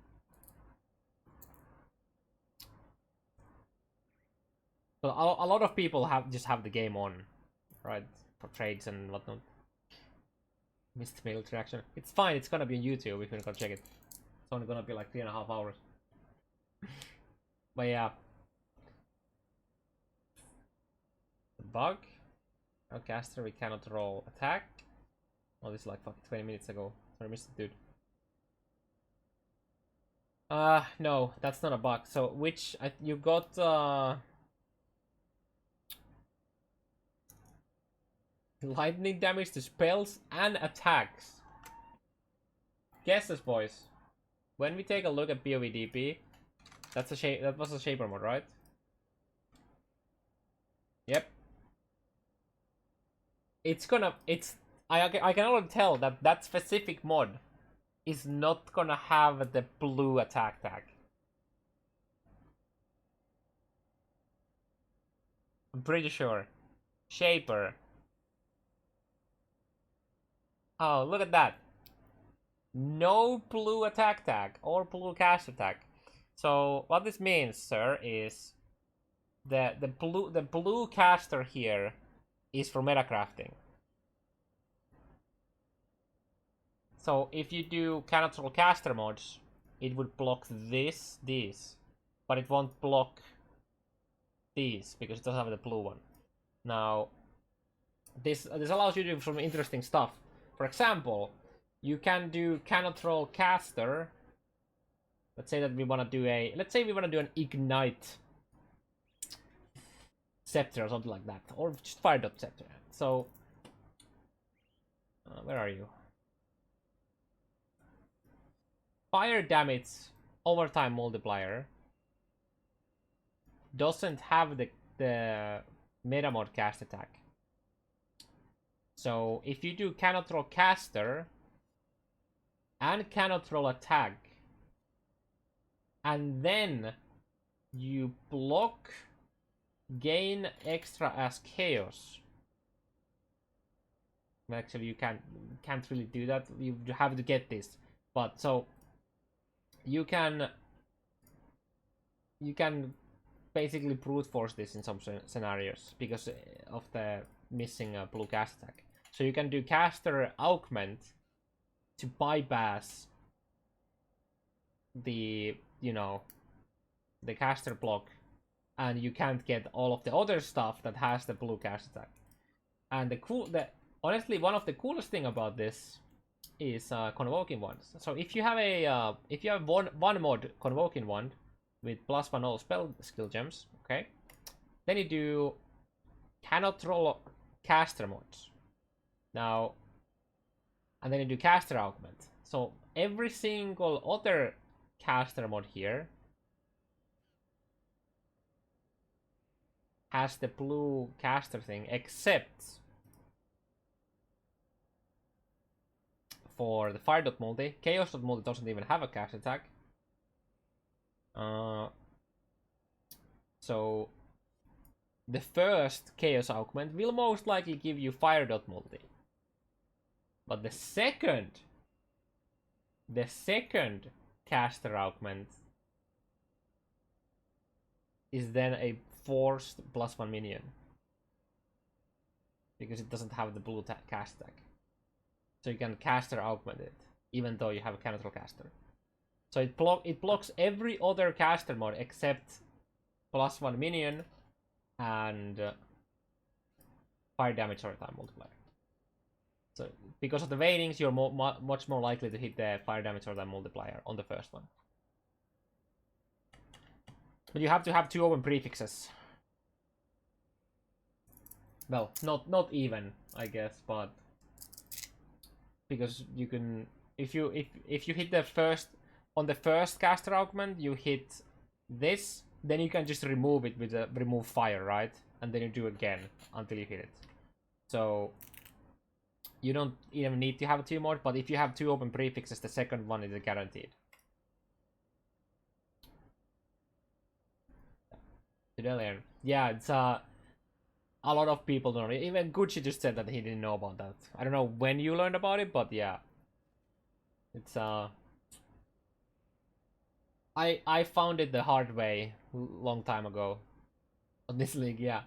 But a lot of people just have the game on, right, for trades and whatnot. Missed military action. It's fine. It's gonna be on YouTube if you're gonna check it. It's only gonna be like 3.5 hours. But yeah. Bug. No caster, we cannot roll attack. Oh, this is like fucking 20 minutes ago. Sorry, missed it, dude. No, that's not a bug. So, which, you got, lightning damage to spells and attacks. Guesses, boys. When we take a look at POE DP, that was a shaper mod, right? Yep. I can already tell that specific mod is not gonna have the blue attack tag. I'm pretty sure. Shaper. Oh, look at that. No blue attack tag or blue cast attack. So what this means, sir, is the blue caster here is for metacrafting. So if you do cannot roll caster mods, it would block these, but it won't block these because it doesn't have the blue one. Now, this allows you to do some interesting stuff. For example, you can do cannot roll caster. Let's say that we want to do an ignite scepter or something like that, or just fire dot scepter. So, where are you? Fire damage overtime multiplier doesn't have the meta mod cast attack. So if you do cannot roll caster and cannot roll attack, and then you block gain extra as chaos. Actually, you can't really do that. You have to get this, but so you can basically brute force this in some scenarios because of the missing blue cast attack. So you can do caster augment to bypass the, you know, the caster block, and you can't get all of the other stuff that has the blue cast attack. And honestly, one of the coolest thing about this is convoking ones. So if you have a one mod convoking wand with +1 all spell skill gems, okay, then you do cannot roll caster mods. Now, and then you do caster augment. So every single other caster mod here has the blue caster thing, except for the fire.multi. Chaos.multi doesn't even have a cast attack. So the first Chaos augment will most likely give you fire.multi. But the second caster augment is then a forced +1 minion. Because it doesn't have the blue cast attack. So you can caster augment it, even though you have a cannot roll caster. So it blocks every other caster mod except +1 minion and fire damage over time multiplier. So because of the waitings, you're much more likely to hit the fire damage over time multiplier on the first one. But you have to have 2 open prefixes. Well, not even, I guess, but because you can, if you hit the first on the first caster augment, you hit this, then you can just remove it with a remove fire, right? And then you do again until you hit it. So you don't even need to have 2 more, but if you have 2 open prefixes, the second one is guaranteed. Yeah, it's a lot of people don't know. Even Gucci just said that he didn't know about that. I don't know when you learned about it, but yeah. It's I found it the hard way long time ago on this league, yeah.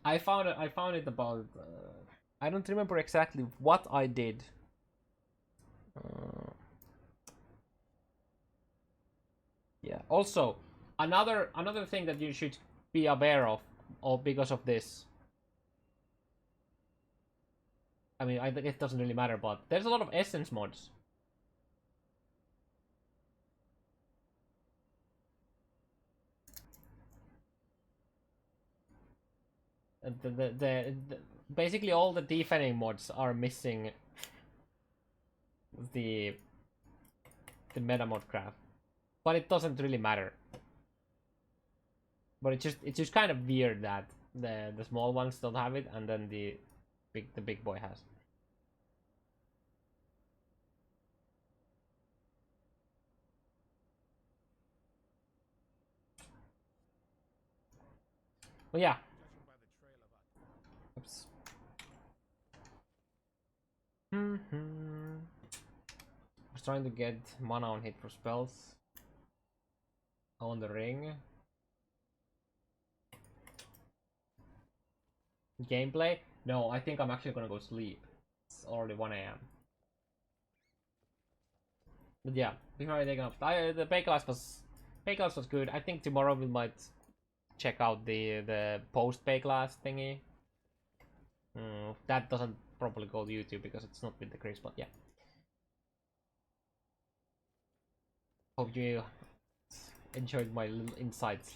I found it about I don't remember exactly what I did. Yeah. Also, another thing that you should be aware of because of this. I mean, I think it doesn't really matter, but there's a lot of essence mods. Basically all the defending mods are missing the meta mod craft, but it doesn't really matter. But it's just kind of weird that the small ones don't have it, and then the big boy has. Well, yeah. Oops. I was trying to get mana on hit for spells on the ring. Gameplay? No, I think I'm actually gonna go sleep. It's already 1 AM. But yeah, before I take off, the Baeclast was good. I think tomorrow we might check out the post Baeclast thingy. That doesn't probably go to YouTube because it's not with the Chris, but yeah. Hope you enjoyed my little insights.